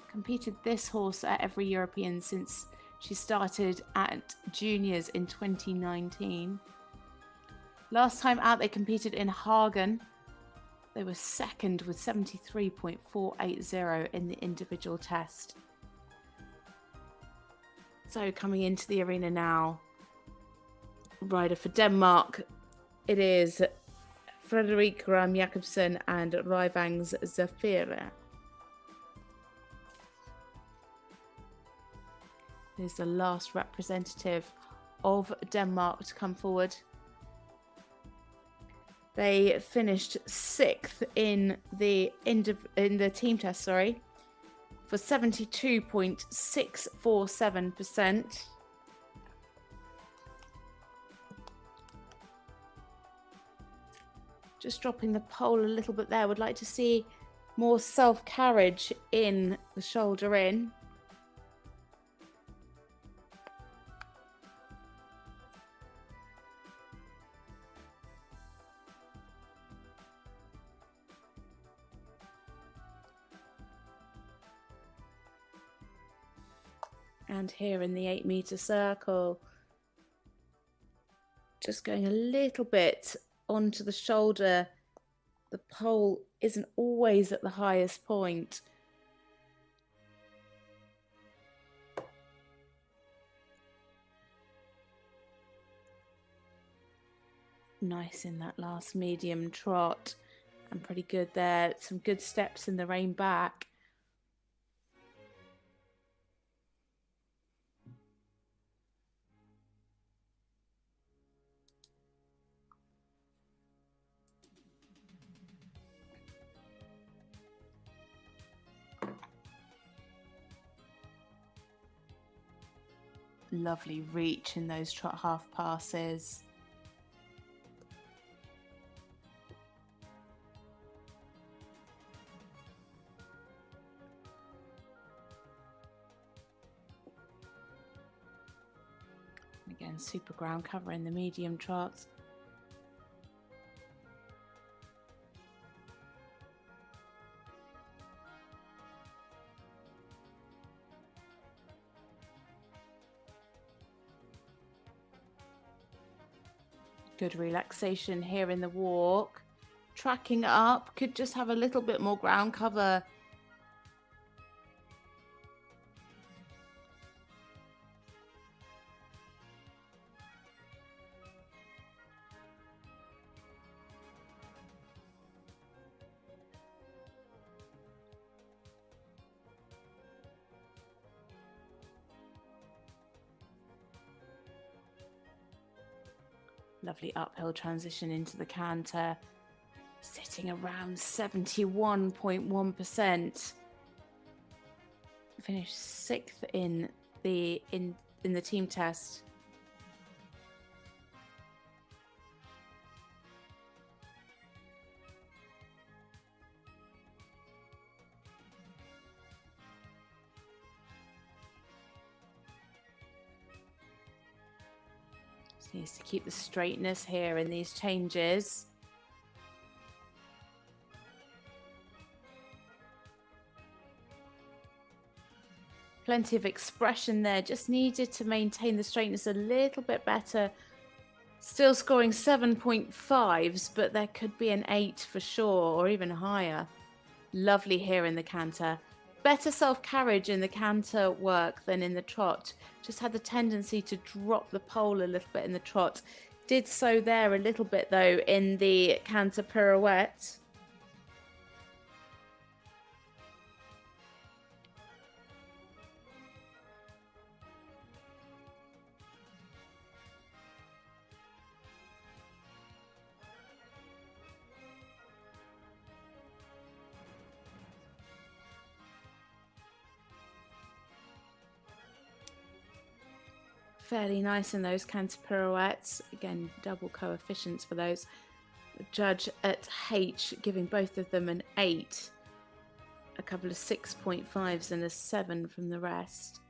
Competed this horse at every European since she started at juniors in 2019. Last time out they competed in Hagen. They were 2nd with 73.480 in the individual test. So coming into the arena now, rider for Denmark, it is Frederikke Gram Jacobsen and Rowena Weggelaar. Here's the last representative of Denmark to come forward. They finished 6th in the team test, for 72.647%. Just dropping the pole a little bit there. Would like to see more self-carriage in the shoulder in. And here in the 8-meter circle, just going a little bit onto the shoulder. The pole isn't always at the highest point. Nice in that last medium trot, and pretty good there. Some good steps in the rein back. Lovely reach in those trot half passes. Again, super ground cover in the medium trots. Good relaxation here in the walk. Tracking up, could just have a little bit more ground cover. Lovely uphill transition into the canter, sitting around 71.1%. Finished 6th in the team test. Needs to keep the straightness here in these changes. Plenty of expression there, just needed to maintain the straightness a little bit better. Still scoring 7.5s, but there could be an 8 for sure, or even higher. Lovely here in the canter. Better self-carriage in the canter work than in the trot. Just had the tendency to drop the pole a little bit in the trot. Did so there a little bit though in the canter pirouette. Fairly nice in those canter pirouettes. Again, double coefficients for those. The judge at H giving both of them an 8. A couple of 6.5s and a 7 from the rest.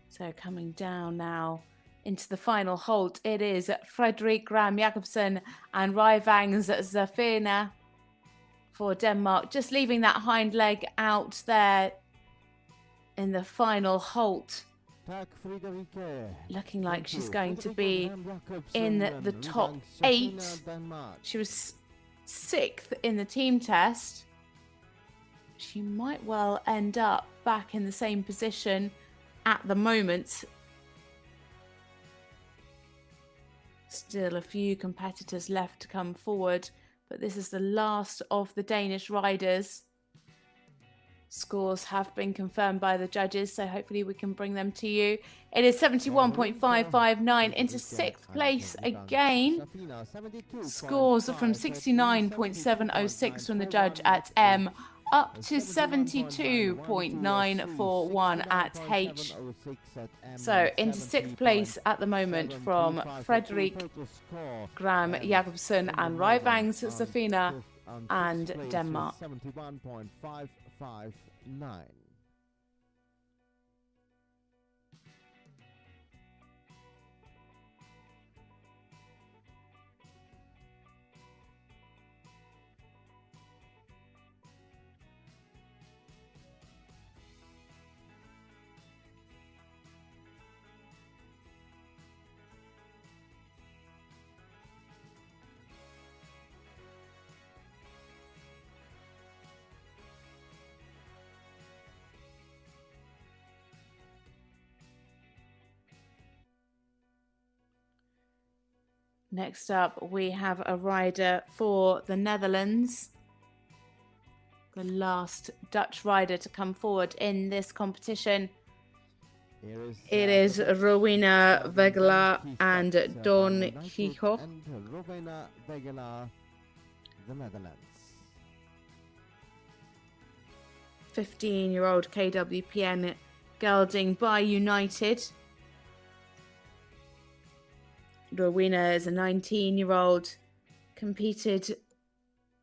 So coming down now into the final halt, it is Frederikke Gram Jacobsen and Rowena Weggelaar for Denmark. Just leaving that hind leg out there in the final halt. Looking like she's going to be in the top 8. She was 6th in the team test. She might well end up back in the same position at the moment. Still a few competitors left to come forward, but this is the last of the Danish riders. Scores have been confirmed by the judges, so hopefully we can bring them to you. It is 71.559 into 6th place again. Scores from 69.706 from the judge at M. up to 72.941 at H. So into 6th place at the moment from Frederikke Gram Jacobsen and Rijvangs Sofina and Denmark. 71.559. Next up, we have a rider for the Netherlands. The last Dutch rider to come forward in this competition. It is Rowena Weggelaar and Don Quijote. Rowena Weggelaar, the Netherlands. 15-year-old KWPN gelding by United. Rowena is a 19-year-old, competed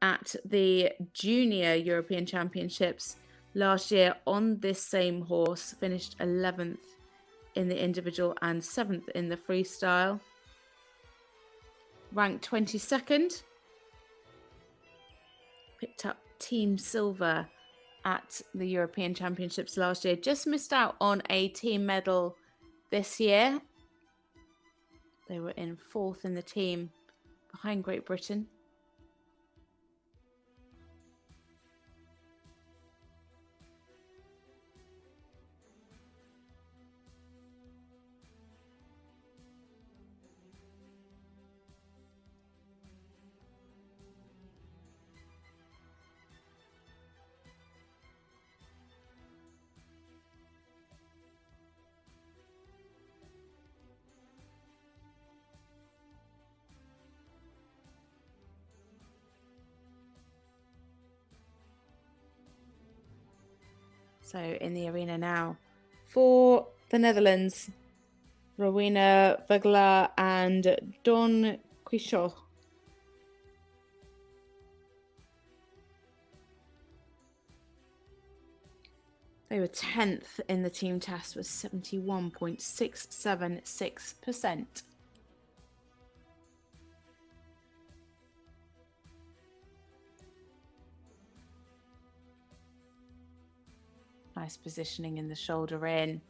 at the Junior European Championships last year on this same horse, finished 11th in the individual and 7th in the freestyle. Ranked 22nd. Picked up team silver at the European Championships last year. Just missed out on a team medal this year. They were in 4th in the team behind Great Britain. So in the arena now for the Netherlands, Rowena Weggelaar and Don Quijote. They were 10th in the team test with 71.676%. Nice positioning in the shoulder in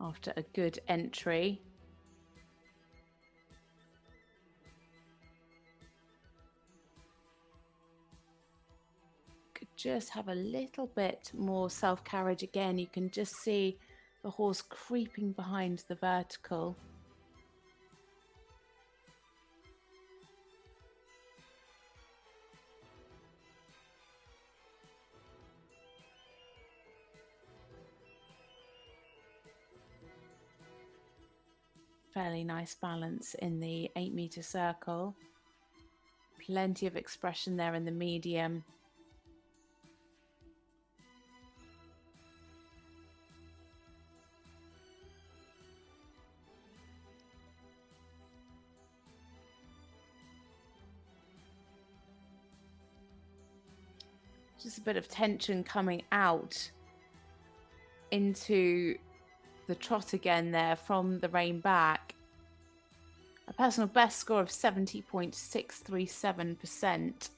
after a good entry. Could just have a little bit more self-carriage again. You can just see the horse creeping behind the vertical. Fairly nice balance in the 8-meter circle. Plenty of expression there in the medium. Just a bit of tension coming out into the trot again there from the rein back. A personal best score of 70.637%.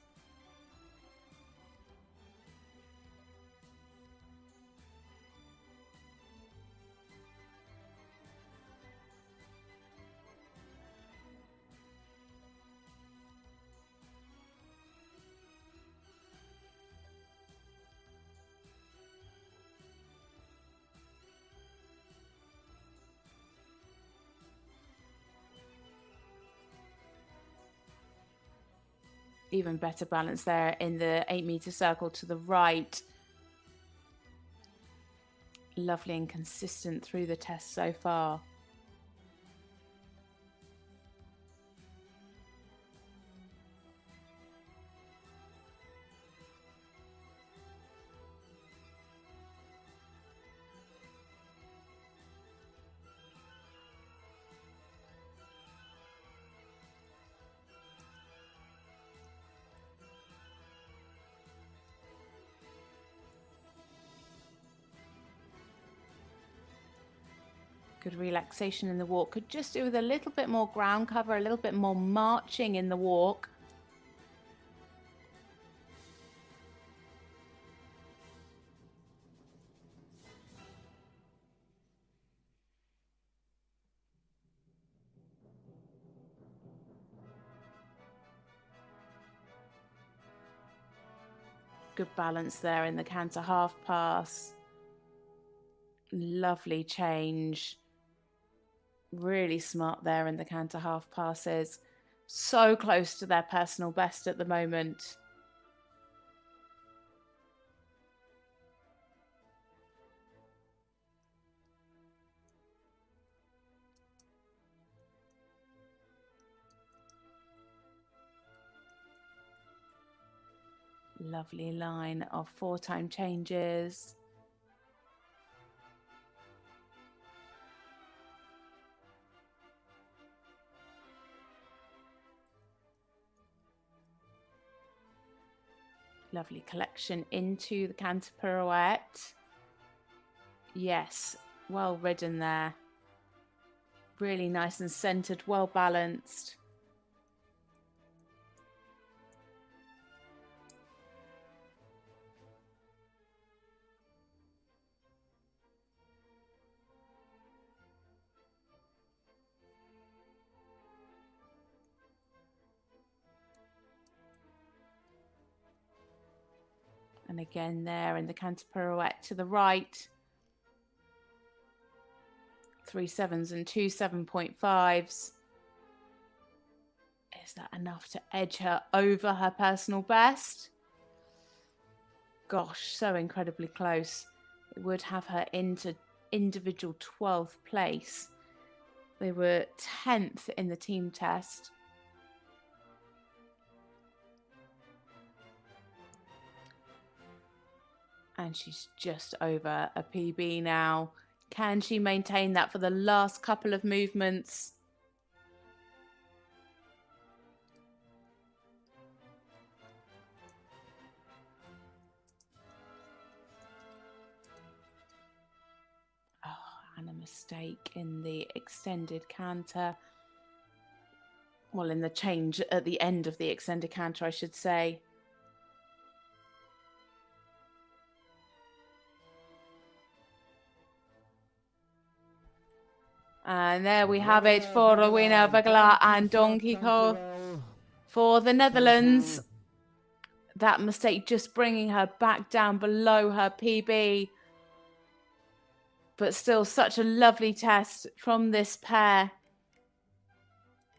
Even better balance there in the 8-meter circle to the right. Lovely and consistent through the test so far. Good relaxation in the walk. Could just do with a little bit more ground cover, a little bit more marching in the walk. Good balance there in the canter half pass. Lovely change. Really smart there in the canter half passes. So close to their personal best at the moment. Lovely line of 4-time changes. Lovely collection into the canter pirouette. Yes, well ridden there. Really nice and centered, well balanced. And again there in the canter pirouette to the right. 3 7s and 2 7.5s. Is that enough to edge her over her personal best? Gosh, so incredibly close. It would have her into individual 12th place. They were 10th in the team test. And she's just over a PB now. Can she maintain that for the last couple of movements? Oh, and a mistake in the extended canter. Well, in the change at the end of the extended canter, I should say. And there we have it for Rowena Weggelaar and Donkey Kong for the Netherlands. That mistake just bringing her back down below her PB. But still such a lovely test from this pair.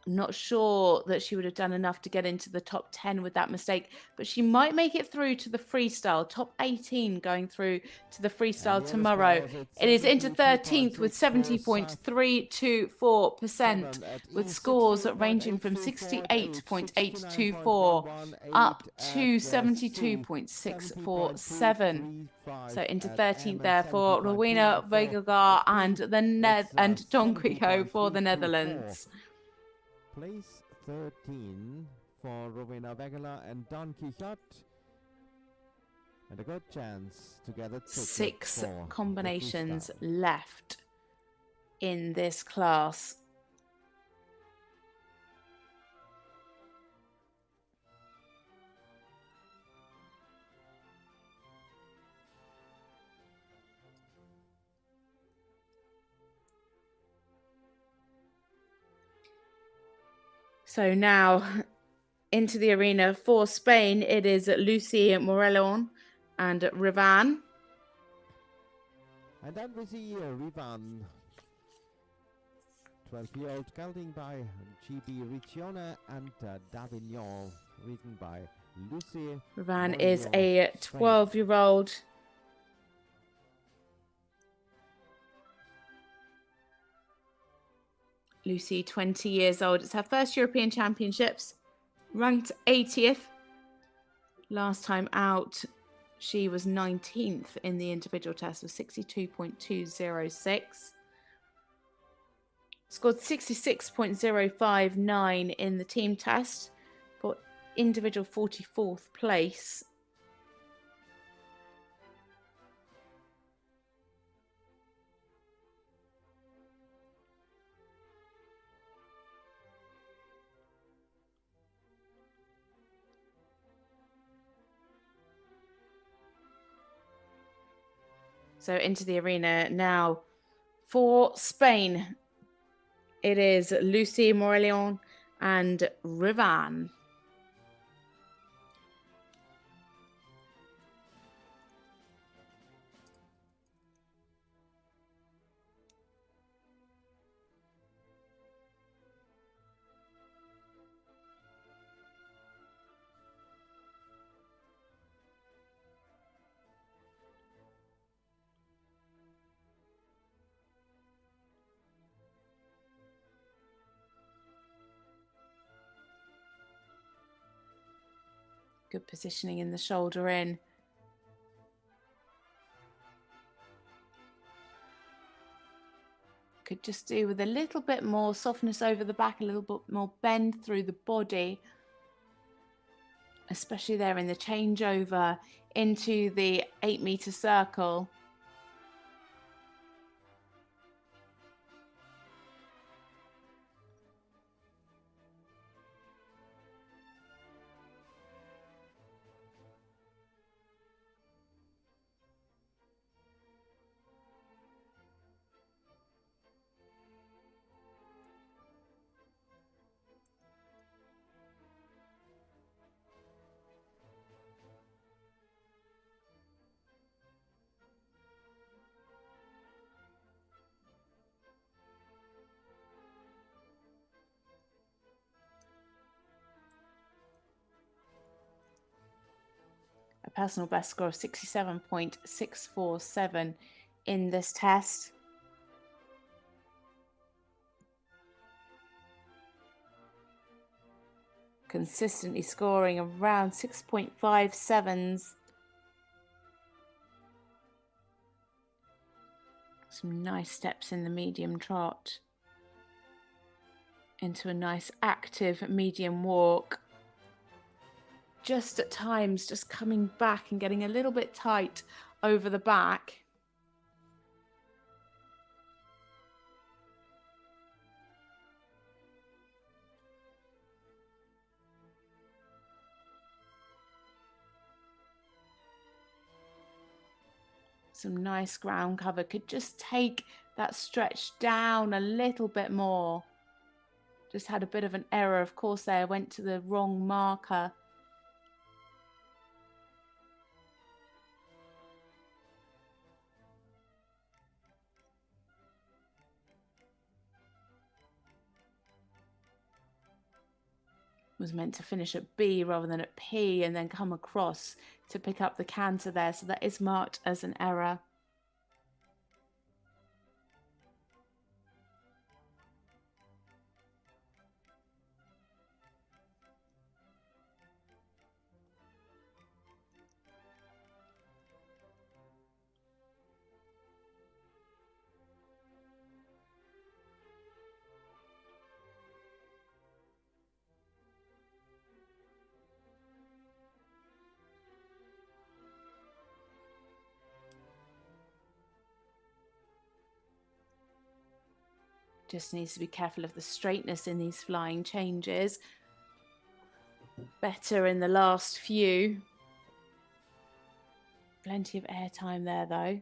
I'm not sure that she would have done enough to get into the top 10 with that mistake, but she might make it through to the freestyle. Top 18 going through to the freestyle tomorrow. It is into 13th with 70.324%, with scores ranging from 68.824 up to 72.647. So into 13th there for Rowena Weggelaar and Donkey Kong for the Netherlands. Place 13 for Rowena Weggelaar and Don Quixote. And a good chance to get it. 6 combinations left in this class. So now into the arena for Spain, it is Lucie Moreillon and Rivan. And then we see Rivan, 12-year-old, gelding by GB Riccione and Davignon, written by Lucie. Rivan Moreillon, is a 12-year-old. Lucie, 20 years old. It's her first European Championships, ranked 80th. Last time out, she was 19th in the individual test with 62.206. Scored 66.059 in the team test for individual 44th place. So into the arena now for Spain. It is Lucie Moreillon and Rivan. Good positioning in the shoulder in. Could just do with a little bit more softness over the back, a little bit more bend through the body, especially there in the changeover into the 8-meter circle. A personal best score of 67.647 in this test. Consistently scoring around 6.57s. Some nice steps in the medium trot. Into a nice active medium walk. Just at times, just coming back and getting a little bit tight over the back. Some nice ground cover. Could just take that stretch down a little bit more. Just had a bit of an error, of course, there. I went to the wrong marker. Was meant to finish at B rather than at P and then come across to pick up the canter there. So that is marked as an error. Just needs to be careful of the straightness in these flying changes. Better in the last few. Plenty of air time there though.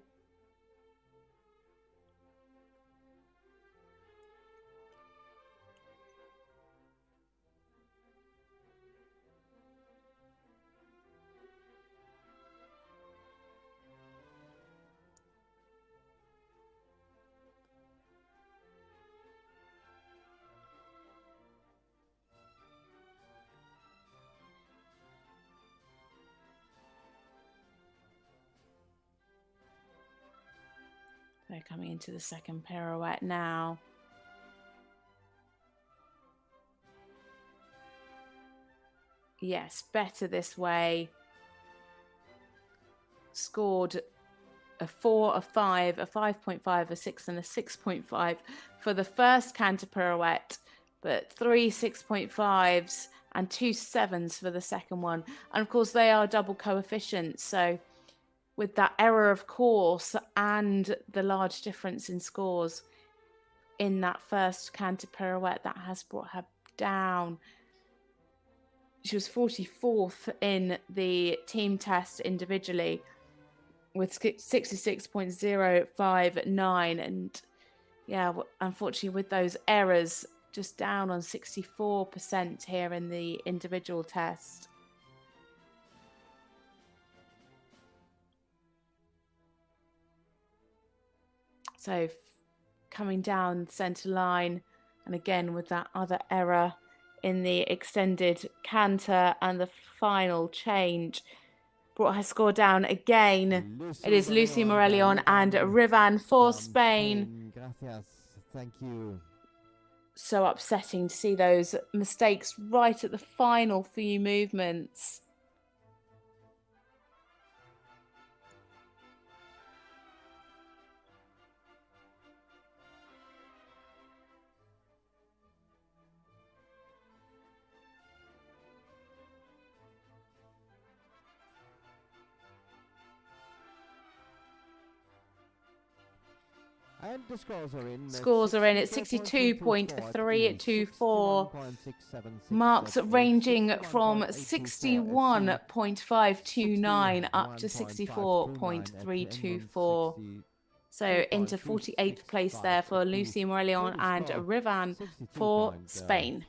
They're coming into the second pirouette now. Yes, better this way. Scored a 4, a 5, a 5.5, a 6 and a 6.5 for the first canter pirouette, but 3 6.5s and 2 7s for the second one. And of course they are double coefficients, so with that error of course and the large difference in scores in that first canter pirouette, that has brought her down. She was 44th in the team test individually, with 66.059. And yeah, unfortunately with those errors, just down on 64% here in the individual test. So coming down centre line, and again with that other error in the extended canter and the final change, brought her score down again. It is Lucie Moreillon and Rivan for Spain. Gracias. Thank you. So upsetting to see those mistakes right at the final few movements. And the scores are in. Scores are in at 62.324. Marks ranging from 61.529 up to 64.324. So into 48th place there for Lucie Moreillon and Rivan for Spain.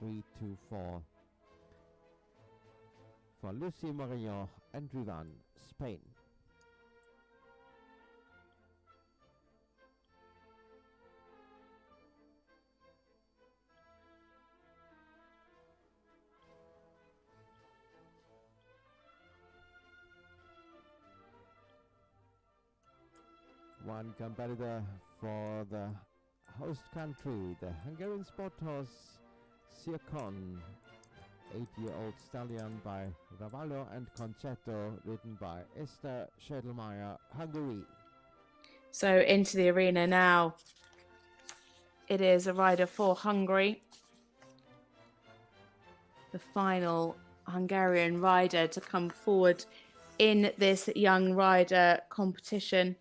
For Lucie Moreillon and Rivan, Spain. One competitor for the host country, the Hungarian sport horse Circon, 8-year-old stallion by Ravallo and Concerto, ridden by Eszter Sedlmayer, Hungary. So into the arena now. It is a rider for Hungary. The final Hungarian rider to come forward in this young rider competition.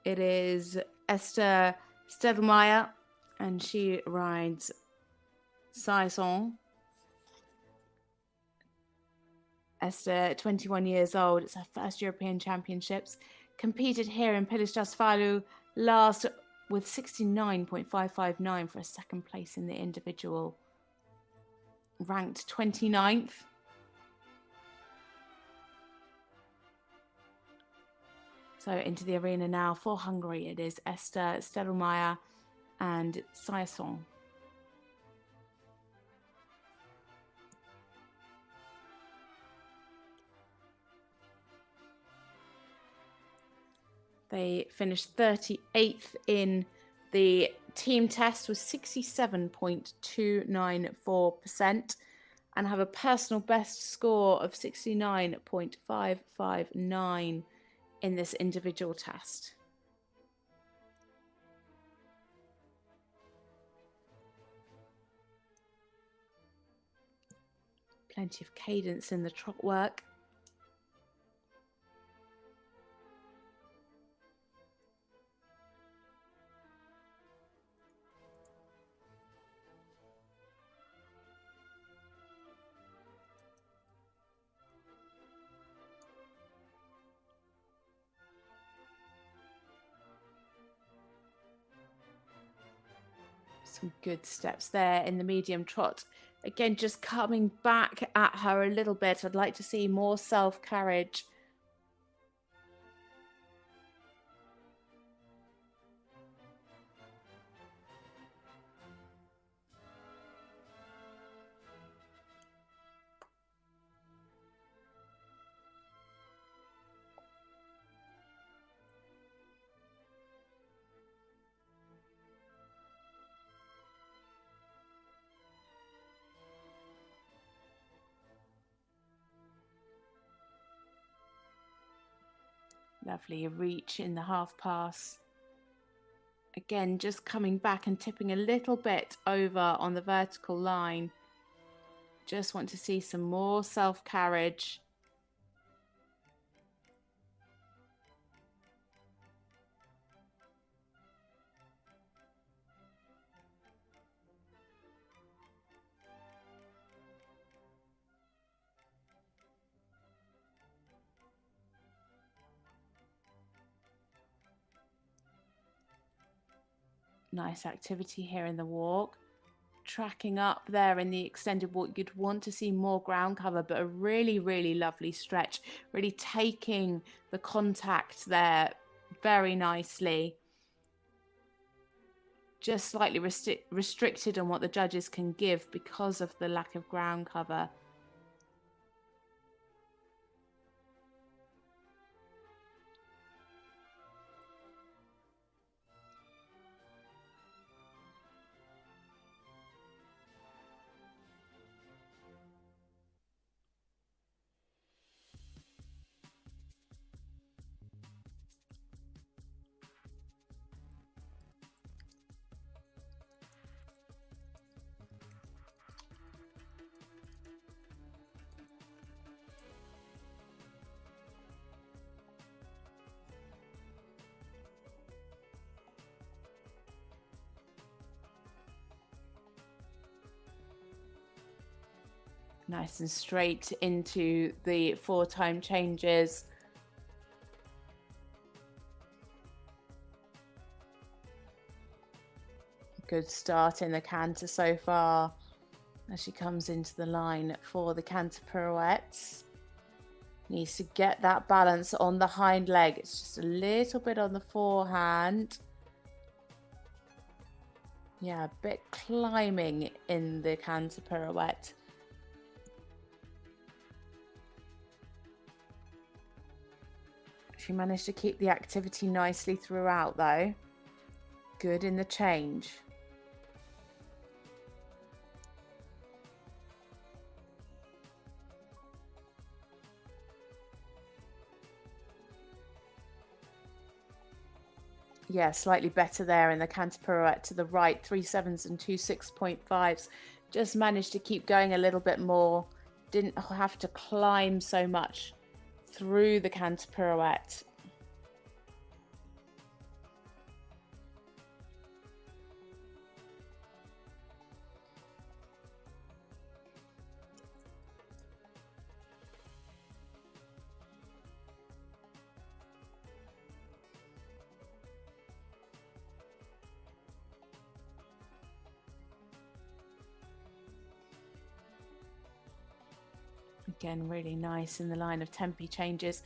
It is Eszter Sedlmayer, and she rides Saison. Eszter, 21 years old. It's her first European Championships. Competed here in Pilisjászfalu last with 69.559 for a second place in the individual. Ranked 29th. So into the arena now for Hungary, it is Eszter Sedlmayer and Saison. They finished 38th in the team test with 67.294% and have a personal best score of 69.559 in this individual test. Plenty of cadence in the trot work. Some good steps there in the medium trot. Again, just coming back at her a little bit. I'd like to see more self-carriage. Lovely reach in the half pass. Again, just coming back and tipping a little bit over on the vertical line. Just want to see some more self-carriage. Nice activity here in the walk. Tracking up there in the extended walk. You'd want to see more ground cover, but a really, really lovely stretch. Really taking the contact there very nicely. Just slightly restricted on what the judges can give because of the lack of ground cover. Nice and straight into the 4-time changes. Good start in the canter so far as she comes into the line for the canter pirouettes. Needs to get that balance on the hind leg. It's just a little bit on the forehand. Yeah, a bit climbing in the canter pirouette. She managed to keep the activity nicely throughout though. Good in the change. Yeah, slightly better there in the canter pirouette to the right. 3 7s and 2 6.5s. Just managed to keep going a little bit more. Didn't have to climb so much through the canter pirouette. Again, really nice in the line of tempi changes.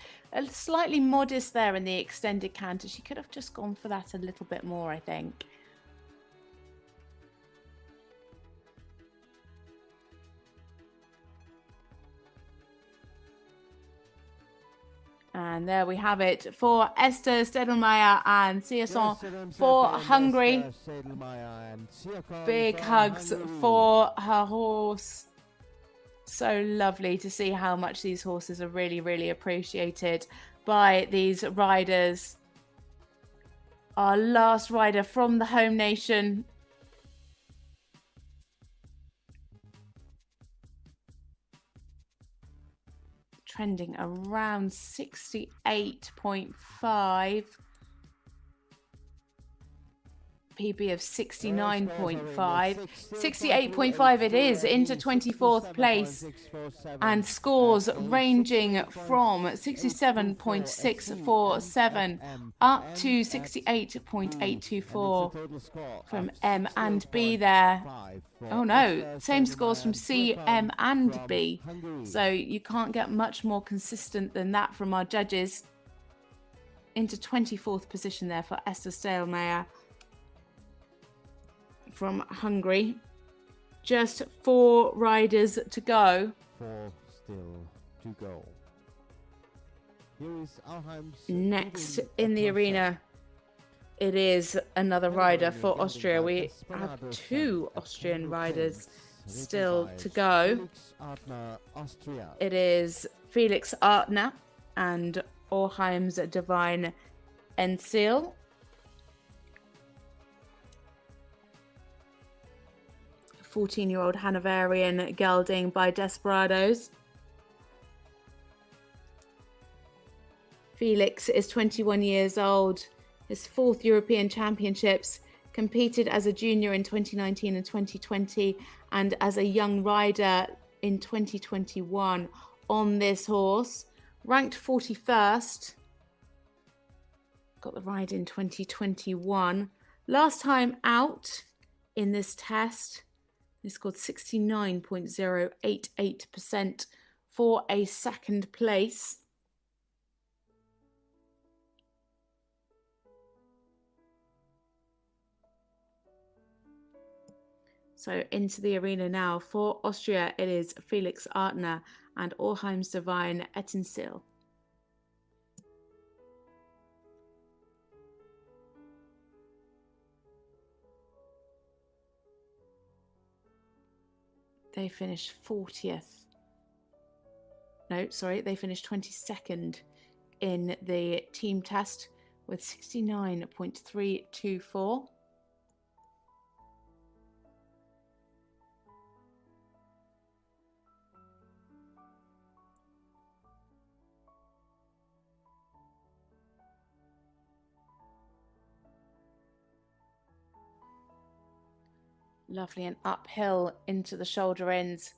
Slightly modest there in the extended canter. She could have just gone for that a little bit more, I think. And there we have it for Eszter Sedlmayer and Siason for Hungary. Big hugs for her horse. So lovely to see how much these horses are really, really appreciated by these riders. Our last rider from the home nation. Trending around 68.5. PB of 69.5. 68.5 it is, into 24th place, and scores ranging from 67.647 up to 68.824 from M and B there. Oh no, same scores from C, M and B. So you can't get much more consistent than that from our judges. Into 24th position there for Eszter Sedlmayer from Hungary. Just 4 riders to go. 4 still to go. Here is next in the arena. It is another rider for Austria. We have 2 Austrian riders still to go. It is Felix Artner and Orheim's Divine Ensil. 14-year-old Hanoverian gelding by Desperados. Felix is 21 years old. His 4th European Championships. Competed as a junior in 2019 and 2020, and as a young rider in 2021 on this horse. Ranked 41st. Got the ride in 2021. Last time out in this test, they scored 69.088% for a second place. So into the arena now. For Austria, it is Felix Artner and Orheim's Divine Ettensil. They finished 40th. No, sorry, they finished 22nd in the team test with 69.324. Lovely, and uphill into the shoulder ends.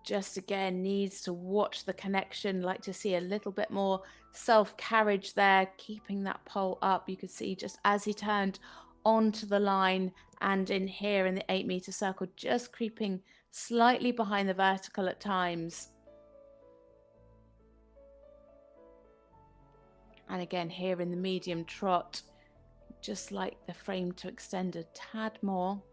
Just again needs to watch the connection. Like to see a little bit more self-carriage there, keeping that pole up. You could see just as he turned onto the line and in here in the 8-meter circle, just creeping slightly behind the vertical at times. And again here in the medium trot, just like the frame to extend a tad more.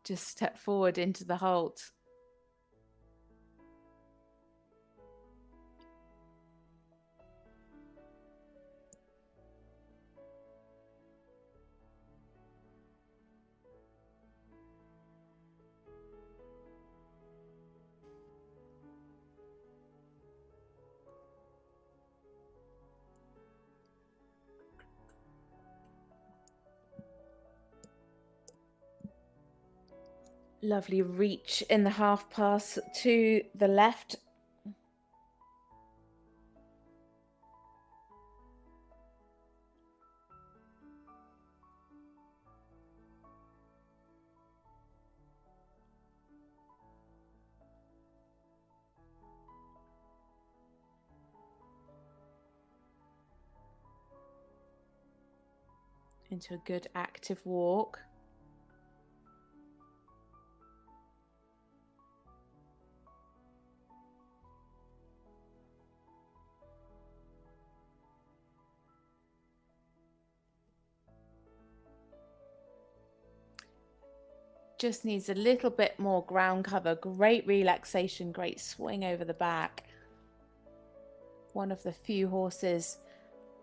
Just step forward into the halt. Lovely reach in the half pass to the left. Into a good active walk. Just needs a little bit more ground cover. Great relaxation, great swing over the back. One of the few horses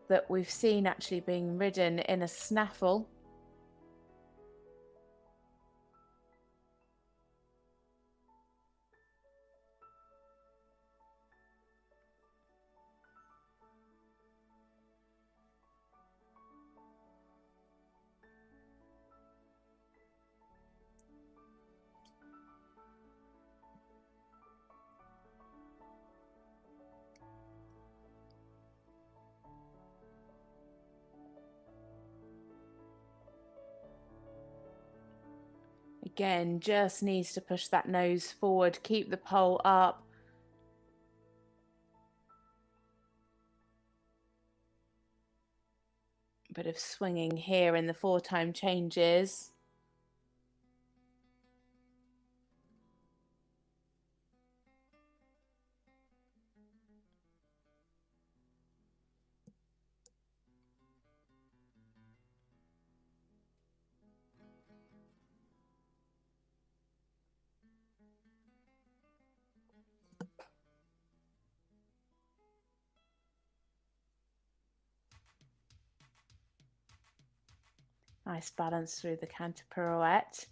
that we've seen actually being ridden in a snaffle. Again, just needs to push that nose forward, keep the pole up. Bit of swinging here in the 4-time changes. Nice balance through the canter pirouette.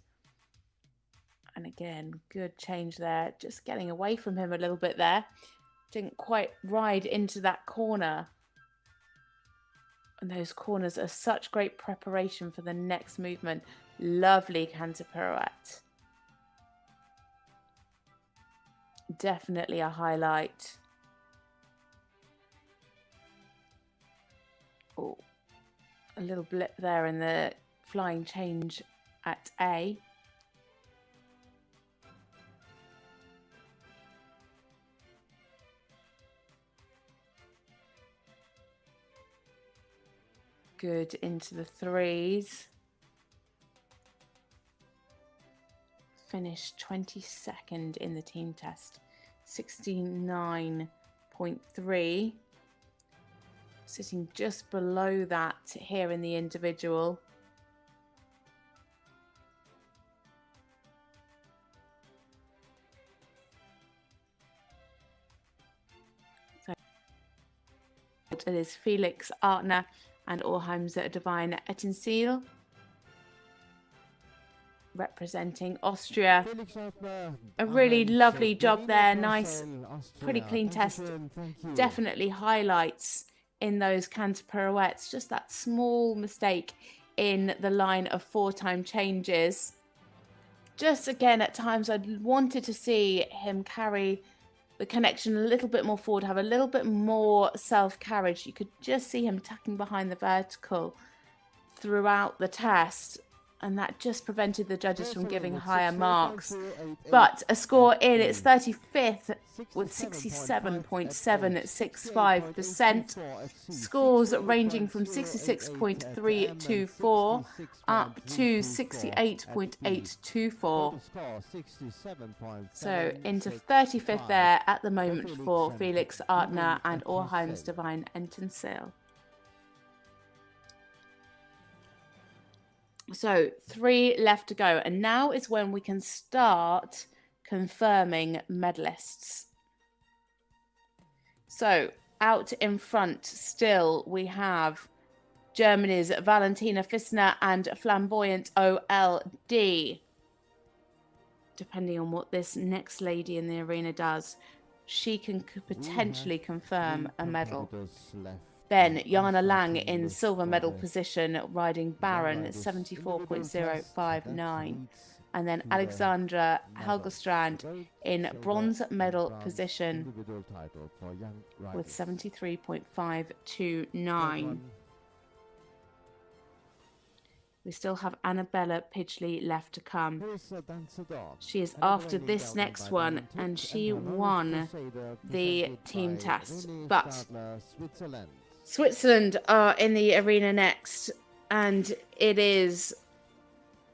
And again, good change there. Just getting away from him a little bit there. Didn't quite ride into that corner. And those corners are such great preparation for the next movement. Lovely canter pirouette. Definitely a highlight. Oh, a little blip there in the flying change at A. Good into the threes. Finished 22nd in the team test. 69.3. Sitting just below that here in the individual. So it is Felix Artner and Orheim's Divine Ettensiel representing Austria. A really lovely job there. Nice, pretty clean test. Definitely highlights in those canter pirouettes. Just that small mistake in the line of 4-time changes. Just again, at times I wanted to see him carry the connection a little bit more forward, have a little bit more self-carriage. You could just see him tucking behind the vertical throughout the test, and that just prevented the judges from giving higher marks. But a score in, it's 35th with 67.765%. Scores ranging from 66.324 up to 68.824. So into 35th there at the moment for Felix Artner and Orheim's Divine Ettensiel. So 3 left to go, and now is when we can start confirming medalists. So out in front still we have Germany's Valentina Fissner and Flamboyant OLD. Depending on what this next lady in the arena does, she can potentially confirm a medal. Then Jana Lang in silver medal position, riding Baron at 74.059. And then Alexandra Helgestrand in bronze medal position with 73.529. We still have Annabella Pidgley left to come. She is after this next one, and she won the team test. But Switzerland are in the arena next, and it is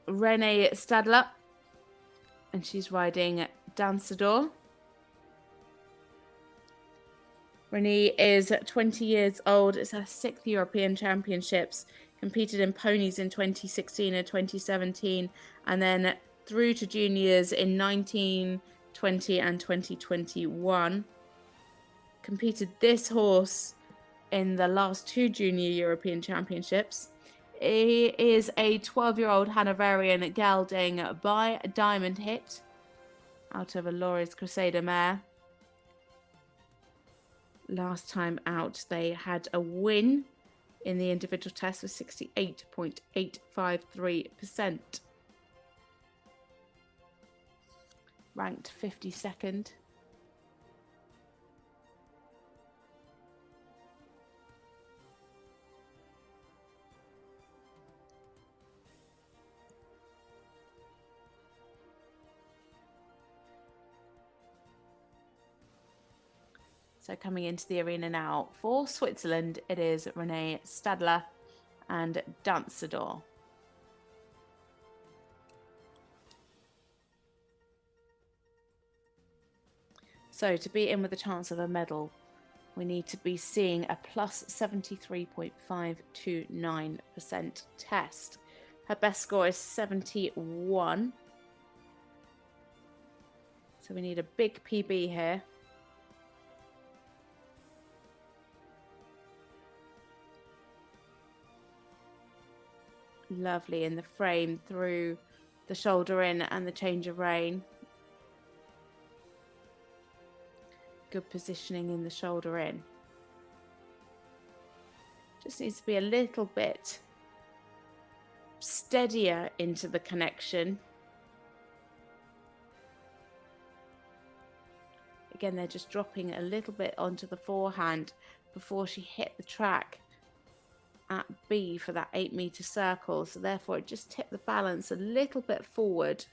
Renée Stadler, and she's riding Dansador. Renée is 20 years old. It's her 6th European Championships. Competed in ponies in 2016 and 2017, and then through to juniors in 1920 and 2021. Competed this horse in the last 2 junior European Championships. He is a 12-year-old Hanoverian gelding by Diamond Hit out of a Laure's Crusader mare. Last time out, they had a win in the individual test with 68.853%. Ranked 52nd. So coming into the arena now for Switzerland, it is Renée Stadler and Dansador. So to be in with a chance of a medal, we need to be seeing a plus 73.529% test. Her best score is 71. So we need a big PB here. Lovely in the frame through the shoulder in and the change of rein. Good positioning in the shoulder in. Just needs to be a little bit steadier into the connection. Again, they're just dropping a little bit onto the forehand before she hit the track at B for that 8-meter circle, so therefore it just tipped the balance a little bit forward.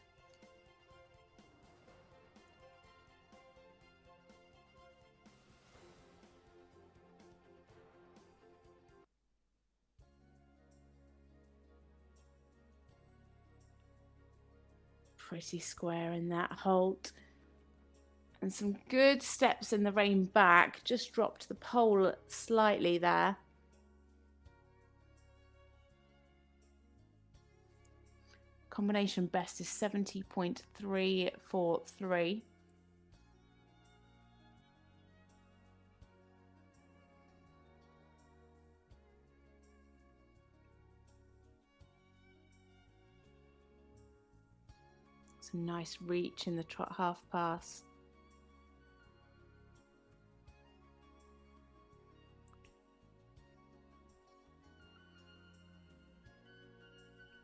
Pretty square in that halt. And some good steps in the rein back. Just dropped the pole slightly there. Combination best is 70.343. Some nice reach in the trot half pass.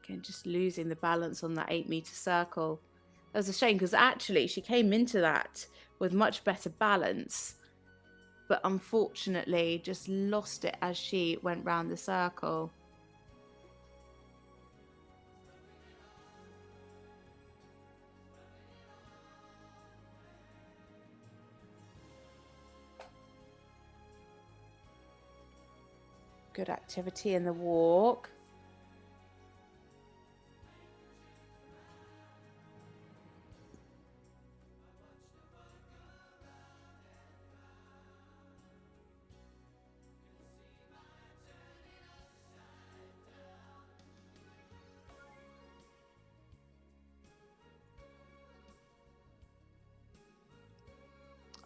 Again, just losing the balance on that 8-meter circle. That was a shame because actually she came into that with much better balance, but unfortunately just lost it as she went round the circle. Good activity in the walk.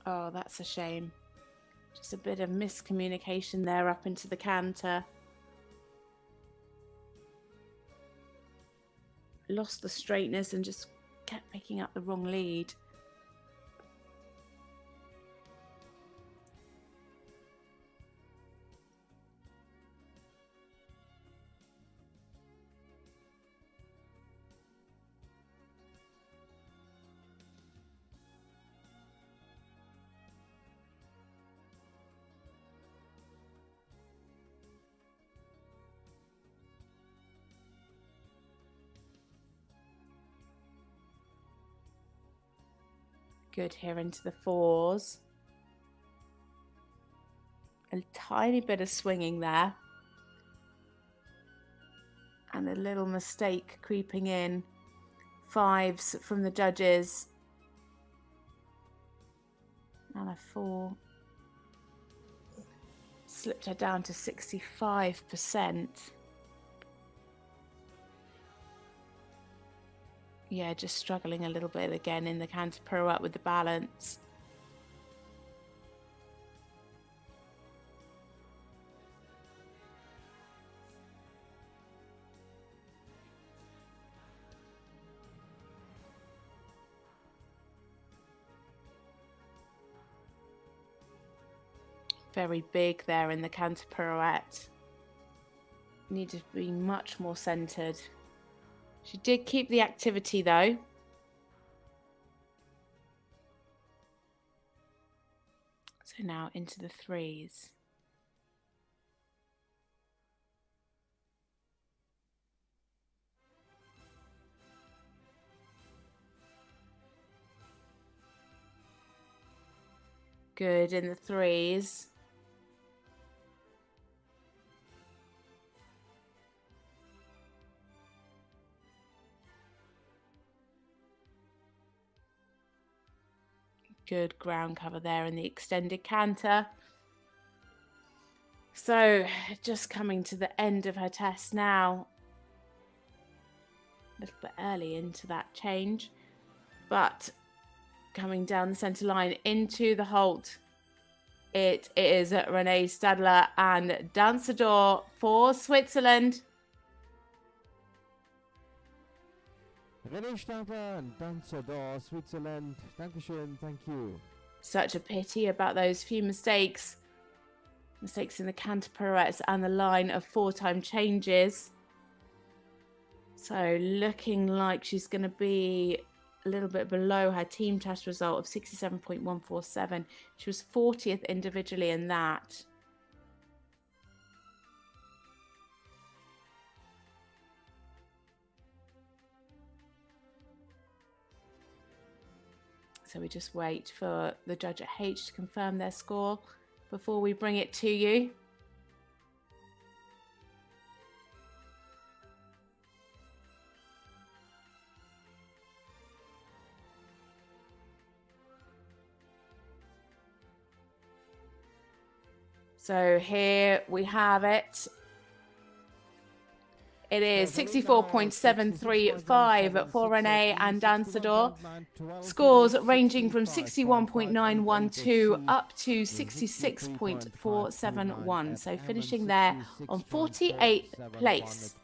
Oh, that's a shame. Just a bit of miscommunication there up into the canter. Lost the straightness and just kept picking up the wrong lead. Good here into the fours. A tiny bit of swinging there. And a little mistake creeping in. Fives from the judges. And a 4. Slipped her down to 65%. Yeah, just struggling a little bit again in the canter pirouette with the balance. Very big there in the canter pirouette. Needed to be much more centered. She did keep the activity though. So now into the threes. Good in the threes. Good ground cover there in the extended canter. So just coming to the end of her test now. A little bit early into that change, but coming down the centre line into the halt. It is Renée Stadler and Dansador for Switzerland. Renée Stadler and Dansador, Switzerland. Dankeschön, thank you. Such a pity about those few mistakes. Mistakes in the canter pirouettes and the line of 4-time changes. So looking like she's going to be a little bit below her team test result of 67.147. She was 40th individually in that. So we just wait for the judge at H to confirm their score before we bring it to you. So here we have it. It is 64.735 for Renée and Dansador. Scores ranging from 61.912 up to 66.471. So finishing there on 48th place.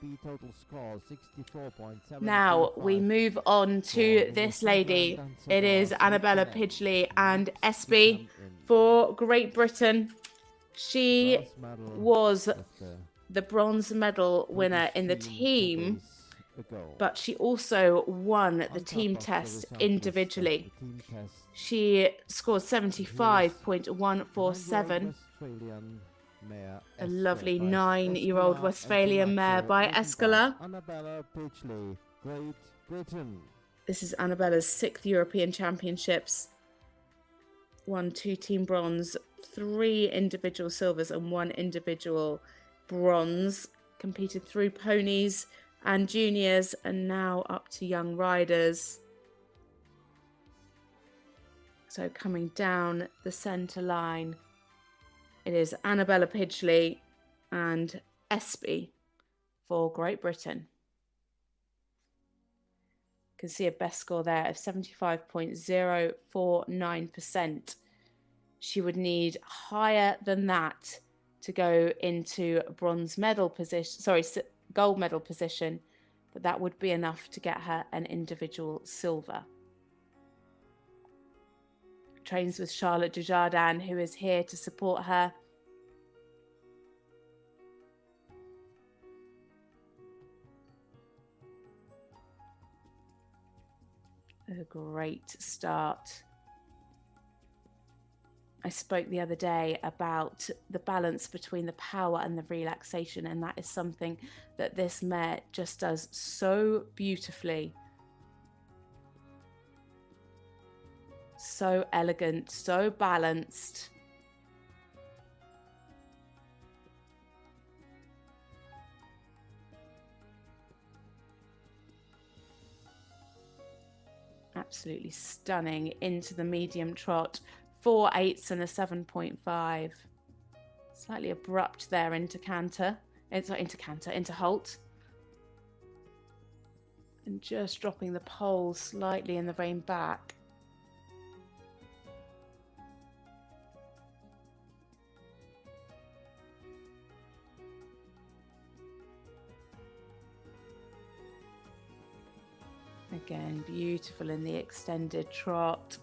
Now we move on to this lady. It is Annabella Pidgley and Espy for Great Britain. She was the bronze medal winner in the team, but she also won the team test individually. She scored 75.147. A lovely 9-year-old Westphalian mare by Eskala. Annabella Pidgley, Great Britain. This is Annabella's 6th European Championships. Won 2 team bronze, 3 individual silvers and 1 individual bronze. Competed through ponies and juniors and now up to young riders. So coming down the centre line, it is Annabella Pidgley and Espy for Great Britain. You can see a best score there of 75.049%. She would need higher than that to go into a bronze medal position, gold medal position, but that would be enough to get her an individual silver. Trains with Charlotte Dujardin, who is here to support her. A great start. I spoke the other day about the balance between the power and the relaxation, and that is something that this mare just does so beautifully. So elegant, so balanced. Absolutely stunning into the medium trot. 4 8s and a 7.5. Slightly abrupt there into canter. Into halt. And just dropping the pole slightly in the rein back. Again, beautiful in the extended trot.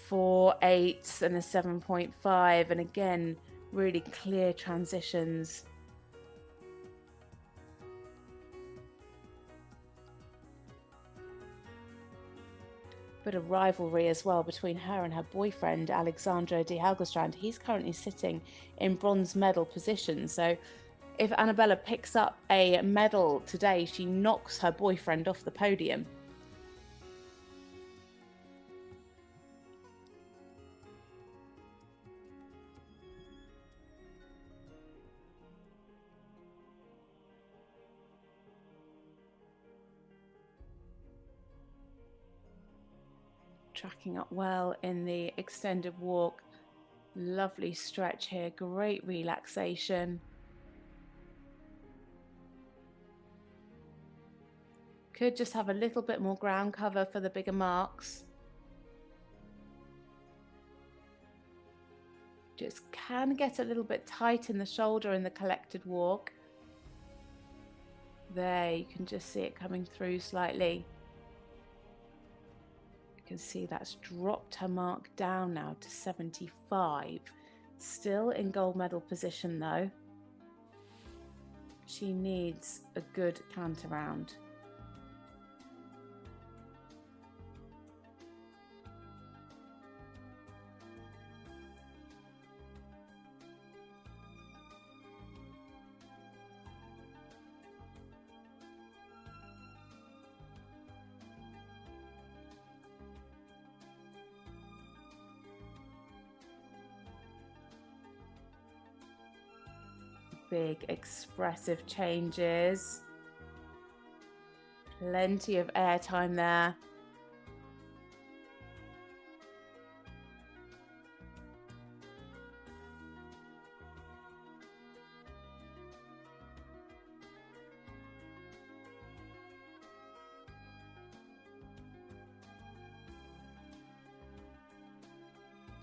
4 8s and a 7.5, and again, really clear transitions. Bit of rivalry as well between her and her boyfriend, Alexandra de Helgestrand. He's currently sitting in bronze medal position. So if Annabella picks up a medal today, she knocks her boyfriend off the podium. Tracking up well in the extended walk. Lovely stretch here, great relaxation. Could just have a little bit more ground cover for the bigger marks. Just can get a little bit tight in the shoulder in the collected walk. There, you can just see it coming through slightly. You can see that's dropped her mark down now to 75. Still in gold medal position though. She needs a good canter round. Big expressive changes. Plenty of airtime there.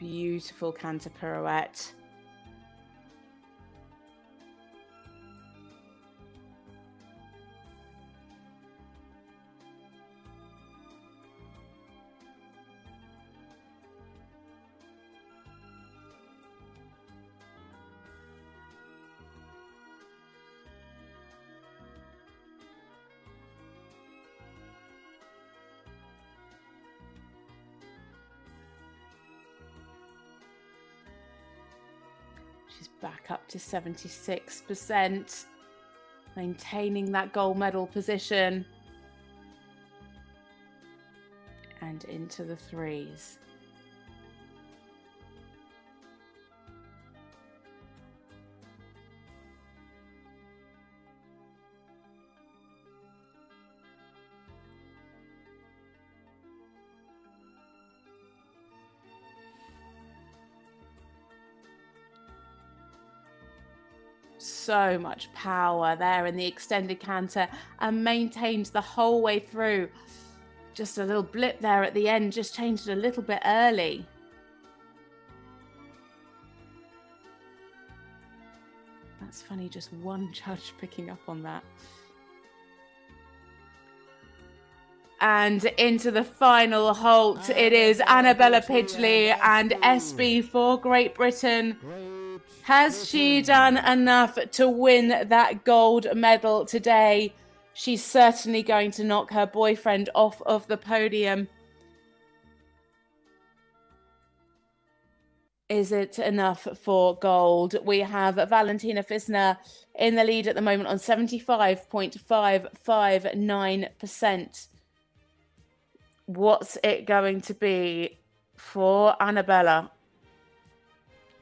Beautiful canter pirouette. She's back up to 76%, maintaining that gold medal position. And into the threes. So much power there in the extended canter and maintained the whole way through. Just a little blip there at the end, just changed it a little bit early. That's funny, just one judge picking up on that. And into the final halt, it is Annabella Pidgley and SB for Great Britain. Has she done enough to win that gold medal today? She's certainly going to knock her boyfriend off of the podium. Is it enough for gold? We have Valentina Fisner in the lead at the moment on 75.559%. What's it going to be for Annabella?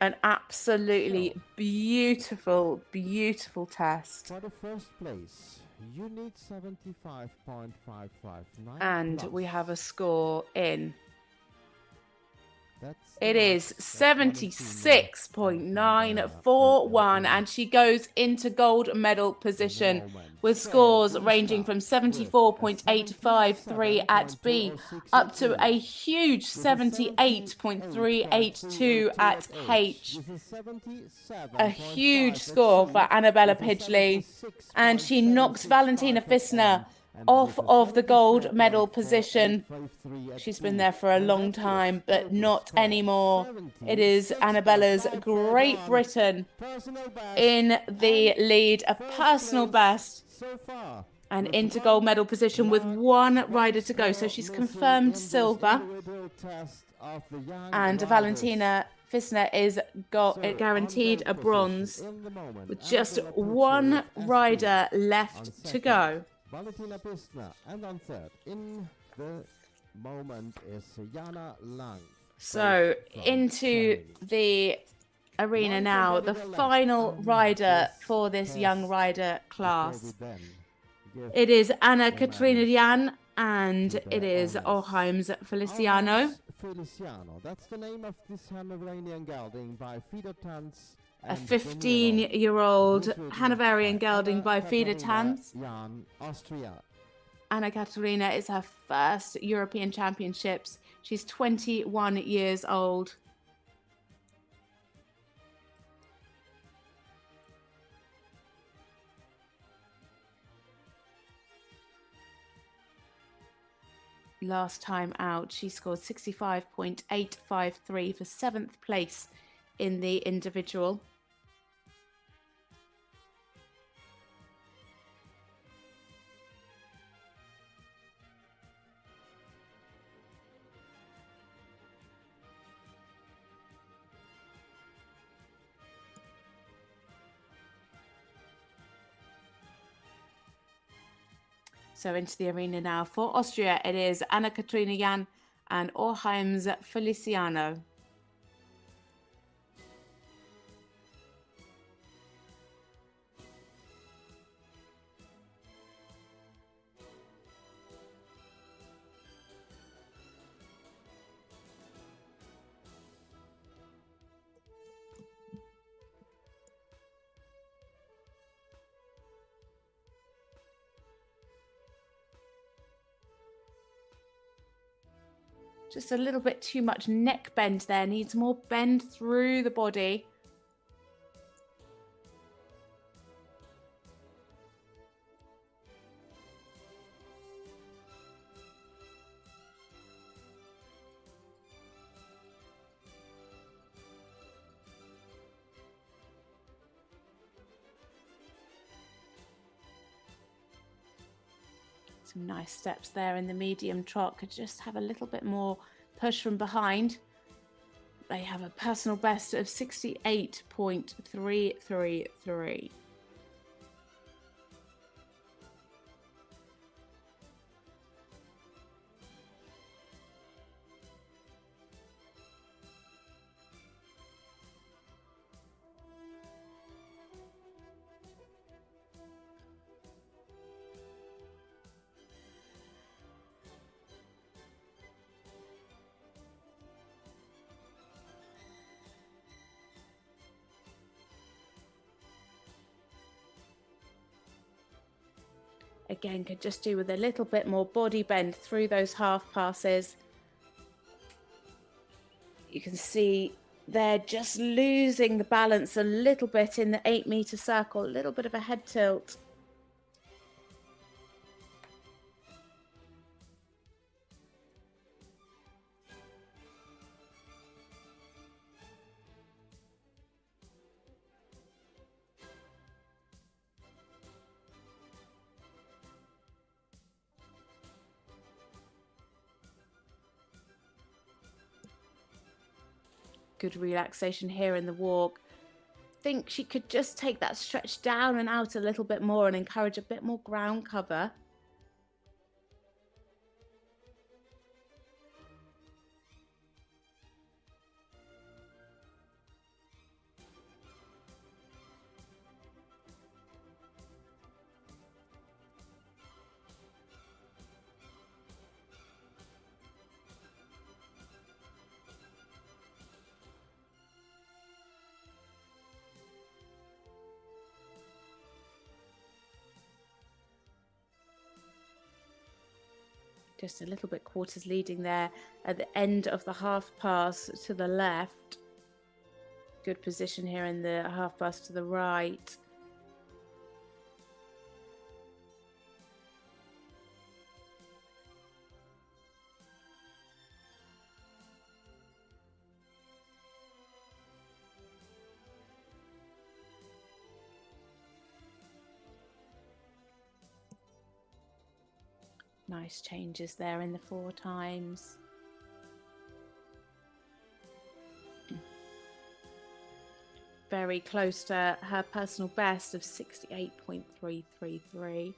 An absolutely beautiful, beautiful test. For the first place, you need 75.559. And we have a score in. That's It is 76.941, and she goes into gold medal position with scores ranging from 74.853 at B up to a huge 78.382 at H. A huge score for Annabella Pidgley, and she knocks Valentina Fisner off of the gold medal position. She's been there for a long time, but not anymore. It is Annabella's Great Britain in the lead, a personal best, and into gold medal position with one rider to go. So she's confirmed silver, and Valentina Fisner is guaranteed a bronze with just one rider left to go. Valentina Fisner, and on third in the moment is Jana Lang. So into the arena now, the final rider for this young rider class. It is Anna-Katrina Jan and it is Orheim's Feliciano. Feliciano, that's the name of this Hanoverian gelding by Feeder Tanz. A 15-year-old Hanoverian gelding by Feeder Tanz. Anna-Katarina is her first European Championships. She's 21 years old. Last time out, she scored 65.853 for 7th place in the individual. So into the arena now for Austria, it is Anna-Katrina Jan and Orheim's Feliciano. Just a little bit too much neck bend there. Needs more bend through the body. Some nice steps there in the medium trot. Could just have a little bit more push from behind. They have a personal best of 68.333. Again, could just do with a little bit more body bend through those half passes. You can see they're just losing the balance a little bit in the 8-meter circle, a little bit of a head tilt. Good relaxation here in the walk. Think she could just take that stretch down and out a little bit more and encourage a bit more ground cover. Just a little bit quarters leading there at the end of the half pass to the left. Good position here in the half pass to the right. Nice changes there in the 4 times. Very close to her personal best of 68.333.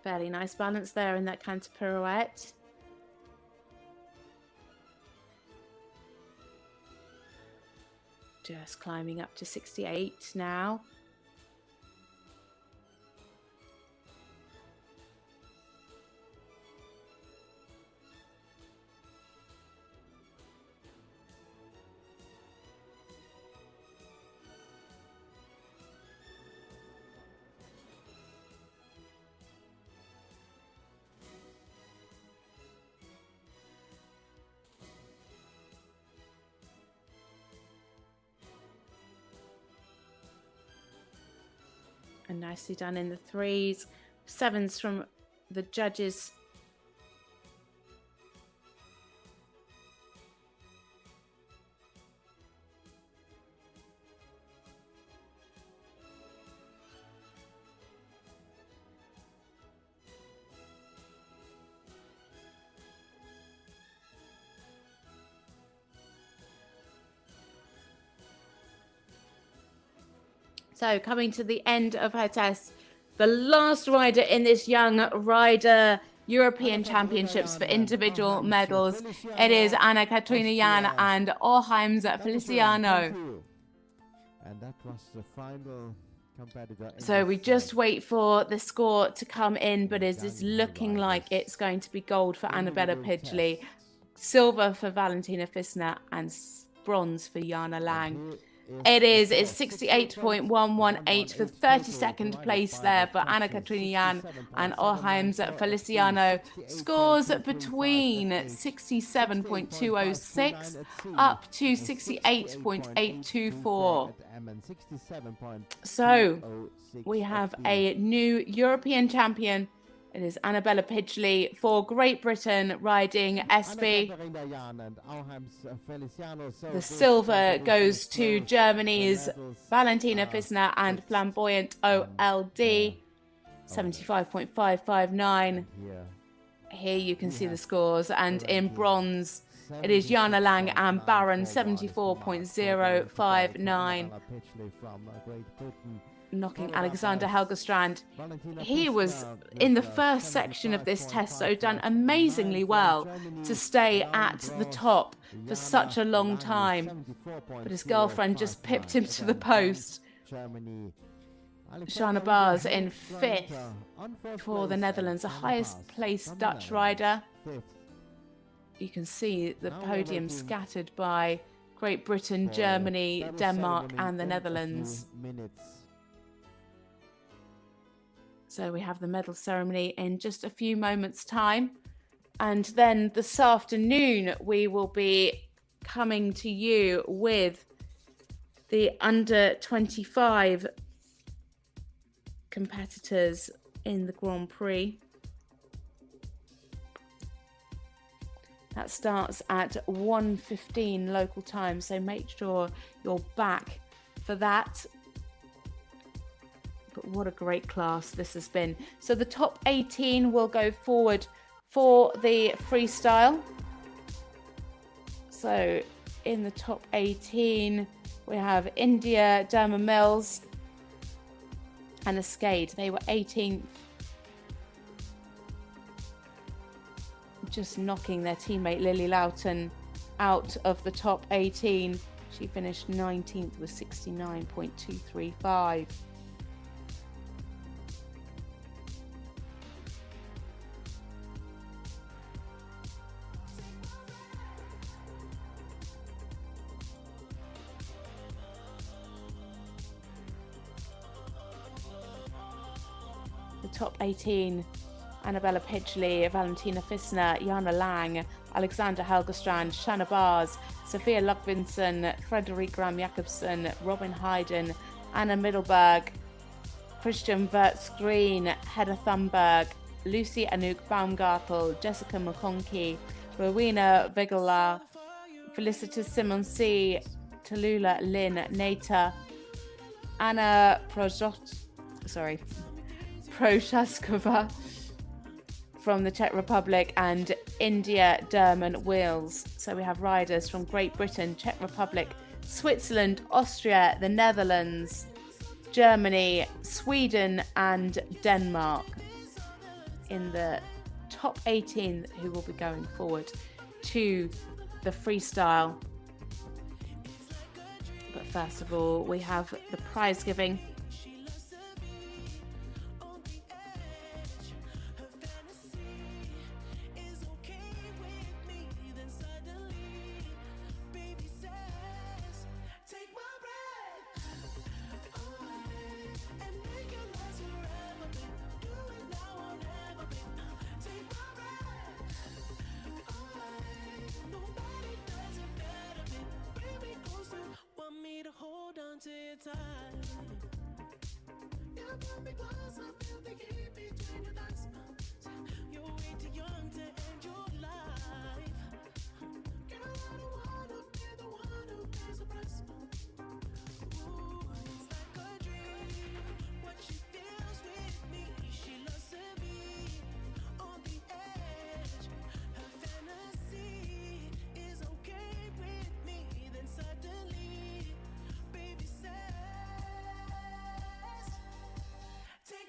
Fairly nice balance there in that canter pirouette. Just climbing up to 68 now. And nicely done in the 3s, 7s from the judges. So coming to the end of her test, the last rider in this young rider European Championships for individual medals. It is Anna Katrina Jan and Orheim's Feliciano. And that was the final competitor. So we just wait for the score to come in, but it is looking like it's going to be gold for Annabella Pidgley, silver for Valentina Fisner, and bronze for Jana Lang. It's 68.118 for 32nd place there for Anna-Katrina Jan and Orheim's Feliciano. Scores between 67.206 up to 68.824. So we have a new European champion. It is Annabella Pidgley for Great Britain riding SB. The silver goes to Germany's Valentina Fisner and Flamboyant OLD, 75.559. Here you can see the scores, and in bronze it is Jana Lang and Baron, 74.059. Knocking Alexander Helgestrand. He was in the first section of this test, so done amazingly well to stay at the top for such a long time. But his girlfriend just pipped him to the post. Shana Bars in 5th for the Netherlands, the highest placed Dutch rider. You can see the podium scattered by Great Britain, Germany, Denmark and the Netherlands. So we have the medal ceremony in just a few moments' time. And then this afternoon, we will be coming to you with the under 25 competitors in the Grand Prix. That starts at 1:15 local time, so make sure you're back for that. But what a great class this has been. So the top 18 will go forward for the freestyle. So in the top 18, we have India, Durman-Mills and Escade. They were 18th. Just knocking their teammate Lily Loughton out of the top 18. She finished 19th with 69.235. Top 18, Annabella Pidgley, Valentina Fisner, Jana Lang, Alexander Helgestrand, Shana Bars, Sophia Ludvigsen, Frederikke Gram Jacobsen, Robin Heiden, Anna Middelberg, Kristian Würtz Green, Hedda Thunberg, Lucie-Anouk Baumgürtel, Jessica McConkey, Rowena Weggelaar, Felicita Simoncic, Tallulah Lynn Nater, Anna Prochaskova from the Czech Republic, and India Durman-Mills. So we have riders from Great Britain, Czech Republic, Switzerland, Austria, the Netherlands, Germany, Sweden and Denmark in the top 18 who will be going forward to the freestyle. But first of all, we have the prize giving. Take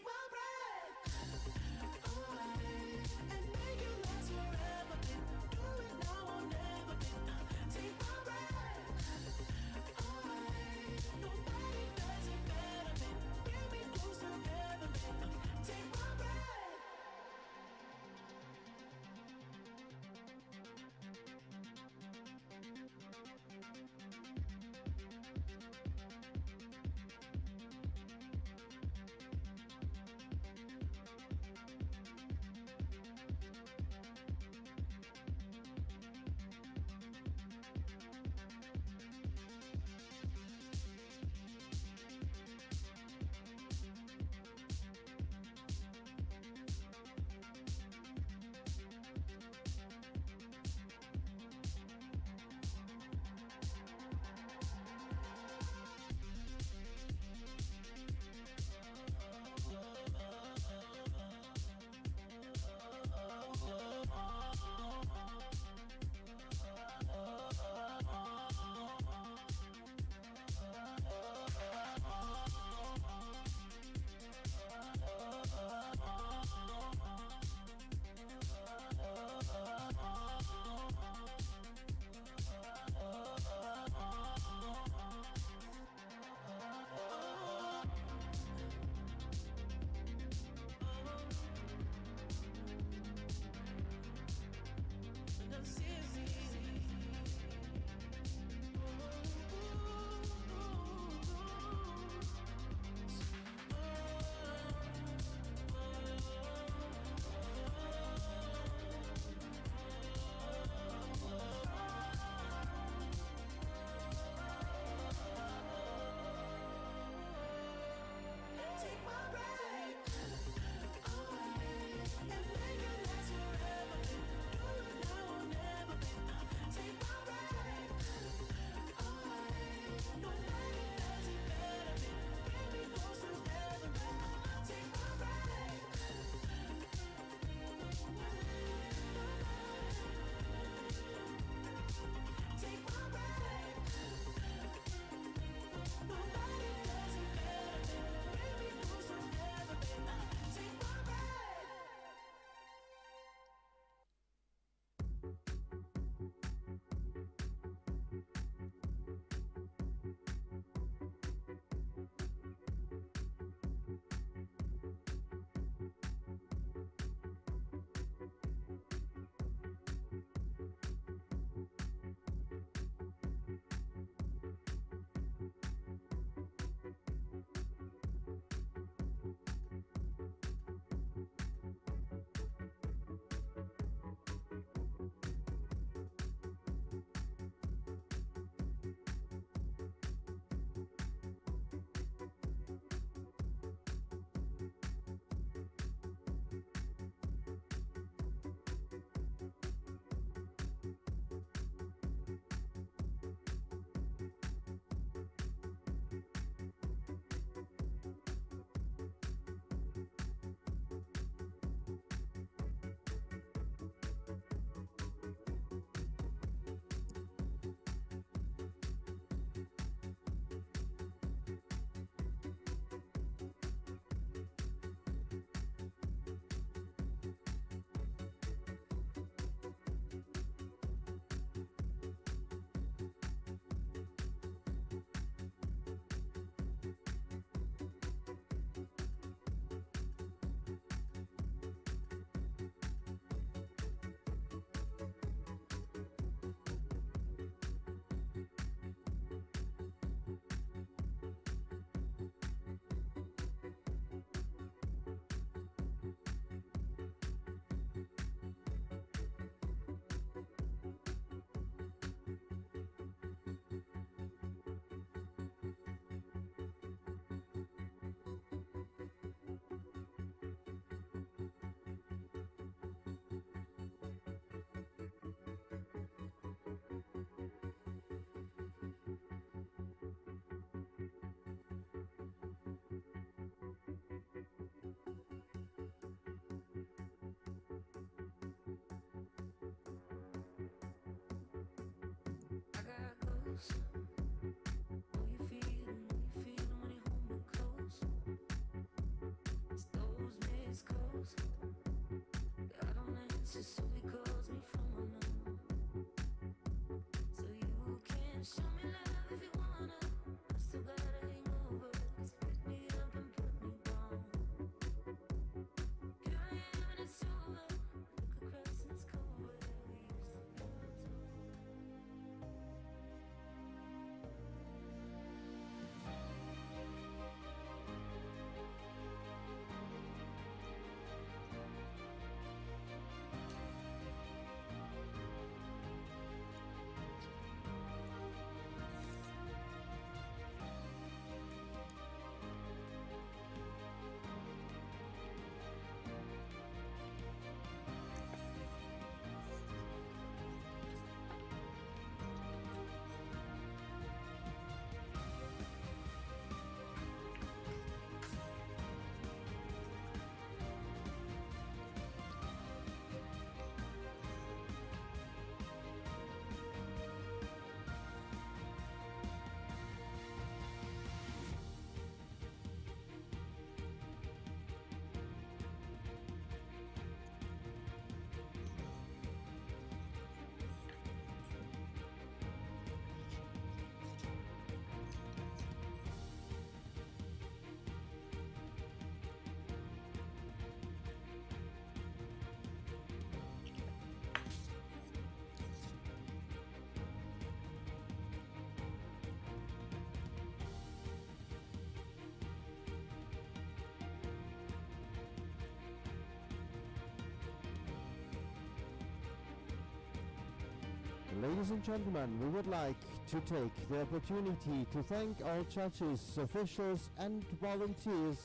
Ladies and gentlemen, we would like to take the opportunity to thank all judges, officials and volunteers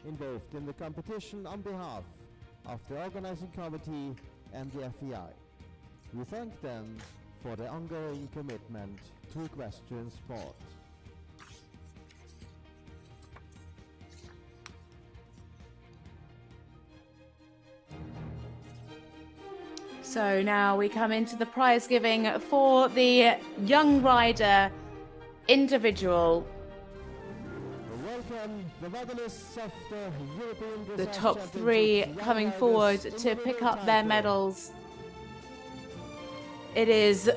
involved in the competition on behalf of the organizing committee and the FEI. We thank them for their ongoing commitment to equestrian sport. So now we come into the prize giving for the young rider individual. Welcome the medalists of the European Dressage The top three Championship, coming young forward riders to in the pick up middle their title. medals. It is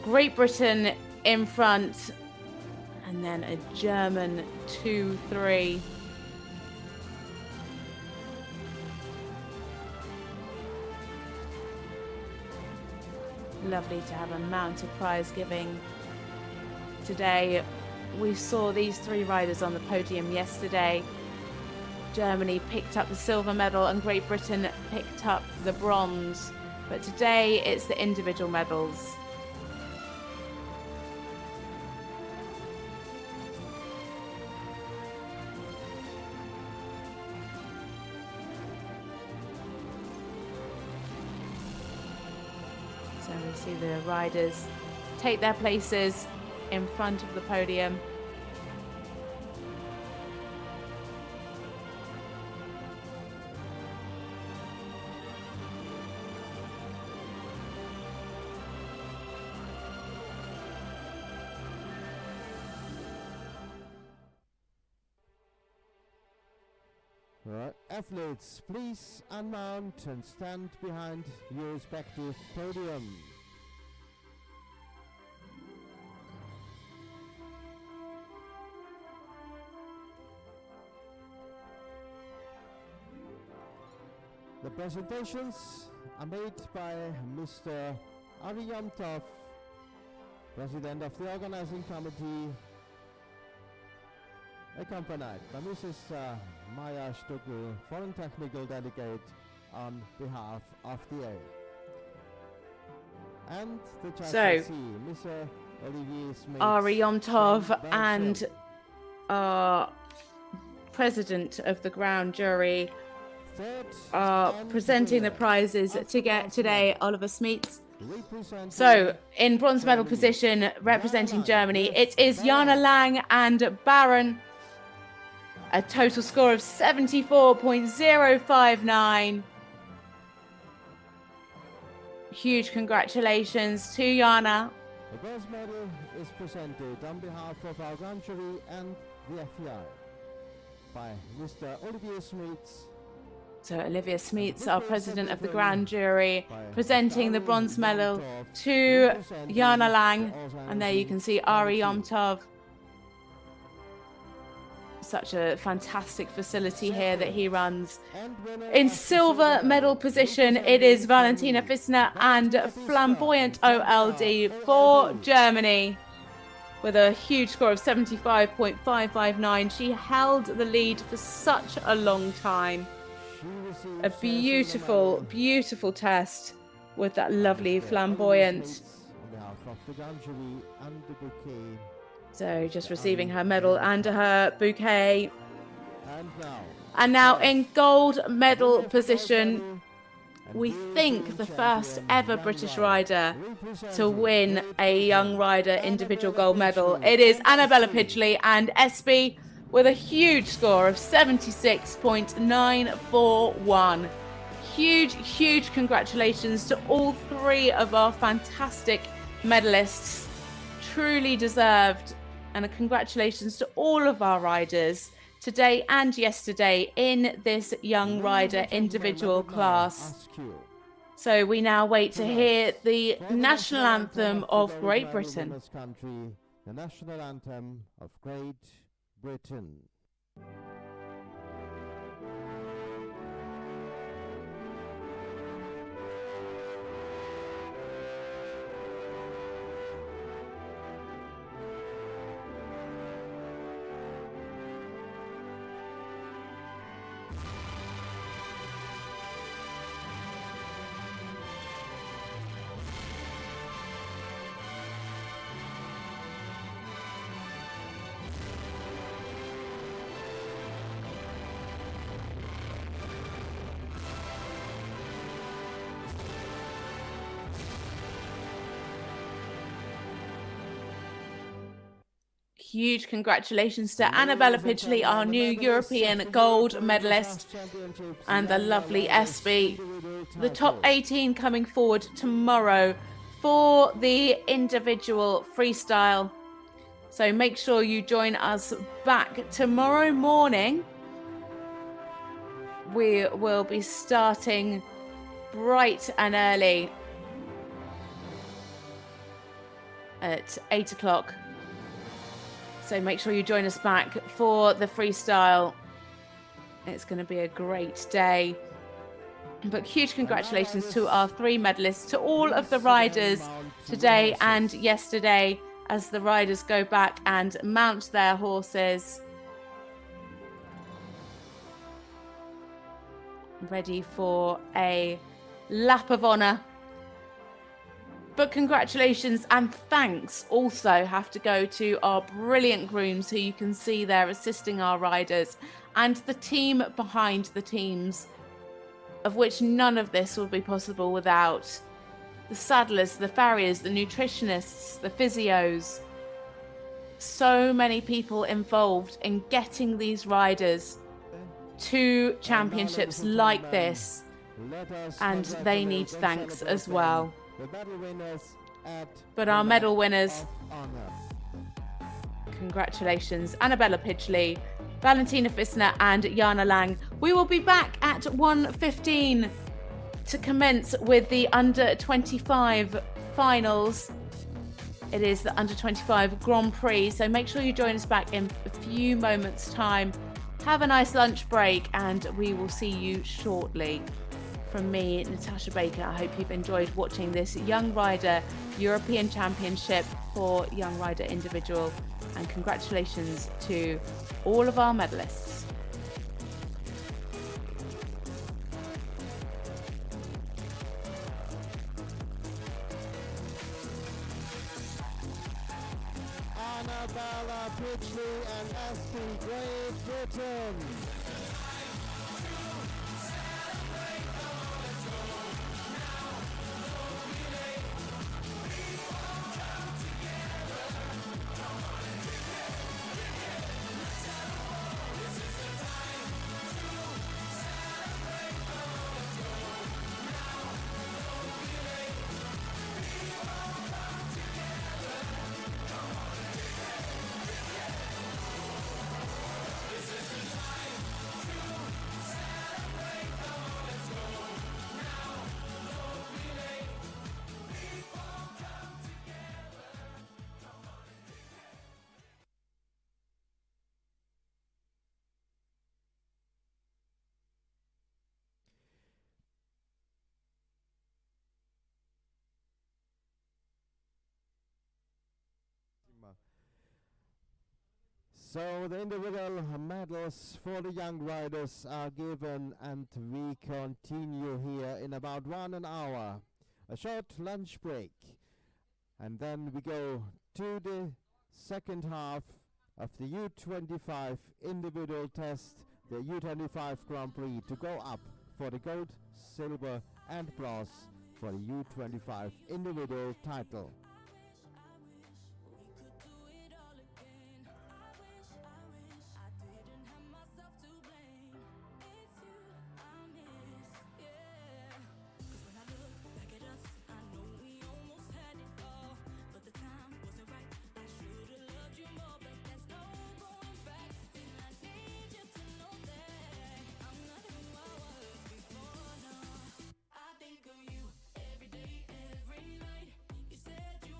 Great Britain in front, and then a German 2-3. Lovely to have a mounted prize giving today. We saw these three riders on the podium yesterday. Germany picked up the silver medal and Great Britain picked up the bronze. But today it's the individual medals. So we see the riders take their places in front of the podium. Right. Athletes, please unmount and stand behind your respective podium. The presentations are made by Mr. Ari Yomtov, President of the Organizing Committee, accompanied by Mrs. Maya Stuckel, Foreign Technical Delegate on behalf of the A. And the judge So, Mr. Olivier Smith, Ari Yomtov from and Belgium. our president of the ground jury Third are and presenting the winner prizes of to the get bronze today medal, Oliver Smeets. representing So, in bronze medal Germany, position, representing Jana Germany, with it is Jana Baron. Lang and Baron. A total score of 74.059. Huge congratulations to Jana. The bronze medal is presented on behalf of our grand jury and the FEI by Mr. Olivier Smith. So Olivia Smeets, our president of the grand jury, presenting the bronze medal to Jana Lang. And there you can see Ari Yomtov. Such a fantastic facility here that he runs. In silver medal position, it is Valentina Fissner and Flamboyant OLD for Germany with a huge score of 75.559. She held the lead for such a long time. A beautiful, beautiful test with that lovely Flamboyant. So just receiving her medal and her bouquet. And now in gold medal position, we think the first ever British rider to win a young rider individual gold medal. It is Annabella Pidgley and Espy with a huge score of 76.941. Huge, huge congratulations to all three of our fantastic medalists. Truly deserved. And a congratulations to all of our riders today and yesterday in this young rider individual class. So we now wait to hear the national anthem of Great Britain. The national anthem of Great Britain. Huge congratulations to Annabella Pidgley, our new European gold medalist, and the lovely Espy. The top 18 coming forward tomorrow for the individual freestyle. So make sure you join us back tomorrow morning. We will be starting bright and early at 8 o'clock. So make sure you join us back for the freestyle. It's going to be a great day. But huge congratulations to our 3 medalists, to all of the riders today and yesterday, as the riders go back and mount their horses. Ready for a lap of honour. But congratulations and thanks also have to go to our brilliant grooms, who you can see there assisting our riders, and the team behind the teams, of which none of this would be possible without the saddlers, the farriers, the nutritionists, the physios. So many people involved in getting these riders to championships like this, and they need thanks as well. But our medal winners, congratulations, Annabella Pidgley, Valentina Fissner and Jana Lang. We will be back at 1:15 to commence with the under-25 finals. It is the under-25 Grand Prix, so make sure you join us back in a few moments' time. Have a nice lunch break, and we will see you shortly. From me, Natasha Baker, I hope you've enjoyed watching this Young Rider European Championship for Young Rider Individual, and congratulations to all of our medalists. Annabella Pidgley and Espy, Great Britain. So the individual medals for the young riders are given, and we continue here in about 1 hour. A short lunch break, and then we go to the second half of the U25 individual test, the U25 Grand Prix, to go up for the gold, silver and bronze for the U25 individual title. Every day, every night, you said you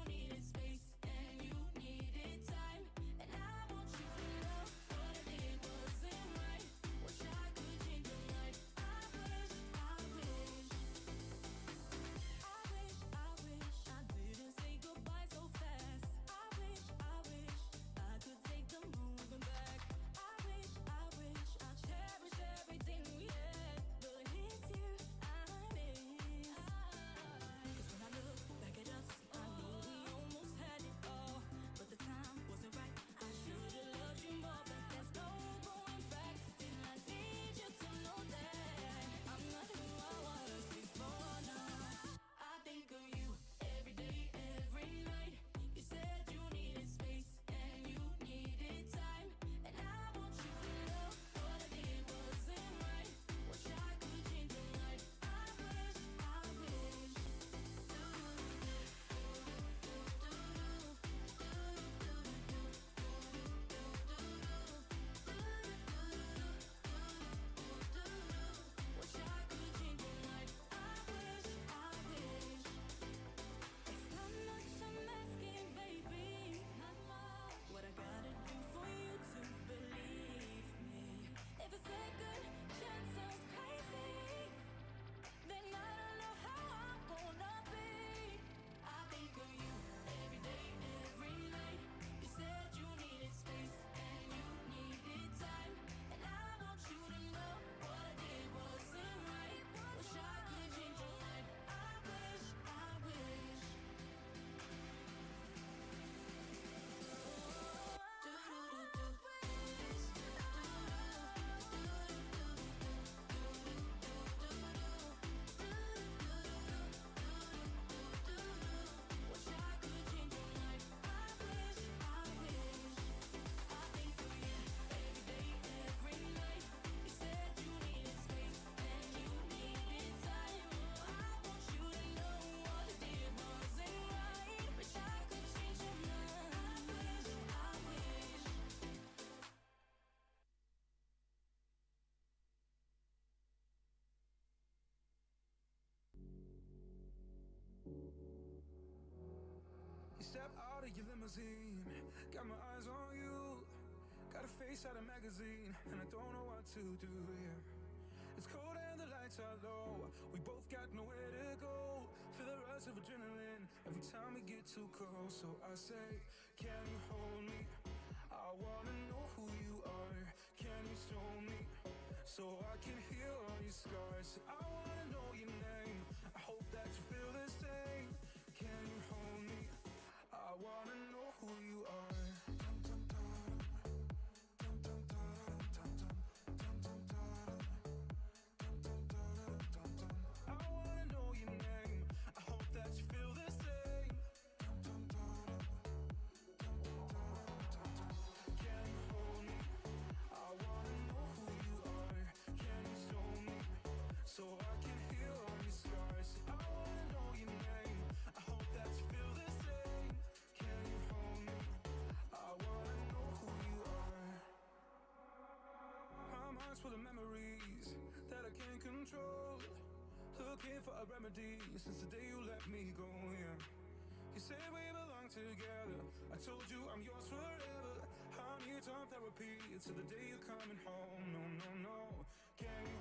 limousine, got my eyes on you. Got a face out of magazine, and I don't know what to do here. It's cold and the lights are low, we both got nowhere to go. Feel the rush of adrenaline every time we get too close. So I say, can you hold me? I wanna know who you are. Can you show me, so I can heal all your scars? I wanna know your name, I hope that you feel the same. Can you hold me? I wanna know who you are. Full of memories that I can't control. Looking for a remedy since the day you let me go, yeah. You say we belong together, I told you I'm yours forever. I need some therapy until the day you're coming home. No, no, no. Can you